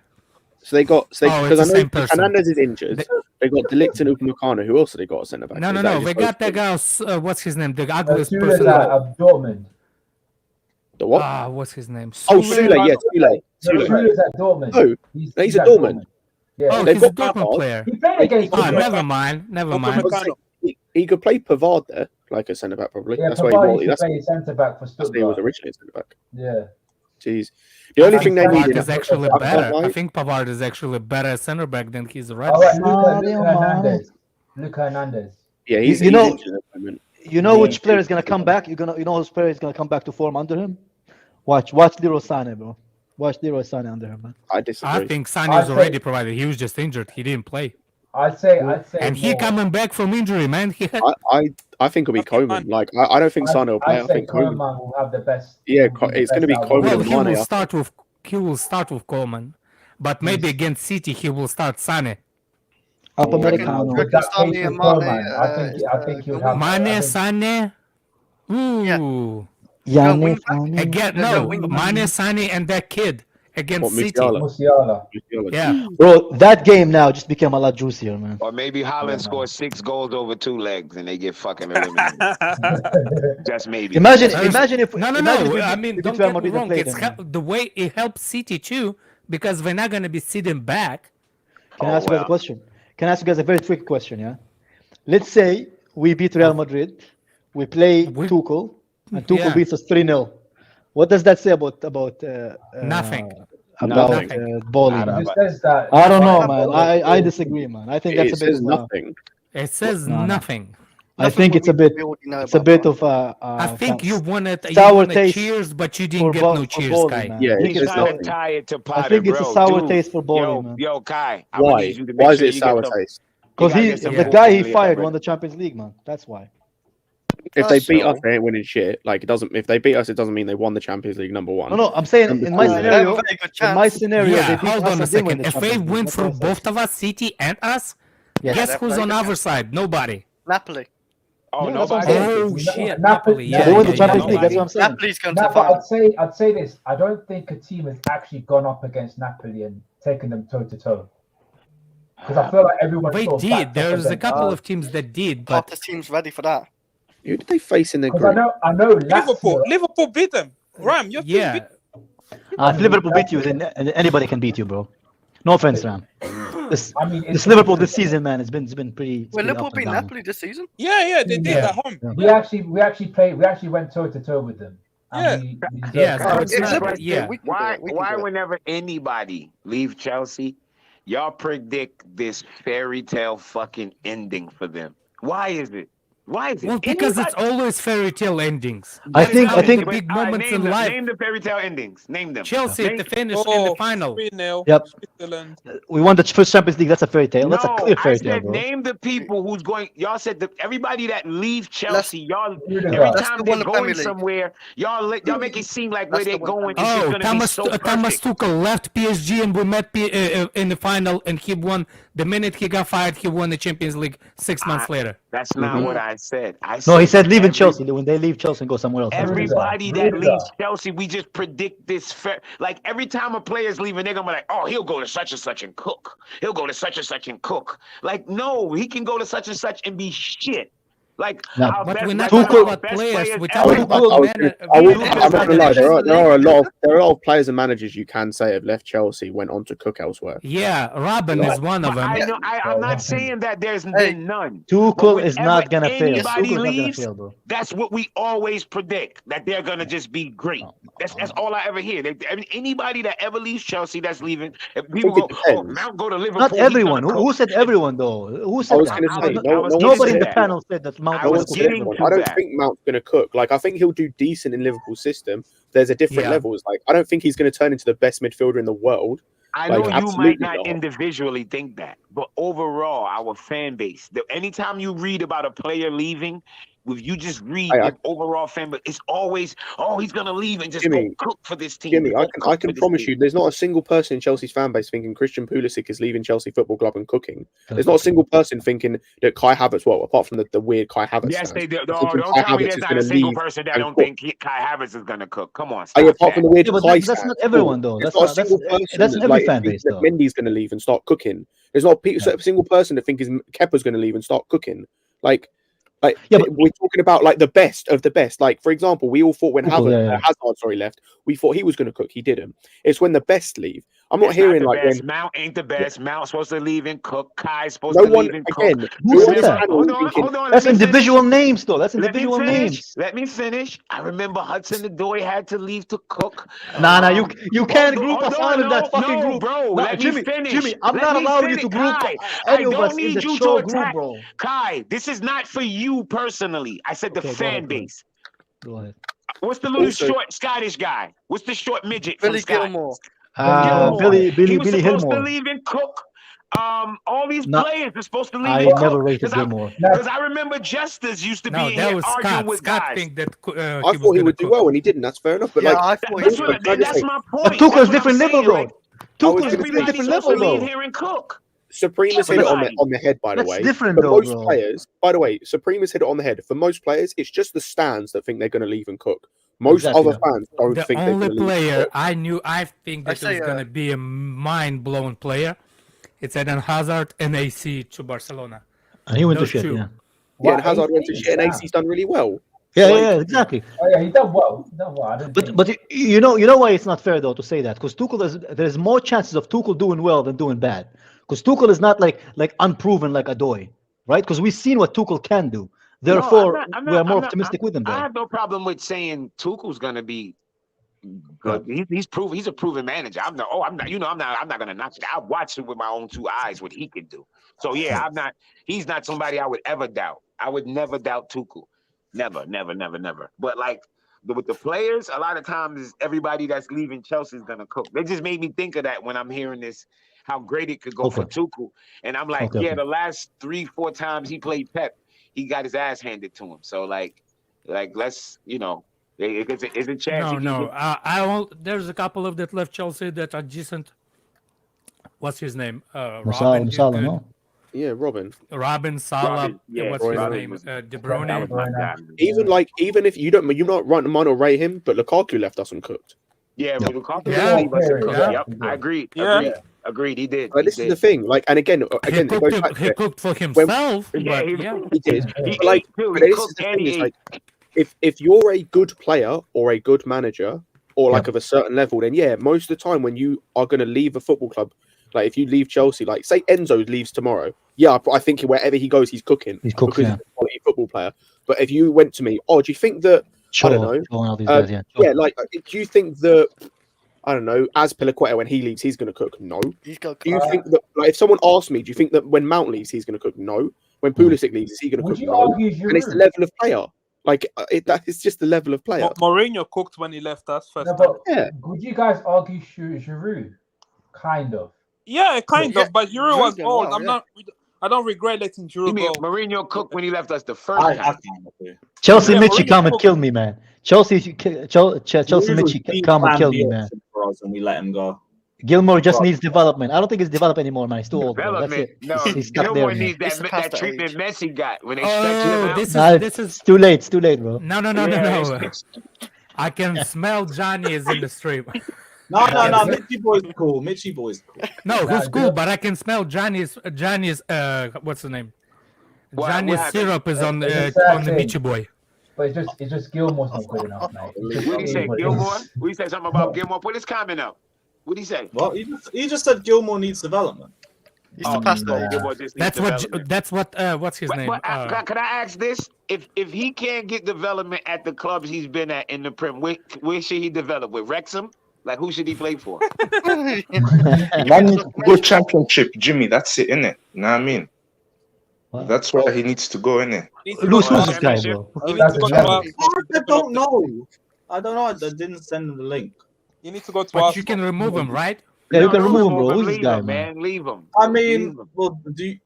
So they got because I know person. Hernandez is injured. They got Delict and Upamecano. Who else have they got a centre back? No. They got that guy. What's his name? The ugliest person. Dortmund. The what? What's his name? Sule. Yeah, Sule. Sule's at Dortmund. Oh, he's at Dortmund. Yeah. Oh, he's a Dortmund player. He played against. Never mind. He could play Pavard there, like a centre back, probably. Yeah, that's why he was centre back for Stuttgart. He was originally centre back. Yeah. Jeez. The only thing they need is actually better. I think Pavard is actually better centre back than he's right. All right, Luka Hernandez. Yeah, he's you know, injured at the moment. You know which player is gonna come back? You know which player is gonna come back to form under him? Watch Leroy Sané, bro. Watch Leroy Sané under him, man. I disagree. I think Sané is already provided. He was just injured. He didn't play. I'd say. And he coming back from injury, man. I think it'll be Koeman. Like I don't think Sané will play. I think Koeman will have the best. Yeah, it's going to be Koeman. Well, he will start with Koeman, but maybe against City he will start Sané. I think he'll have Mane, Sané. Ooh. Yeah. Again, no. Mane, Sané, and that kid. Against City. Musiala. Yeah. Bro, that game now just became a lot juicier, man. Or maybe Haaland scores 6 goals over 2 legs and they get fucking eliminated. Just maybe. Imagine if No. I mean, don't get me wrong. It's the way it helps City too, because we're not going to be sitting back. Can I ask you guys a question? Can I ask you guys a very tricky question? Yeah. Let's say we beat Real Madrid, we play Tuchel, and Tuchel beats us 3-0. What does that say about nothing? About bowling. I don't know, man. I disagree, man. I think that's a bit nothing. It says nothing. I think it's a bit of I think you wanted sour taste. Cheers, but you didn't get no cheers, bowling, Kai. Yeah, he's trying to tie it to Potter, I think it's a sour taste for bowling, man. Yo, Kai. Why is it sour taste? Because the guy he fired won the Champions League, man. That's why. If they beat us, they ain't winning shit. Like it doesn't. If they beat us, it doesn't mean they won the Champions League #1. No. I'm saying in my scenario. Yeah, hold on a second. If they win through both of us, City and us, guess who's on our side? Nobody. Napoli. Oh, nobody. Shit, Napoli. Yeah, they win the Champions League. That's what I'm saying. Napoli's come to the final. I'd say this. I don't think a team has actually gone up against Napoli and taken them toe to toe. Because I feel like everyone. They did. There's a couple of teams that did, but the team's ready for that. Who did they face in the group? I know. Liverpool beat them. Ram, your team beat. If Liverpool beat you, then anybody can beat you, bro. No offense, Ram. This Liverpool this season, man, it's been pretty. Well, Liverpool beat Napoli this season. Yeah, they did at home. We actually went toe to toe with them. Why whenever anybody leave Chelsea, y'all predict this fairy tale fucking ending for them? Why is it? Why is it? Well, because it's always fairy tale endings. I think the big moments in life. Name the fairy tale endings. Name them. Chelsea to finish in the final. 3-0. Yep. Switzerland. We won the first Champions League. That's a fairy tale. That's a clear fairy tale, bro. Name the people who's going. Y'all said everybody that leave Chelsea. Y'all every That's time the they're one, the going Premier League. somewhere, y'all make it seem like where That's they're the one. going is just Oh, gonna be so Thomas perfect. Tuchel left PSG and we met in the final, and he won. The minute he got fired, he won the Champions League 6 months later. That's not what I said. No, he said leaving Chelsea. When they leave Chelsea and go somewhere else. Everybody that leaves Chelsea, we just predict this. Like every time a player's leaving, they're gonna be like, "Oh, he'll go to such and such and cook. He'll go to such and such and cook." Like, no, he can go to such and such and be shit. Like, but we're not talking about players. We're talking about I'm not gonna lie. There are a lot of players and managers you can say have left Chelsea, went on to cook elsewhere. Yeah, Robin is one of them. I know. I'm not saying that there's been none. Tuchel is not gonna fail. Anybody Tuchel is not gonna leaves, fail, bro. that's what we always predict, that they're gonna just be great. That's all I ever hear. Anybody that ever leaves Chelsea that's leaving, if people go, "Oh, Mount go to Liverpool." Not everyone. Who said everyone though? Who said that? Nobody in the panel said that Mount. I don't think Mount's going to cook. Like, I think he'll do decent in Liverpool's system. There's a different levels. Like, I don't think he's going to turn into the best midfielder in the world. I know you might not individually think that, but overall, our fan base, anytime you read about a player leaving, if you just read the overall fan base, it's always, "Oh, he's going to leave and just go cook for this team." Jimmy, I can promise you, there's not a single person in Chelsea's fan base thinking Christian Pulisic is leaving Chelsea Football Club and cooking. There's not a single person thinking that Kai Havertz, well, apart from the weird Kai Havertz. Yes, they do. Don't tell me there's not a single person that don't think Kai Havertz is going to cook. Come on, stop apart from the weird Kai that's not everyone though. That's not a single person. That's every fan base though. Mendy's going to leave and start cooking. There's not a single person that thinks Kepa's going to leave and start cooking. Like, we're talking about like the best of the best. Like, for example, we all thought when Hazard left, we thought he was going to cook. He didn't. It's when the best leave. I'm not hearing like when Mount ain't the best. Mount's supposed to leave and cook. Kai's supposed to leave and cook. Who said that? Hold on. That's individual names, though. That's individual names. Let me finish. I remember Hudson-Odoi had to leave to cook. Nah, you can't group us all in that fucking group, bro. Nah, Let Jimmy, me finish. Jimmy, I'm not allowing you to group any of us in the show group, bro. Kai, this is not for you personally. I said the fan base. Go ahead. What's the little short Scottish guy? What's the short midget from Billy Scotland? Gilmore. Billy He was supposed Gilmore. to leave and cook. All these players are supposed to leave. I and never cook. rated Gilmore. Because I remember Justice used to be in here arguing with guys. Think that I thought he would do well and he didn't. That's fair enough. But I thought that's my point. Tuchel's different level, bro. Tuchel's different level, leave though. here and cook. Supreme has hit it on the head, by the way. That's different, For though, most bro. players, by the way, Supreme has hit it on the head. For most players, it's just the stands that think they're going to leave and cook. Most other fans don't think they're going to leave. The only player I think that say, was going to be a mind-blown player, it's Eden Hazard and AC to Barcelona. And he went to shit, yeah. Yeah, and Hazard went to shit and AC's done really well. Yeah, exactly. Oh yeah, he done well. But you know why it's not fair though to say that, because there's more chances of Tuchel doing well than doing bad, because Tuchel is not like unproven like Odoi, right? Because we've seen what Tuchel can do. Therefore, we are more optimistic with him. I have no problem with saying Tuchel's going to be good. He's proven. He's a proven manager. I'm not going to knock it. I watched it with my own two eyes what he can do. So yeah, He's not somebody I would ever doubt. I would never doubt Tuchel. Never. But like with the players, a lot of times everybody that's leaving Chelsea is gonna cook. They just made me think of that when I'm hearing this, how great it could go for Tuchel. And I'm like, the last 3-4 times he played Pep, he got his ass handed to him. So like let's it's a chance. No. There's a couple of that left Chelsea that are decent. What's his name? Robin. No? Yeah, Robin, Salah. What's his name? De Bruyne. Even if you might not rate him, but Lukaku left us uncooked. Yeah, Lukaku leave us uncooked. Yep, I agree. Agreed. He did. This is the thing. Like, and again, he cooked for himself. He did. But this is the thing. Is like, if you're a good player or a good manager or like of a certain level, then yeah, most of the time when you are going to leave a football club. Like, if you leave Chelsea, like, say Enzo leaves tomorrow, yeah, I think wherever he goes, he's cooking. He's a quality football player. But if you went to me, do you think that, I don't know, do you think that, I don't know, as Piliqueta, when he leaves, he's going to cook? No. Do you think that, like, if someone asked me, do you think that when Mount leaves, he's going to cook? No. When Pulisic leaves, is he going to cook? No. And it's the level of player. Like that is just the level of player. Mourinho cooked when he left us first. Yeah. Would you guys argue Giroud? Kind of. Yeah, kind of. But Giroud was old. Well, I don't regret letting Giroud go. Mourinho cooked when he left us the first time. Chelsea Mitchie, come and kill me, man. Chelsea Mitchie, come and kill me, man. For us when we let him go. Gilmore just needs development. I don't think he's developed anymore, man. He's too old. Development. Bro. That's it. No, he's stuck Gilmore there, needs that treatment Messi got when they Oh, stretch him out. this is It's too late. It's too late, bro. no. I can smell Johnny is in the stream. No. Mitchie boy's cool. Mitchie boy's cool. No, who's cool? But I can smell Johnny's. What's the name? Johnny's syrup is on the Mitchie boy. But it's just Gilmore's not good enough, mate. What did he say, Gilmore? What did he say something about Gilmore? Put his comment up. What did he say? Well, he just said Gilmore needs development. He's the pastor. That's what. What's his name? Can I ask this? If he can't get development at the clubs he's been at in the Prem, where should he develop? With Wrexham? Like, who should he play for? Man needs to go championship, Jimmy. That's it, innit? You know what I mean? That's where he needs to go, innit? Who's this guy, bro? I don't know. I didn't send him the link. You need to go to But you can remove him, right? Yeah, you can remove him, bro. Who's this guy, man? Leave him. I mean, well, do you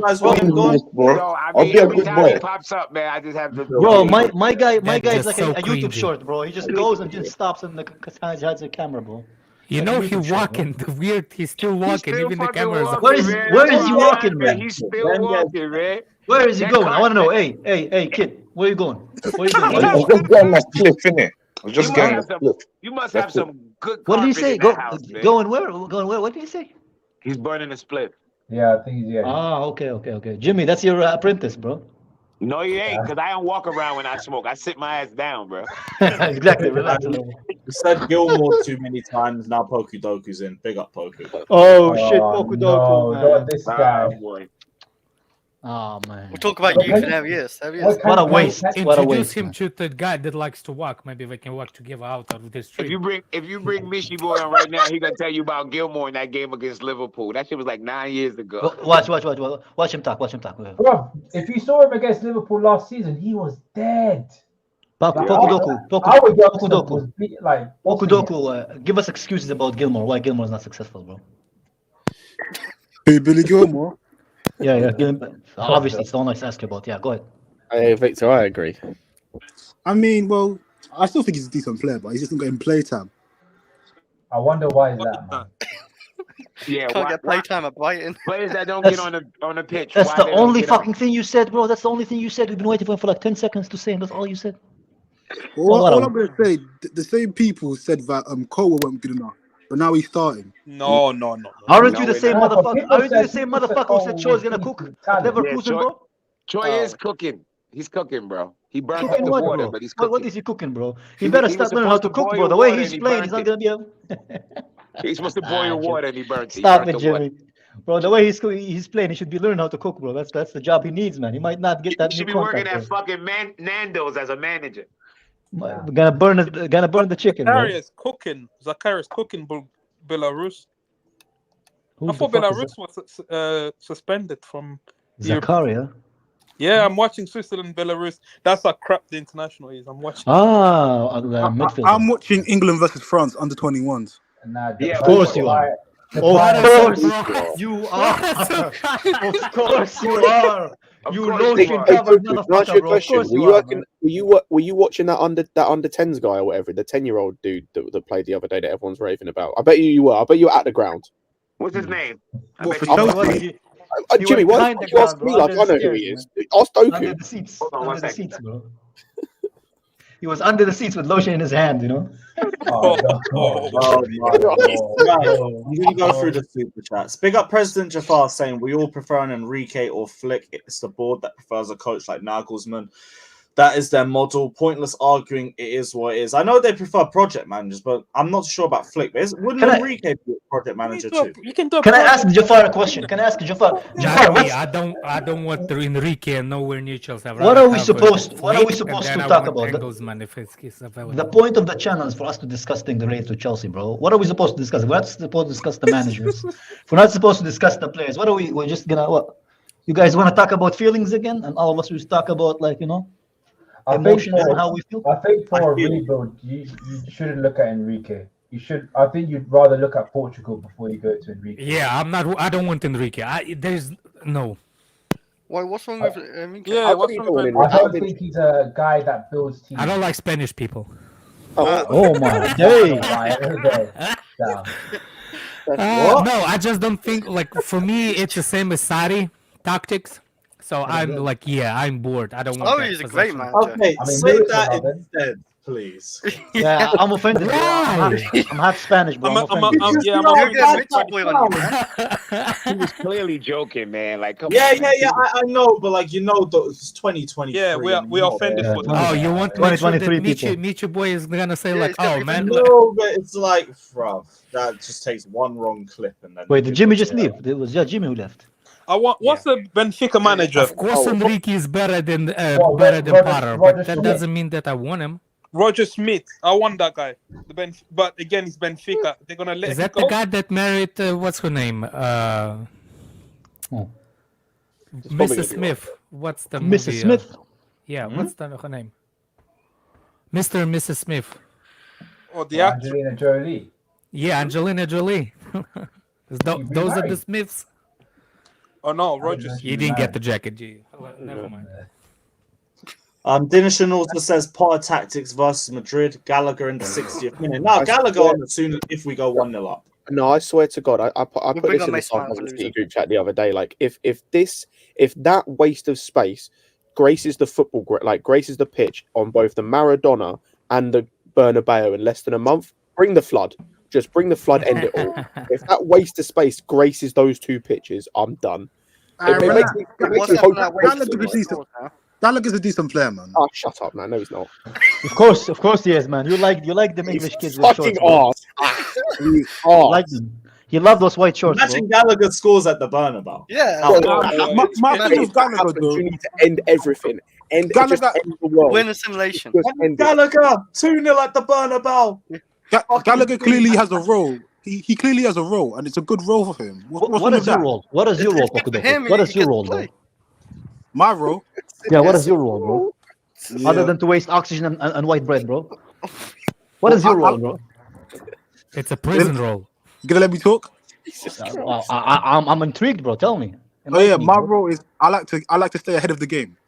guys want him gone? No, I mean, every time he pops up, man, I just have to. Bro, my guy is like a YouTube short, bro. He just goes and just stops and has a camera, bro. You know he's walking. The weird, he's still walking. Even the camera is. Where is he walking, man? He's still walking, man. Where is he going? I want to know. Hey, kid, where are you going? Where are you going? I'm just getting my clip, innit? I'm just getting my clip. You must have some good. What did he say? Going where? What did he say? He's burning a split. Yeah, I think he's Ah, okay. Jimmy, that's your apprentice, bro. No, you ain't, because I don't walk around when I smoke. I sit my ass down, bro. Exactly. Relax a little. You said Gilmore too many times. Now Poku Doku's in. Big up Poku. Oh shit, Poku Doku. No, this guy. Boy. Oh man. We'll talk about youth in areas. What a waste. What a Introduce waste. him to the guy that likes to walk. Maybe they can walk together out of this street. If you bring Mishy Boy on right now, he gonna tell you about Gilmore in that game against Liverpool. That shit was like 9 years ago. Watch him talk. Bro, if you saw him against Liverpool last season, he was dead. Poku Doku, give us excuses about Gilmore. Why Gilmore is not successful, bro? Hey, Billy Gilmore. Yeah. Obviously, it's the one I asked you about. Yeah, go ahead. Hey, Victor, I agree. I mean, well, I still think he's a decent player, but he's just not getting play time. I wonder why is that, man. Yeah, Can't get playtime at Brighton. Players that don't get on the pitch. That's the only fucking thing you said, bro. That's the only thing you said. We've been waiting for like 10 seconds to say, and that's all you said. Well, all I'm going to say, the same people said that Cole wasn't good enough, but now he's starting. No. Aren't you the same motherfucker? Aren't you the same motherfucker who said Choi's gonna cook at Leverkusen, bro? Choi is cooking. He's cooking, bro. He burned Cooking the what, water, bro? but he's cooking. What is he cooking, bro? He better start learning how to cook, bro. The way he's playing, he's not gonna be a. He's supposed to boil water and he burnt it. Stop it, Jimmy. Bro, the way he's playing, he should be learning how to cook, bro. That's the job he needs, man. He might not get that. He should be working at fucking Nando's as a manager. Gonna burn the chicken, bro. Zacharias cooking Belarus. Who I thought Belarus was suspended from Zakaria. Yeah, I'm watching Switzerland, Belarus. That's how crap the international is. I'm watching. Midfield. I'm watching England versus France under 21s. Of course you are. Of course you are. Of course you are. You lotion covered motherfucker, bro. Of course you are. Were you watching that under 10s guy or whatever, the 10-year-old dude that played the other day that everyone's raving about? I bet you were. I bet you were at the ground. What's his name? Jimmy, why don't you ask me like I know who he is? Ask Doku. Under the seats. Under the seats, bro. He was under the seats with lotion in his hand, you know? I'm going to go through the super chats. Big up President Jafar saying, we all prefer an Enrique or Flick. It's the board that prefers a coach like Nagelsmann. That is their model. Pointless arguing. It is what it is. I know they prefer project managers, but I'm not sure about Flick. Wouldn't Enrique be a project manager too? Can I ask Jafar a question? Jafar, I don't want the Enrique and nowhere near Chelsea. What are we supposed to talk about? The point of the channel is for us to discuss things related to Chelsea, bro. What are we supposed to discuss? We're not supposed to discuss the managers. We're not supposed to discuss the players. What are we? We're just gonna what? You guys want to talk about feelings again, and all of us will talk about emotions and how we feel. I think for a rebuild, you shouldn't look at Enrique. You should. I think you'd rather look at Portugal before you go to Enrique. Yeah, I don't want Enrique. There's no. Why? What's wrong with Enrique? Yeah, what's wrong with I don't think he's a guy that builds teams. I don't like Spanish people. Oh my day! No, I just don't think for me it's the same as Sarri tactics. So I'm like, I'm bored. I don't want. He's a great manager. Okay, say that instead, please. Yeah, I'm offended. I'm half Spanish, bro. He was clearly joking, man. Like, come on, I know, but it's 2020. Yeah, we offended for that. Oh, you want 2023 people? Michu boy is gonna say oh man. No, but it's like, bruv, that just takes one wrong clip and then. Wait, did Jimmy just leave? It was Jimmy who left. What's the Benfica manager? Of course, Enrique is better than Potter, but that doesn't mean that I want him. Roger Smith, I want that guy. But again, it's Benfica. They're gonna let. Is that the guy that married? What's her name? Mrs. Smith. What's the movie? Mrs. Smith. Yeah, what's her name? Mr. and Mrs. Smith. Oh, the actor. Angelina Jolie. Yeah, Angelina Jolie. Those are the Smiths. Oh no, Roger. You didn't get the jacket, G. Never mind. Dinishan also says Potter Tactics versus Madrid, Gallagher in the 60th minute. No, Gallagher on as soon as if we go 1-0 up. No, I swear to God, I put this in the Sarcasm group chat the other day. Like, if that waste of space graces the graces the pitch on both the Maradona and the Bernabeu in less than a month, bring the flood. Just bring the flood, end it all. If that waste of space graces those two pitches, I'm done. Gallagher's a decent player, man. Oh, shut up, man. No, he's not. Of course he is, man. You like them English kids with fucking shorts. You like them. You love those white shorts. Imagine Gallagher scores at the Bernabeu. Yeah. My thing is Gallagher, though. You need to end everything. End the world. Win a simulation. Gallagher 2-0 at the Bernabeu. Gallagher clearly has a role. He clearly has a role, and it's a good role for him. What is your role? What is your role, Pokudo? What is your role, bro? My role? Yeah, what is your role, bro? Yeah. Other than to waste oxygen and white bread, bro. What is your role, bro? It's a prison role. You gonna let me talk? I'm intrigued, bro. Tell me. My role is I like to stay ahead of the game.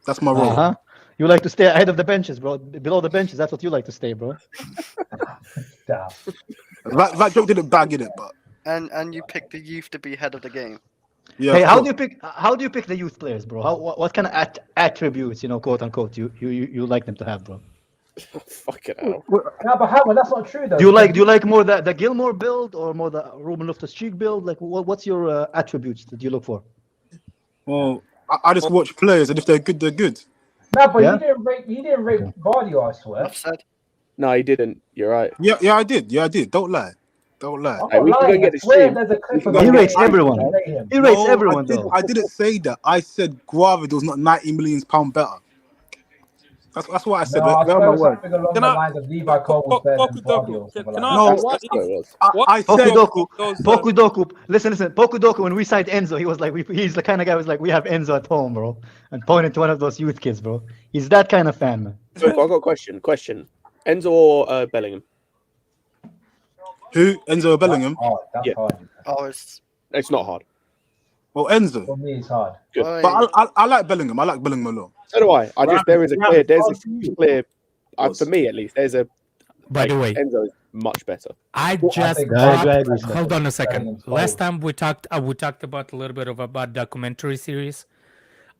That's my role. You like to stay ahead of the benches, bro. Below the benches, that's what you like to stay, bro. That joke didn't bag in it, but. And you pick the youth to be head of the game. Yeah. Hey, how do you pick the youth players, bro? What kind of attributes, quote unquote, you like them to have, bro? Fucking hell. No, but how? That's not true, though. Do you like more the Gilmore build or more the Ruben Loftus-Cheek build? Like, what's your attributes that you look for? Well, I just watch players, and if they're good, they're good. No, but you didn't rate Vardy, I swear. No, he didn't. You're right. Yeah, I did. Don't lie. Hey, we can go get the stream. He rates everyone. He rates everyone, though. I didn't say that. I said Guavid was not £90 million better. That's what I said. No, I was something along the lines of Levi Cole was better than Vardy. I said Pokudoku. Listen. Pokudoku. When we signed Enzo, he was like, he's the kind of guy who's like, we have Enzo at home, bro, and pointed to one of those youth kids, bro. He's that kind of fan, man. So I got a question. Enzo or Bellingham? Who? Enzo or Bellingham? That's hard. It's not hard. Well, Enzo. For me, it's hard. Good. But I like Bellingham. I like Bellingham a lot. So do I. There is a clear. For me at least, there's a. By the way, Enzo is much better. Hold on a second. Last time we talked about a little bit about documentary series.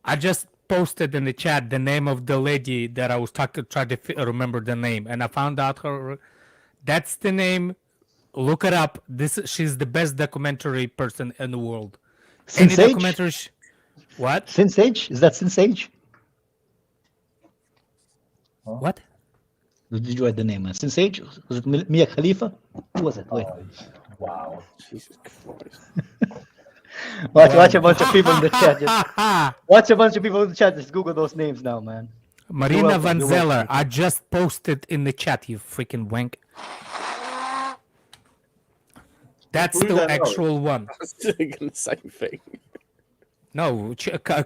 I just posted in the chat the name of the lady that I was trying to remember the name, and I found out her. That's the name. Look it up. She's the best documentary person in the world. Since Any documentary? What? Since Age? Is that Since Age? What? Did you write the name? Since Age? Was it Mia Khalifa? Who was it? Wait. Wow. Jesus Christ. Watch a bunch of people in the chat. Watch a bunch of people in the chat. Just Google those names now, man. Marina Van Zeller. I just posted in the chat, you freaking wank. That's the actual one. I was doing the same thing. No,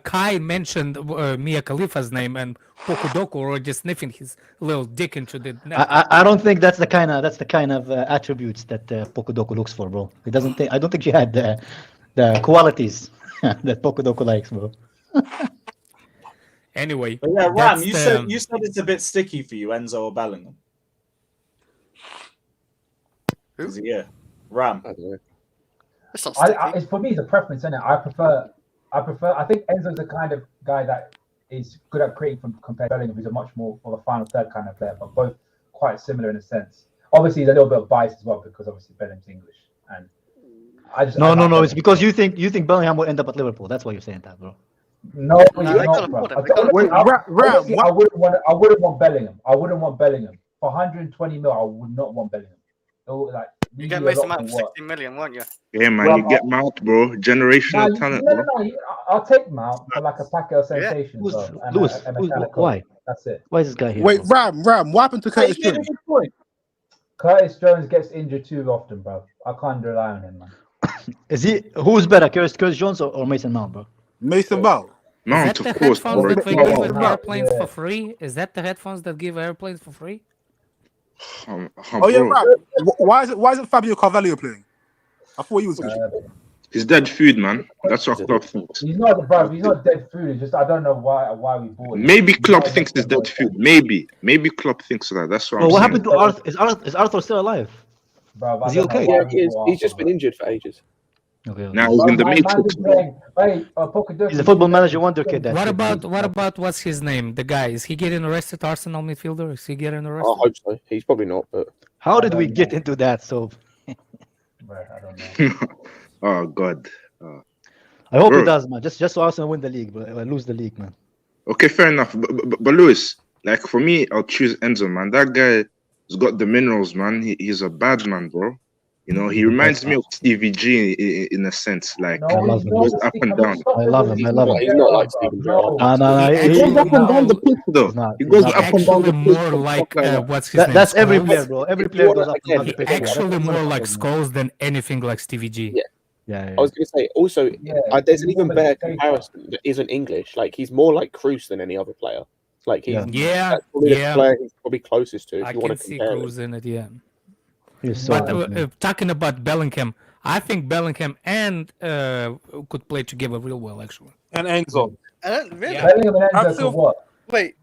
Kai mentioned Mia Khalifa's name, and Pokudoku already sniffing his little dick into the net. I don't think that's the kind of attributes that Pokudoku looks for, bro. He doesn't think. I don't think she had the qualities that Pokudoku likes, bro. Anyway, but yeah, Ram, you said it's a bit sticky for you, Enzo or Bellingham. Who? Yeah, Ram. It's not it's for me, it's a preference, isn't it? I think Enzo's the kind of guy that is good at creating from compared to Bellingham, who's a much more of a final third kind of player, but both quite similar in a sense. Obviously, he's a little bit of bias as well because obviously Bellingham's English, and No. It's because you think Bellingham will end up at Liverpool. That's why you're saying that, bro. No, you're not, bro. I wouldn't want Bellingham. I wouldn't want Bellingham for 120 mil. I would not want Bellingham. Like you get Mason Mount for 60 million, won't you? Yeah, man, you get Mount, bro. Generational talent. No. I'll take Mount for like a packet of sensations. Lewis, why? That's it. Why is this guy here? Wait, Ram, what happened to Curtis Jones? Curtis Jones gets injured too often, bro. I can't rely on him, man. Is he? Who's better, Curtis Jones or Mason Mount, bro? Mason Mount. Mount, of course. Headphones that give airplanes for free? Is that the headphones that give airplanes for free? Oh yeah, Ram. Why isn't Fabio Carvalho playing? I thought he was good. He's dead food, man. That's what Klopp thinks. He's not, bro. He's not dead food. It's just I don't know why we bought him. Maybe Klopp thinks it's dead food. Maybe Klopp thinks that. That's what I'm saying. What happened to Arthur? Is Arthur still alive? Bro, is he okay? Yeah, he is. He's just been injured for ages. Okay. Now he's in the Matrix. He's a football manager wonder kid. What about what's his name? The guy, is he getting arrested? Arsenal midfielder? Is he getting arrested? I hope so. He's probably not. But how did we get into that? So I don't know. Oh God. I hope he does, man. Just so Arsenal win the league, but lose the league, man. Okay, fair enough. But Lewis, like for me, I'll choose Enzo, man. That guy has got the minerals, man. He's a bad man, bro. You know, he reminds me of Stevie G in a sense. Like he goes up and down. I love him. He's not like Steven Gerrard. No. He goes up and down the pitch, though. He goes up and down the pitch. More like what's his name? That's every player, bro. Every player goes up and down the pitch. Actually, more like Scholes than anything like Stevie G. Yeah. I was going to say also, there's an even better comparison that isn't English. Like he's more like Kroos than any other player. Like he's that's probably the player he's probably closest to. If you want to compare Kroos in it, yeah. So talking about Bellingham, I think Bellingham and could play together real well, actually. And Enzo. Really? Bellingham and Enzo for what? Wait.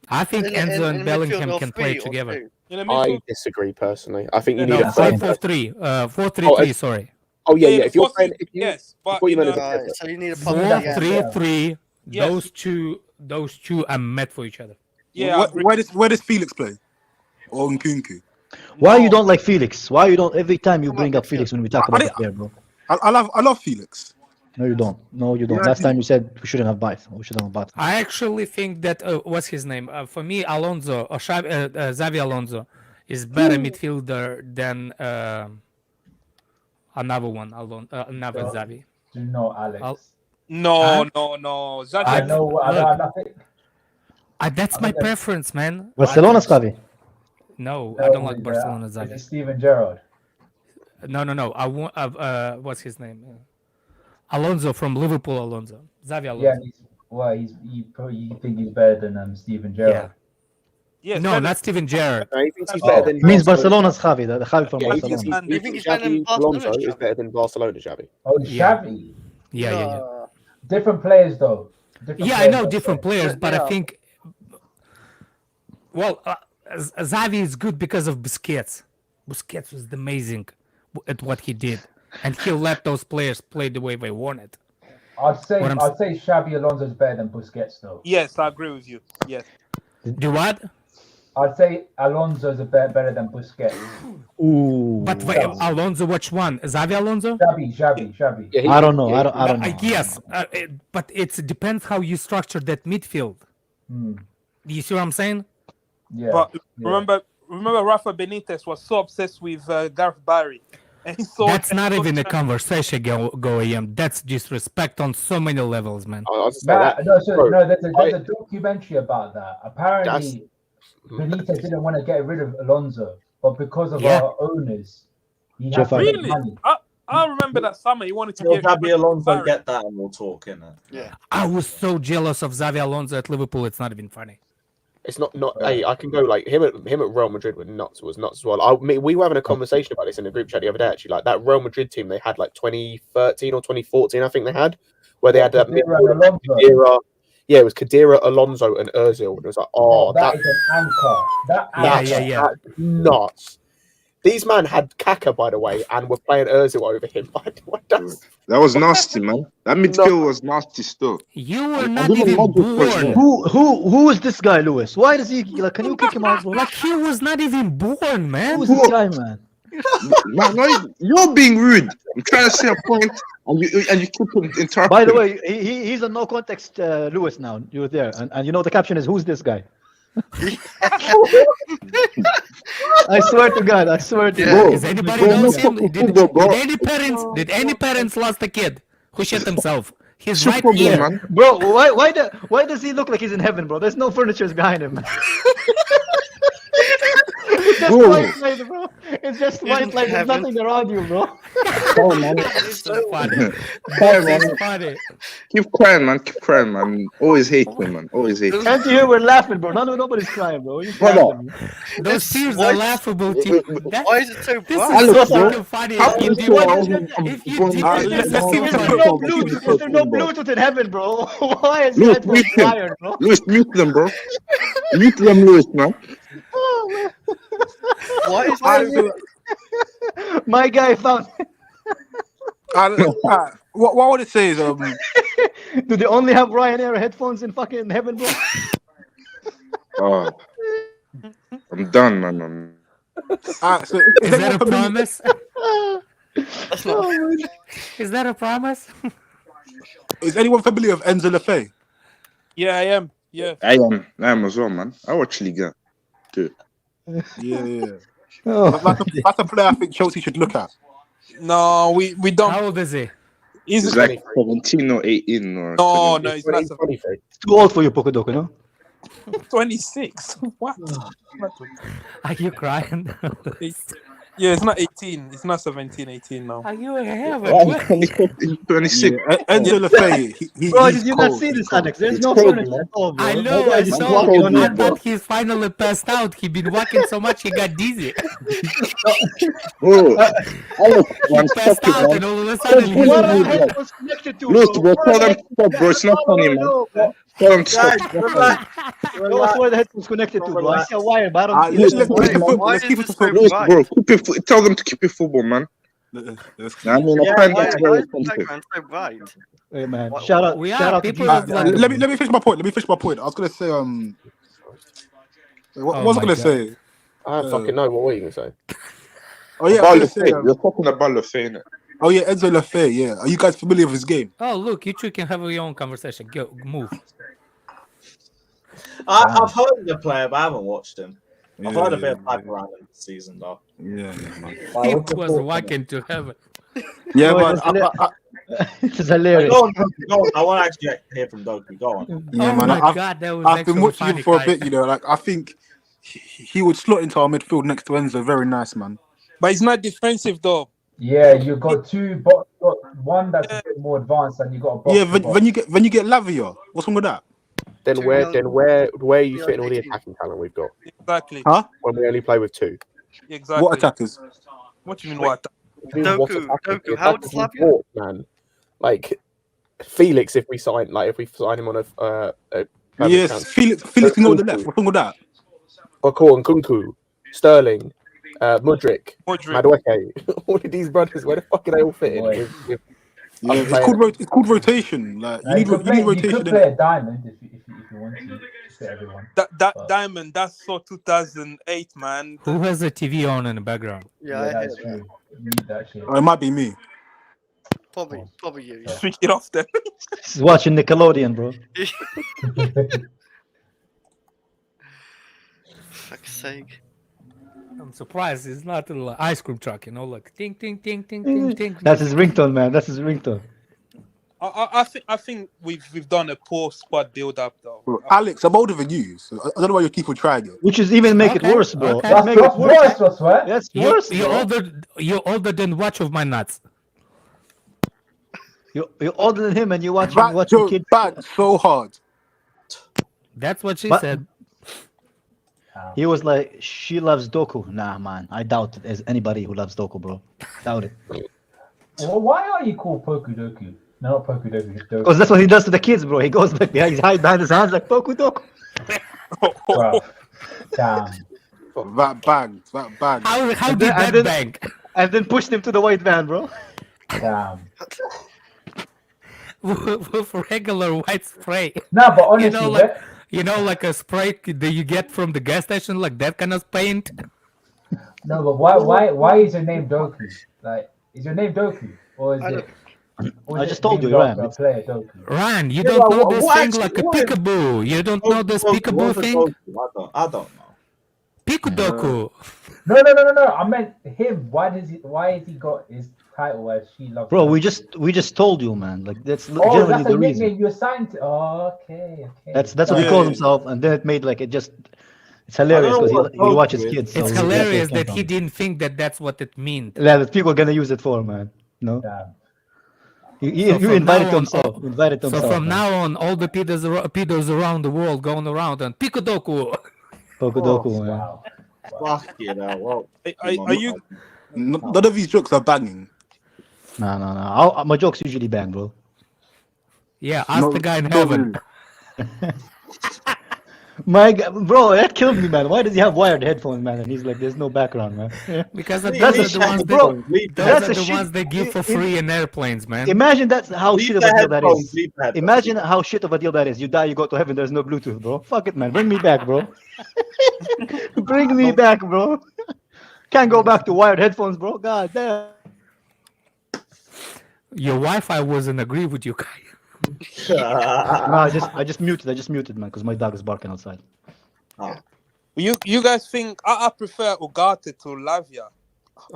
I think Enzo and Bellingham can play together. I disagree personally. I think you need a 4-3-3. 4-3-3. Sorry. Oh yeah. If you're playing, but so you need a 4-3-3. Those two are met for each other. Yeah. Where does Felix play? Or Nkunku? Why you don't like Felix? Why you don't? Every time you bring up Felix when we talk about the player, bro. I love Felix. No, you don't. Yeah, last time you said we shouldn't have bought. We shouldn't have bought. I actually think that what's his name? For me, Alonso or Xavi Alonso is better midfielder than another one. Another Xavi. Do you know Alex? No. Xavi. I know. That's my preference, man. Barcelona's Xavi. No, I don't like Barcelona Xavi. Steven Gerrard. No. I want. What's his name? Alonso from Liverpool. Alonso. Xavi Alonso. Yeah, you think he's better than Steven Gerrard? Yeah. No, not Steven Gerrard. He thinks he's better than. Means Barcelona's Xavi. The Xavi from Barcelona. You think he's better than Barcelona? Is better than Barcelona Xavi. Oh, Xavi. Yeah. Different players, though. I know different players, but I think. Well, Xavi is good because of Busquets. Busquets was amazing at what he did, and he let those players play the way they wanted. I'd say Xavi Alonso is better than Busquets, though. Yes, I agree with you. Yes. Do what? I'd say Alonso is better than Busquets. Ooh. But wait, Alonso, which one? Xavi Alonso? Xavi. Yeah, I don't know. I don't know. Yes, but it depends how you structure that midfield. You see what I'm saying? Yeah. But remember, Rafa Benitez was so obsessed with Gareth Barry. And that's not even a conversation, go AM. That's disrespect on so many levels, man. There's a documentary about that. Apparently, Benitez didn't want to get rid of Alonso, but because of our owners, he had to make money. I remember that summer he wanted to Till get Xabi Alonso Barry. get that and we'll talk, innit? Yeah. I was so jealous of Xavi Alonso at Liverpool. It's not even funny. It's not. Hey, I can go like him at Real Madrid was nuts as well. We were having a conversation about this in the group chat the other day. Actually, like that Real Madrid team they had like 2013 or 2014, I think they had, where they had that Khedira. Yeah, it was Khedira, Alonso, and Özil. And it was like, that is an anchor. Yeah. That's nuts. These men had Kaka, by the way, and were playing Özil over him. That was nasty, man. That midfield was nasty still. You were not even born. Who is this guy, Lewis? Why does he like? Can you kick him out, bro? Like he was not even born, man. Who's this guy, man? Man, you're being rude. I'm trying to say a point, and you keep interrupting. By the way, he's a no context Lewis now. You're there, and you know the caption is "Who's this guy?" I swear to God, I swear to God. Does anybody knows him? Did any parents lost a kid who shit himself? He's right here, man. Bro. Why does he look like he's in heaven, bro? There's no furniture behind him. It's just white light, bro. It's just white light. There's nothing around you, bro. Oh, man. It's so funny. It's funny. Keep crying, man. Always hating, man. Always hating. Can't you hear we're laughing, bro? Nobody's crying, bro. Those tears are laughable too. Why is it so This bright? is so fucking funny. If there's no Bluetooth in heaven, bro. Why is that wired, bro? Lewis, mute them, bro. Mute them, Lewis, man. Why is that? My guy found. What I want to say is, do they only have Ryanair headphones in fucking heaven, bro? Oh, I'm done, man. so is that a promise? Is that a promise? Is anyone familiar with Enzo Lefebvre? Yeah, I am. Yeah, I am as well, man. I watch Liga too. Yeah. That's a player I think Chelsea should look at. no, we don't. How old is he? He's like 17 or 18 or. No, he's not. It's too old for you, Pocodoco, no? 26. What? Are you crying? Yeah, it's not 18. It's not 17, 18 now. Are you in heaven? 26. Enzo Lefebvre. Bro, did you not see this, Alex? There's no furniture at all, bro. I know. I saw. I thought he finally passed out. He been walking so much he got dizzy. Bro, He passed out and all of a sudden he What our head was connected to, Lewis, bro, tell them to stop, bro. It's not funny, man. Tell them to stop. That's where the head was connected to, bro. I see a wire, but I don't Lewis, Let's keep it to football. bro, tell them to keep it football, man. I mean, I find that's very sensitive. Hey, man. Shout out. Shout out to people Jesus. Let me finish my point. I was gonna say what was I gonna say? I don't fucking know. What were you gonna say? Oh yeah, I was gonna say, you're talking about Lefebvre. oh yeah, Enzo Lefebvre. Yeah, are you guys familiar with his game? Oh, look, you two can have your own conversation. Go, move. I've heard of the player, but I haven't watched him. I've heard a bit of Yeah, hype around him this season, though. yeah, man. It was walking to heaven. Yeah, Bro, man. it's hilarious. Go on. I want to actually hear from Doku. Go on. Yeah, Oh man. my God, that was I've been actually watching funny, him for a guys. bit. You know, like I think he would slot into our midfield next to Enzo. Very nice, man. But he's not defensive though. Yeah, you got two, but one that's a bit more advanced, and you got a box. Yeah, when you get Lavia, what's wrong with that? Then where are you fitting all the attacking talent we've got? Exactly. Huh? When we only play with two. Exactly. What attackers? What do you mean? What? Doku, how old is Lavia? Man, like Felix, if we sign him on a Yes, transfer. Felix can go on the left. What's wrong with that? Bako and Kunku, Sterling, Mudryk, Madueke, all of these brothers, where the fuck are they all fitting? Yeah, it's called rotation. Like you need rotation. You could play a diamond if you want to fit everyone. That diamond, that's so 2008, man. Who has a TV on in the background? Yeah, I that's hear true. You need that shit. It might be me. Probably you. Yeah. Switch it off then. He's watching Nickelodeon, bro. Fuck's sake. I'm surprised it's not an ice cream truck, you know, like ting ting ting ting ting ting. That's his ringtone, man. That's his ringtone. I think we've done a poor squad build up though. Alex, I'm older than you, so I don't know why you keep on trying it. Which is even make it worse, bro. Okay. That's make it worse. I swear. That's worse. You're older than watch of my nuts. You're older than him, and you're watching That joke kids. bad so hard. That's what she But- said. He was like, she loves Doku. Nah, man, I doubt there's anybody who loves Doku, bro. Doubt it. Well, why are you called Poku Doku? No, not Poku Doku. Doku. Because that's what he does to the kids, bro. He goes like behind his hands like Poku Doku. Bro. Damn. That banged. That banged. How And did then- that and then- bang? And then pushed him to the white van, bro. Damn. With regular white spray. No, but honestly, like a spray that you get from the gas station, like that kind of paint. no, but why is your name Doku? Like, is your name Doku, or is it? I just told you, Ryan. Player Doku. Ryan, you Yeah, don't know but this what thing actually- like a what- peekaboo. You don't know this peekaboo thing? I don't know. Pikudoku. No. I meant him. Why is he got his title as She Loves? Bro, Doku? we just told you, man. Like that's Oh, generally that's the a reason. nickname you assigned to. Oh, okay. That's what he calls himself, and then it made like it's hilarious because he watches kids. It's so hilarious that's that he didn't think that that's what it means. Yeah, that people are gonna use it for, man. No. You from invited now to on- himself. Invited to So himself. from man. now on, all the pedos around the world going around and Pikudoku. Pokudoku, man. Fuck you know. Well, Are you? None of these jokes are banging. No. My jokes usually bang, bro. Yeah, ask the guy in heaven. Bro, that killed me, man. Why does he have wired headphones, man? And he's like, there's no background, man. Because those That's are a the shit, ones bro. those That's are a the shit. ones they give for free in airplanes, man. Imagine that's how Leave shit of the a deal that headphones, is. leave the headphones. Imagine how shit of a deal that is. You die, you go to heaven. There's no Bluetooth, bro. Fuck it, man. Bring me back, bro. Bring me back, bro. Can't go back to wired headphones, bro. God damn. Your Wi-Fi wasn't agree with you, guy. No, I just muted, man, because my dog is barking outside. You guys think I prefer Ugarte to Lavia?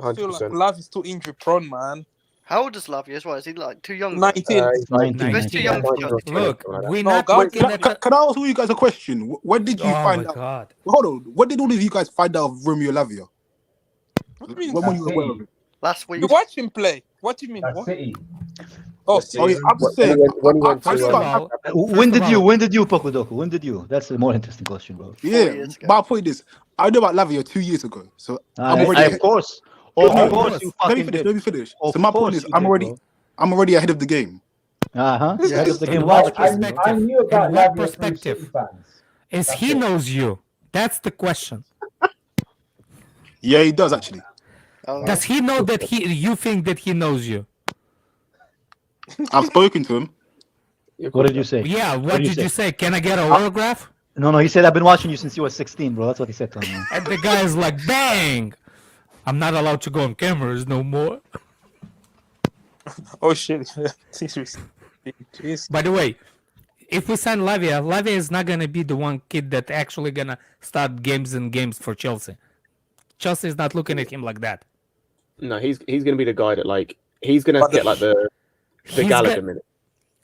I feel like 100%. Lavia's too injury prone, man. How old is Lavia as well? Is he like too young? 19. He's too young for Chelsea. Look, we're No, not God, looking at the... Can I ask you guys a question? When did you Oh find my out? God. Hold on. When did all of you guys find out of Romeo Lavia? What do you mean? When were you aware of it? Last week. You watch him play. What do you mean? That's What? City. Oh, Oh, yeah, I'm just saying. when he went First to, of all, When did you, Pokudoku? When did you? That's the more interesting question, bro. Yeah, years ago. my point is, I know about Lavia 2 years ago, so I'm Of already. course. No, Of no, course, you let me fucking finish. did. Let me finish. Of So my point course is, you I'm did, already ahead of the game. Uh-huh. You're ahead of the game. In what Wow. perspective? I knew about In what Lavia through perspective? City fans. Is That's he it. knows you? That's the question. Yeah, he does actually. Does he know that you think that he knows you? I've spoken to him. What did you say? Yeah, what did you say? Can I get an autograph? No, he said, I've been watching you since you were 16, bro. That's what he said to me. And the guy is like, bang! I'm not allowed to go on cameras no more. Oh shit! Jeez. By the way, if we sign Lavia is not gonna be the one kid that actually gonna start games and games for Chelsea. Chelsea is not looking at him like that. No, he's gonna be the guy that he's gonna get like the Gallagher minute.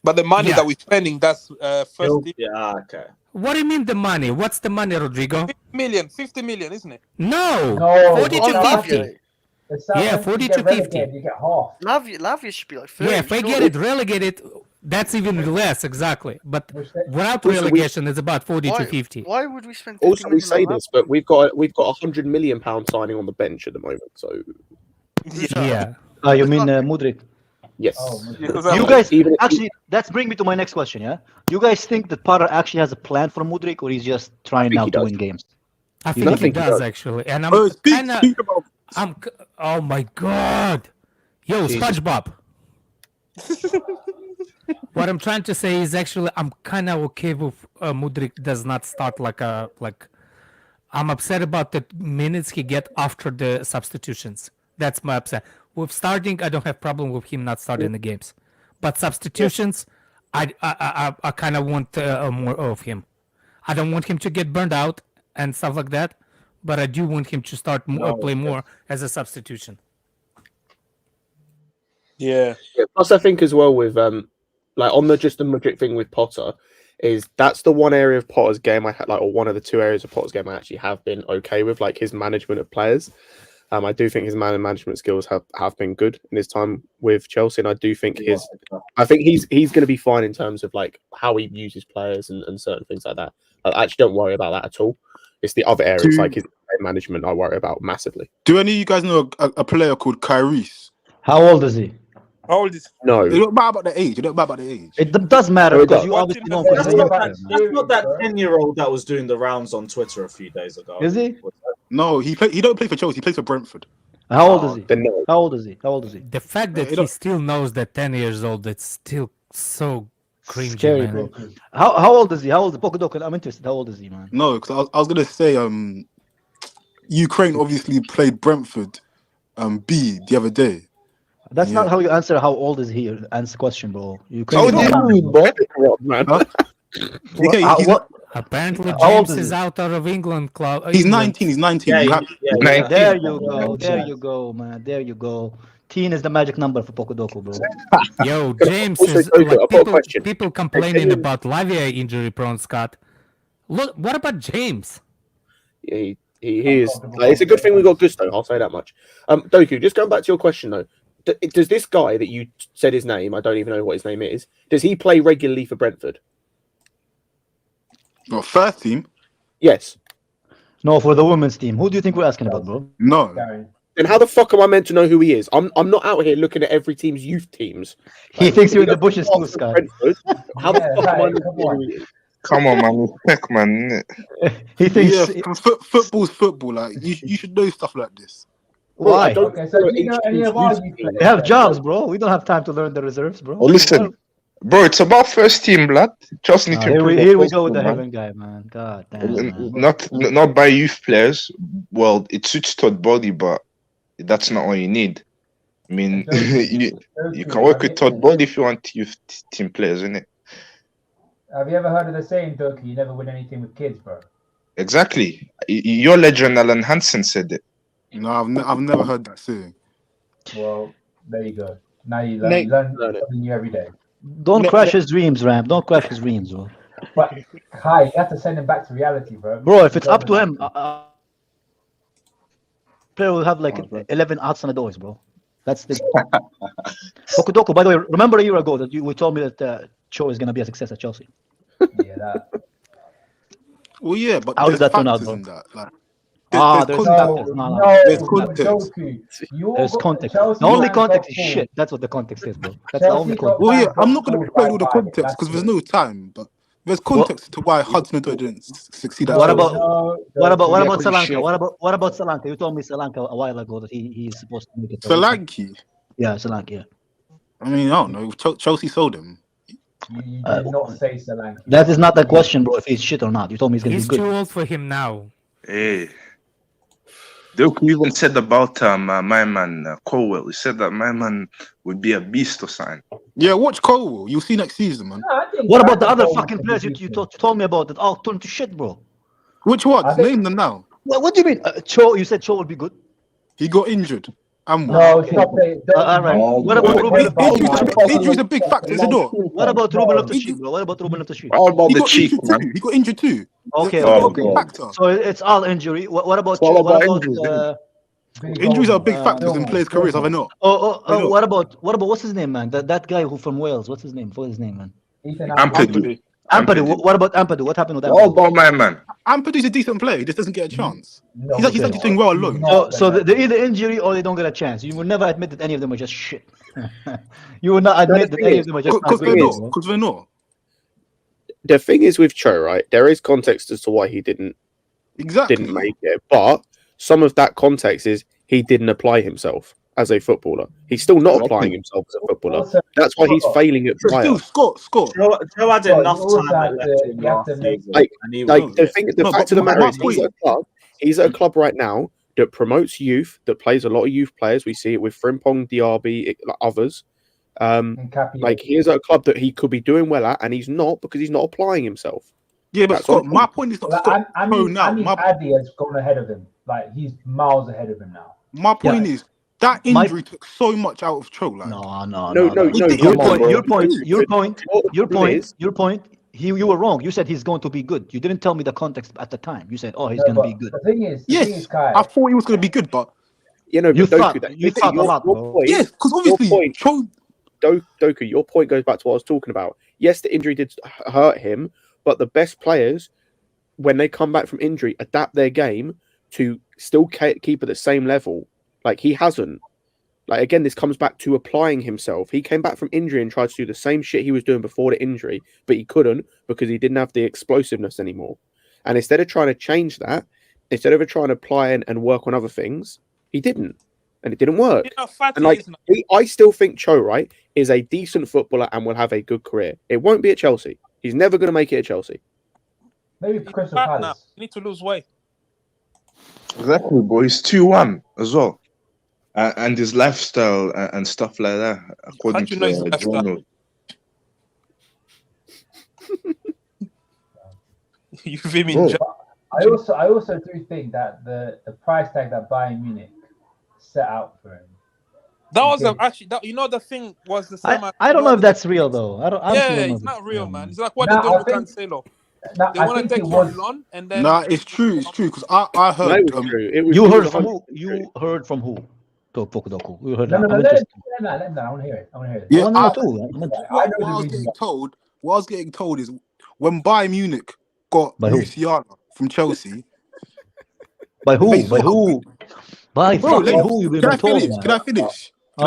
But the money Yeah. that we're spending, that's first team. Yeah, okay. What do you mean the money? What's the money, Rodrigo? 50 million, isn't it? No, No, 40 to not 50. If Yeah, Southampton 40 get to 50. relegated, you get half. Lavia should be like 30. Yeah, if I get it relegated, that's even less, exactly. But without Also, relegation, it's about 40 to 50. Why would we spend 50 Also, we million say on this, but we've got £100 million signing on the bench at the moment. So Yeah. You mean Mudryk? yes, You guys, actually, that's bring me to my next question, yeah? You guys think that Potter actually has a plan for Mudryk, or he's just trying think now he to does. win games? I You think don't he think he does, does? actually. And I'm Speak kind of... about. Oh my God. Yo, Jesus. SpongeBob. What I'm trying to say is actually I'm kind of okay with Mudryk does not start like I'm upset about the minutes he get after the substitutions. That's my upset. With starting, I don't have problem with him not starting the games, but substitutions, I kind of want more of him. I don't want him to get burned out and stuff like that, but I do want him to start play more as a substitution. Yeah. Plus, I think as well with on the Mudryk thing with Potter is that's the one area of Potter's game I had or one of the two areas of Potter's game I actually have been okay with, like his management of players. I do think his management skills have been good in his time with Chelsea, and I do think he's going to be fine in terms of like how he uses players and certain things like that. I actually don't worry about that at all. It's the other areas like his management I worry about massively. Do any of you guys know a player called Reece? How old is he? How old is? No. It don't matter about the age. It don't matter about the age. It does matter because you obviously know. That's not that 10-year-old that was doing the rounds on Twitter a few days ago. Is he? No, he don't play for Chelsea. He plays for Brentford. How old is he? How old is he? How old is he? The fact that he still knows that 10 years old, it's still so cringy, Scary, man. bro. How old is he? How old is Pocodoco? I'm interested. How old is he, man? No, because I was gonna say Ukraine obviously played Brentford B the other day. That's not how you answer how old is he. Answer question, bro. Apparently, James is out of England club. He's 19. He's 19. There you go. There you go, man. There you go. 10 is the magic number for Pocodoco, bro. Yo, James is like people complaining about Lavia injury prone, Scott. Look, what about James? Yeah, he is. It's a good thing we got Gusto. I'll say that much. Doku, just going back to your question though, does this guy that you said his name? I don't even know what his name is. Does he play regularly for Brentford? Well, first team. Yes. No, for the women's team. Who do you think we're asking about, bro? No. Then how the fuck am I meant to know who he is? I'm not out here looking at every team's youth teams. He thinks you're in the bushes too, Scott. How the fuck am I meant to know who he is? Come on, man. Heck, man. He thinks football's football. Like you should know stuff like this. Why? Okay, so do you know any of our youth players? They have jobs, bro. We don't have time to learn the reserves, bro. Oh, listen, bro, it's about first team, blood. Just need to here we go with the Heaven guy, man. God damn. Man. Not by youth players. Well, it suits Todd Body, but that's not all you need. I mean, you can work with Todd Body if you want youth team players, innit? Have you ever heard of the saying, Doki, you never win anything with kids, bro? Exactly. Your legend, Alan Hansen, said it. No, I've never heard that saying. Well, there you go. Now you learn something new every day. Don't crash his dreams, Ram. Don't crash his dreams, bro. But Kai, you have to send him back to reality, bro. Bro, if it's up to him, player will have like 11 Hudson-Odois, bro. That's the Pocodoco. By the way, remember a year ago that you told me that Cho is gonna be a success at Chelsea. Yeah, that. Well, yeah, but how does that turn out, bro? There's context. The only context is shit. That's what the context is, bro. That's the only context. Well, yeah, I'm not going to explain all the context because there's no time, but there's context to why Hudson-Odoi didn't succeed. What about Solanke? What about Solanke? You told me Solanke a while ago that he's supposed to make it. Solanke? Yeah, Solanke. Yeah. I mean, I don't know. Chelsea sold him. You did not say Solanke. That is not the question, bro. If he's shit or not, you told me he's gonna be good. He's too old for him now. Hey. Duke even said about my man Colwell. He said that my man would be a beast or something. Yeah, watch Colwell. You'll see next season, man. What about the other fucking players you told me about that all turned to shit, bro? Which ones? Name them now. What do you mean? Cho? You said Cho would be good. He got injured. No, stop it. All right. What about Ruben? Injury's a big factor, is it not? What about Ruben Loftus-Cheek, bro? What about Ruben Loftus-Cheek? How about the cheek, man? He got injured too. Okay. So it's all injury. What about injuries are big factors in players' careers, have I not? What about what's his name, man? That guy who from Wales. What's his name? Ampadu. What about Ampadu? What happened with Ampadu? All about my man. Ampadu's a decent player. He just doesn't get a chance. He's actually doing well alone. So they're either injury or they don't get a chance. You will never admit that any of them are just shit. You will not admit that any of them are just because they're not. The thing is with Cho, right? There is context as to why he didn't make it, but some of that context is he didn't apply himself as a footballer. He's still not applying himself as a footballer. That's why he's failing at fire. Scott. Joe had enough time left in the fact of the matter is he's at a club right now that promotes youth, that plays a lot of youth players. We see it with Frimpong, Diaby, others. Like he's at a club that he could be doing well at, and he's not because he's not applying himself. Yeah, but Scott, my point is not Scott. Addy has gone ahead of him. Like he's miles ahead of him now. My point is that injury took so much out of Cho. Like. No. Your point. You were wrong. You said he's going to be good. You didn't tell me the context at the time. You said, "Oh, he's going to be good." The thing is, Kai, I thought he was going to be good, but You know, You but thought Doku, you thought a lot, bro. Yes, because obviously, Doku, your point goes back to what I was talking about. Yes, the injury did hurt him, but the best players, when they come back from injury, adapt their game to still keep at the same level. Like, he hasn't. Like, again, this comes back to applying himself. He came back from injury and tried to do the same shit he was doing before the injury, but he couldn't because he didn't have the explosiveness anymore. And instead of trying to change that, instead of trying to apply and work on other things, he didn't. And it didn't work. And like, I still think Cho, right, is a decent footballer and will have a good career. It won't be at Chelsea. He's never going to make it at Chelsea. Maybe Crystal Palace. You need to lose weight. Exactly, boy. He's 2-1 as well. And his lifestyle and stuff like that, according to the journal. You feel me? I also do think that the price tag that Bayern Munich set out for him. That was actually the thing was the same. I don't know if that's real though. It's not real, man. It's like what they do with Cancelo. They want to take you on, and then it's true. It's true because I heard. You heard from who? You heard from who? Doku. You heard let him know. I want to hear it. Yeah, I want to know too. What I was getting told is when Bayern Munich got Musiala from Chelsea. By who? By who? By fucking who? Can I finish? Go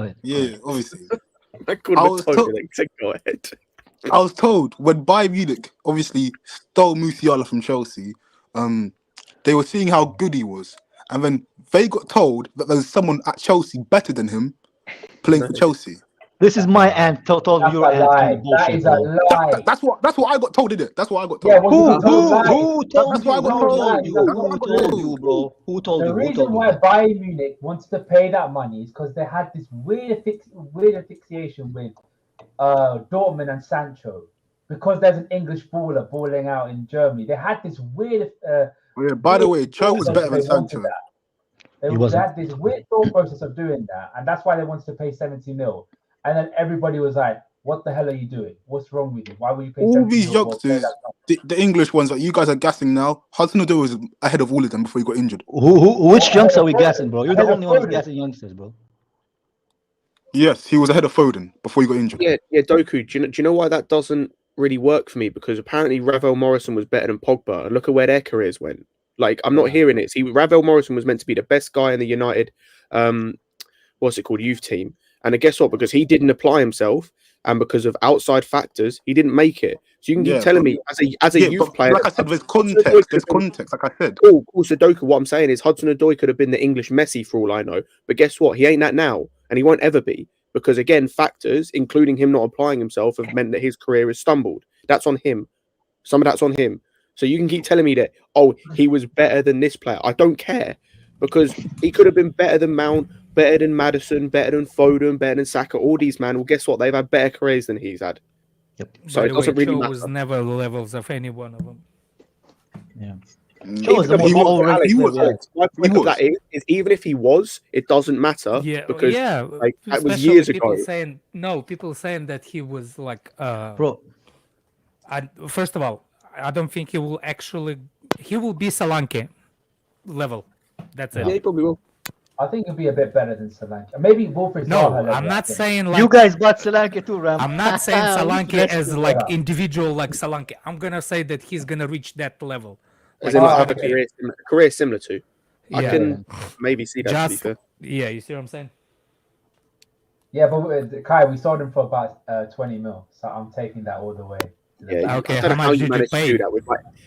ahead. Yeah, obviously. I was told when Bayern Munich obviously stole Musiala from Chelsea, they were seeing how good he was, and then they got told that there's someone at Chelsea better than him playing for Chelsea. This is my aunt told your aunt. That is a lie. That's what I got told, innit? That's what I got told. Yeah, who told you, bro? Who told you? The reason why Bayern Munich wanted to pay that money is because they had this weird asphyxiation with Dortmund and Sancho, because there's an English baller balling out in Germany. They had this weird. By the way, Cho was better than Sancho. They had this weird thought process of doing that, and that's why they wanted to pay 70 mil. And then everybody was like, "What the hell are you doing? What's wrong with you? Why will you pay?" All these youngsters, the English ones that you guys are gassing now, Hudson-Odoi was ahead of all of them before he got injured. Which youngsters are we gassing, bro? You're the only one gassing youngsters, bro. Yes, he was ahead of Foden before he got injured. Yeah, Doku. Do you know why that doesn't really work for me? Because apparently Ravel Morrison was better than Pogba, and look at where their careers went. Like, I'm not hearing it. See, Ravel Morrison was meant to be the best guy in the United, youth team. And guess what? Because he didn't apply himself, and because of outside factors, he didn't make it. So you can keep telling me, as a youth player, like I said, there's context. There's context. Like I said, cool. Sudoku. What I'm saying is, Hudson-Odoi could have been the English Messi for all I know. But guess what? He ain't that now, and he won't ever be. Because again, factors, including him not applying himself, have meant that his career has stumbled. That's on him. Some of that's on him. So you can keep telling me that, he was better than this player. I don't care, because he could have been better than Mount, better than Maddison, better than Foden, better than Saka. All these, man. Well, guess what? They've had better careers than he's had. Yep. So it doesn't really matter. Was never levels of any one of them. Yeah. Even if he was, it doesn't matter. Yeah, because that was especially years people ago. People saying that he was like bro. First of all, I don't think he will be Solanke level. That's it. Yeah, he probably will. I think he'll be a bit better than Solanke. Maybe Wolfred. No, I'm not saying like you guys got Solanke too, Ram. I'm not saying Solanke as like individual like Solanke. I'm gonna say that he's gonna reach that level. As in have a career similar to. I can maybe see that. Yeah, you see what I'm saying? Yeah, but Kai, we sold him for about 20 mil, so I'm taking that all the way. Yeah, okay. I don't know how you managed to do that with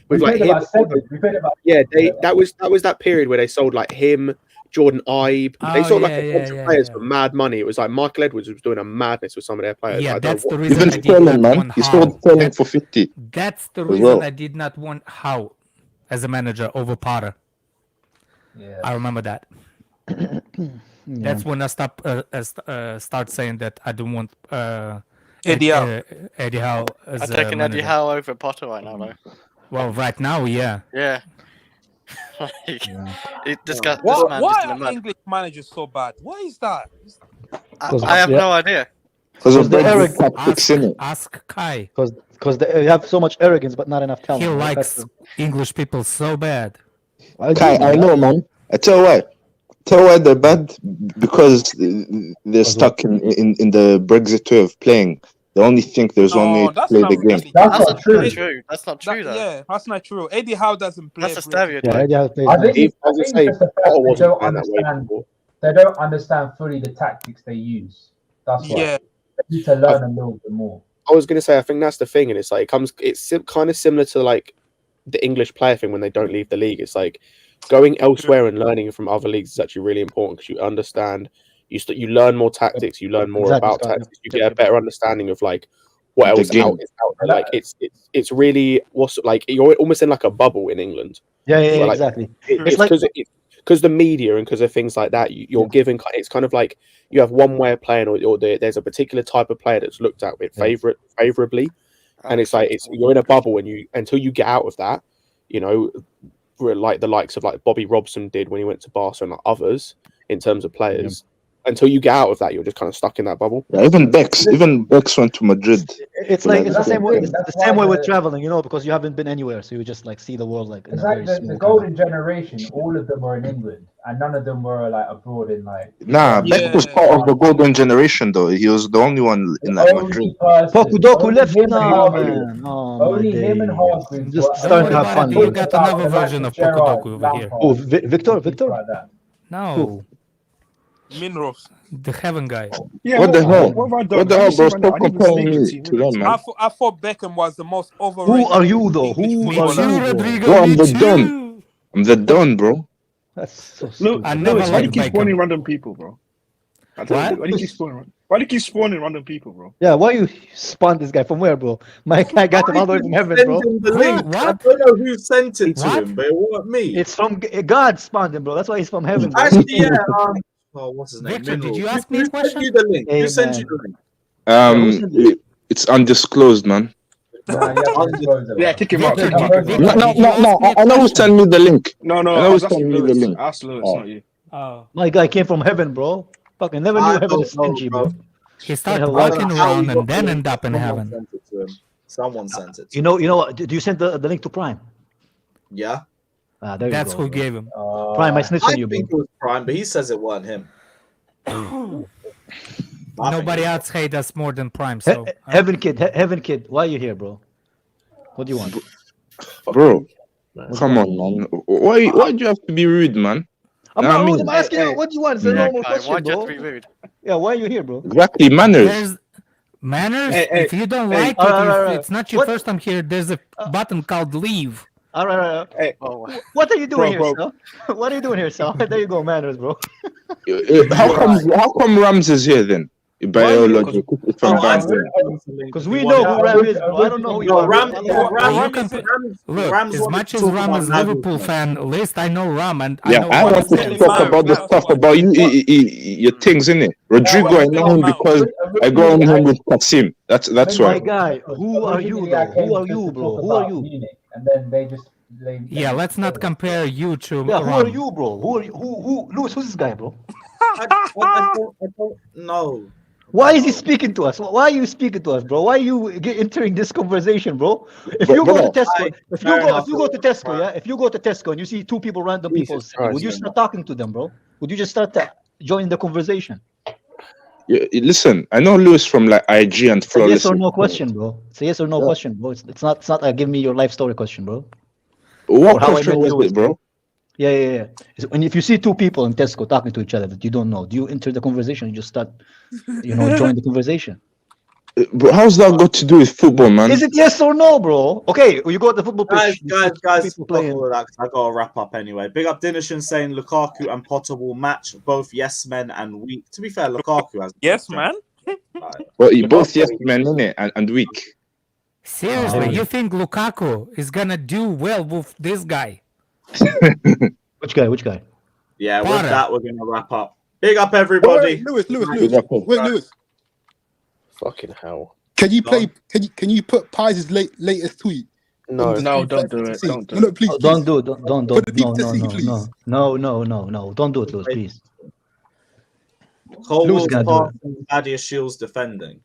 we paid him. About 7. We paid about that was that period where they sold like him, Jordan Ibe. They sold like a bunch of players for mad money. It was like Michael Edwards was doing a madness with some of their players. Yeah, that's the Even reason I did Sterling, not man. want He sold Sterling for 50. That's the reason I did not want Howe as a manager over Potter. Yeah, I remember that. That's when I start saying that I don't want Eddie Howe. I'm taking Eddie Howe over Potter right now, though. Well, right now, yeah. Yeah. Why are English managers so bad? Why is that? I have no idea. Because of the tactics in it. Ask Kai. Because they have so much arrogance, but not enough talent. He likes English people so bad. Kai, I know, man. I tell you why. Tell why they're bad? Because they're stuck in the Brexit way of playing. They only think there's one way to play the game. That's not true. That's not true, though. Yeah, that's not true. Eddie Howe doesn't play. That's a stereotype. Yeah, Eddie Howe plays I nice. think As I it's say, just the fact Potter they wasn't don't playing that way understand. before. They don't understand fully the tactics they use. That's why. Yeah. They need to learn a little bit more. I was gonna say, I think that's the thing, and it's like it's kind of similar to like the English player thing when they don't leave the league. It's like going elsewhere and learning from other leagues is actually really important because you understand, you learn more tactics, you learn more about tactics, you get a better understanding of like what else is out there. Like it's really what's like you're almost in like a bubble in England. Yeah, like, exactly. It's like because the media and because of things like that, you're given. It's kind of like you have one way of playing, or there's a particular type of player that's looked at with favorably, and it's like you're in a bubble, and until you get out of that, you know, like the likes of like Bobby Robson did when he went to Barca and like others in terms of players. Until you get out of that, you're just kind of stuck in that bubble. Yeah, even Bex went to Madrid. It's like it's the same way. It's the same way with traveling, you know, because you haven't been anywhere, so you just like see the world like. It's like the golden generation. All of them were in England, and none of them were like abroad in like. Nah, Beck was part of the golden generation, though. He was the only one in like Madrid. Pokudoku left now, man. Only him and Hargreaves. Just starting to have fun. You got another version of Pokudoku over here. Oh, Victor. No. Minros. The Heaven guy. Yeah, what the hell? What the hell, bro? Stop comparing me to them, man. I thought Beckham was the most overrated. Who are you, though? Who are you? Bro, I'm the Don. I'm the Don, bro. That's so Look, why do you keep spawning random people, bro? Why do you keep spawning random people, bro? Yeah, why you spawn this guy from where, bro? My guy got him all the way from heaven, bro. The link. I don't know who sent it to him, but it wasn't me. It's from God spawned him, bro. That's why he's from heaven. Actually, yeah. What's his name? Victor, did you ask me a question? Who sent you the link? Who sent you the link? It's undisclosed, man. Yeah, kick him out. No. I know who sent me the link. No. I know who sent me the link. Ask Lewis, not you. Oh. My guy came from heaven, bro. Fucking never knew heaven is stingy, bro. He started walking around and then end up in heaven. Someone sent it. You know what? Do you send the link to Prime? Yeah. That's who gave him. Prime, I snitched on you, I think it was Prime, but he says it wasn't him. Nobody else hates us more than Prime. So Heaven kid, why are you here, bro? What do you want, bro? Come on, man. Why do you have to be rude, man? I'm not rude. I'm asking you, what do you want? It's a normal question, why'd you bro. have to be rude? Yeah, why are you here, bro? Exactly, manners. Manners. If you don't like it, if it's not your first time here, there's a button called leave. All right. Hey, what are you doing here, sir? What are you doing here, sir? There you go, manners, bro. How come Rams is here then? Biology from Banter. Because we know who Ram is, bro. I don't know who you are. Look, as much as Ram is Liverpool fan, at least I know Ram, and I want to talk about the stuff about your things, innit? Rodrigo, I know him because I go on him with Kasim. That's why. My guy, who are you, though? Who are you, bro? Who are you? And then they just. Yeah, let's not compare you to. Yeah, who are you, bro? Who are you? Who? Lewis, who's this guy, bro? I don't know. Why is he speaking to us? Why are you speaking to us, bro? Why are you entering this conversation, bro? If you go to Tesco, if you go to Tesco and you see two random people, would you start talking to them, bro? Would you just start joining the conversation? Yeah, listen, I know Lewis from like IG and Flawless. Yes or no question, bro. It's a yes or no question, bro. It's not a give me your life story question, bro. What question was it, bro? Yeah. And if you see two people in Tesco talking to each other that you don't know, do you enter the conversation? You just start, join the conversation. But how's that got to do with football, man? Is it yes or no, bro? Okay, you go to the football pitch. Guys, all of that, I gotta wrap up anyway. Big up Dinishin saying Lukaku and Potter will match both yes men and weak. To be fair, Lukaku has yes man. Well, both yes men, innit, and weak. Seriously, you think Lukaku is gonna do well with this guy? Which guy? Yeah, with that we're gonna wrap up. Big up everybody. Lewis. Wait, Lewis. Fucking hell. Can you play? Can you put Pies' latest tweet? No, don't do it. Don't do it. No, please. Don't do it. Don't. No. Don't do it, Lewis, please. Cole Adia Shields defending.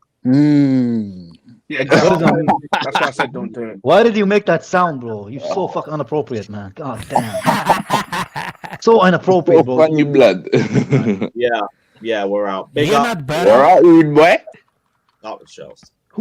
Yeah, exactly. That's why I said don't do it. Why did you make that sound, bro? You're so fucking inappropriate, man. God damn. So inappropriate, bro. Funny blood. Yeah, we're out. Big You're up. not better. We're out, rude boy. That was Chelsea.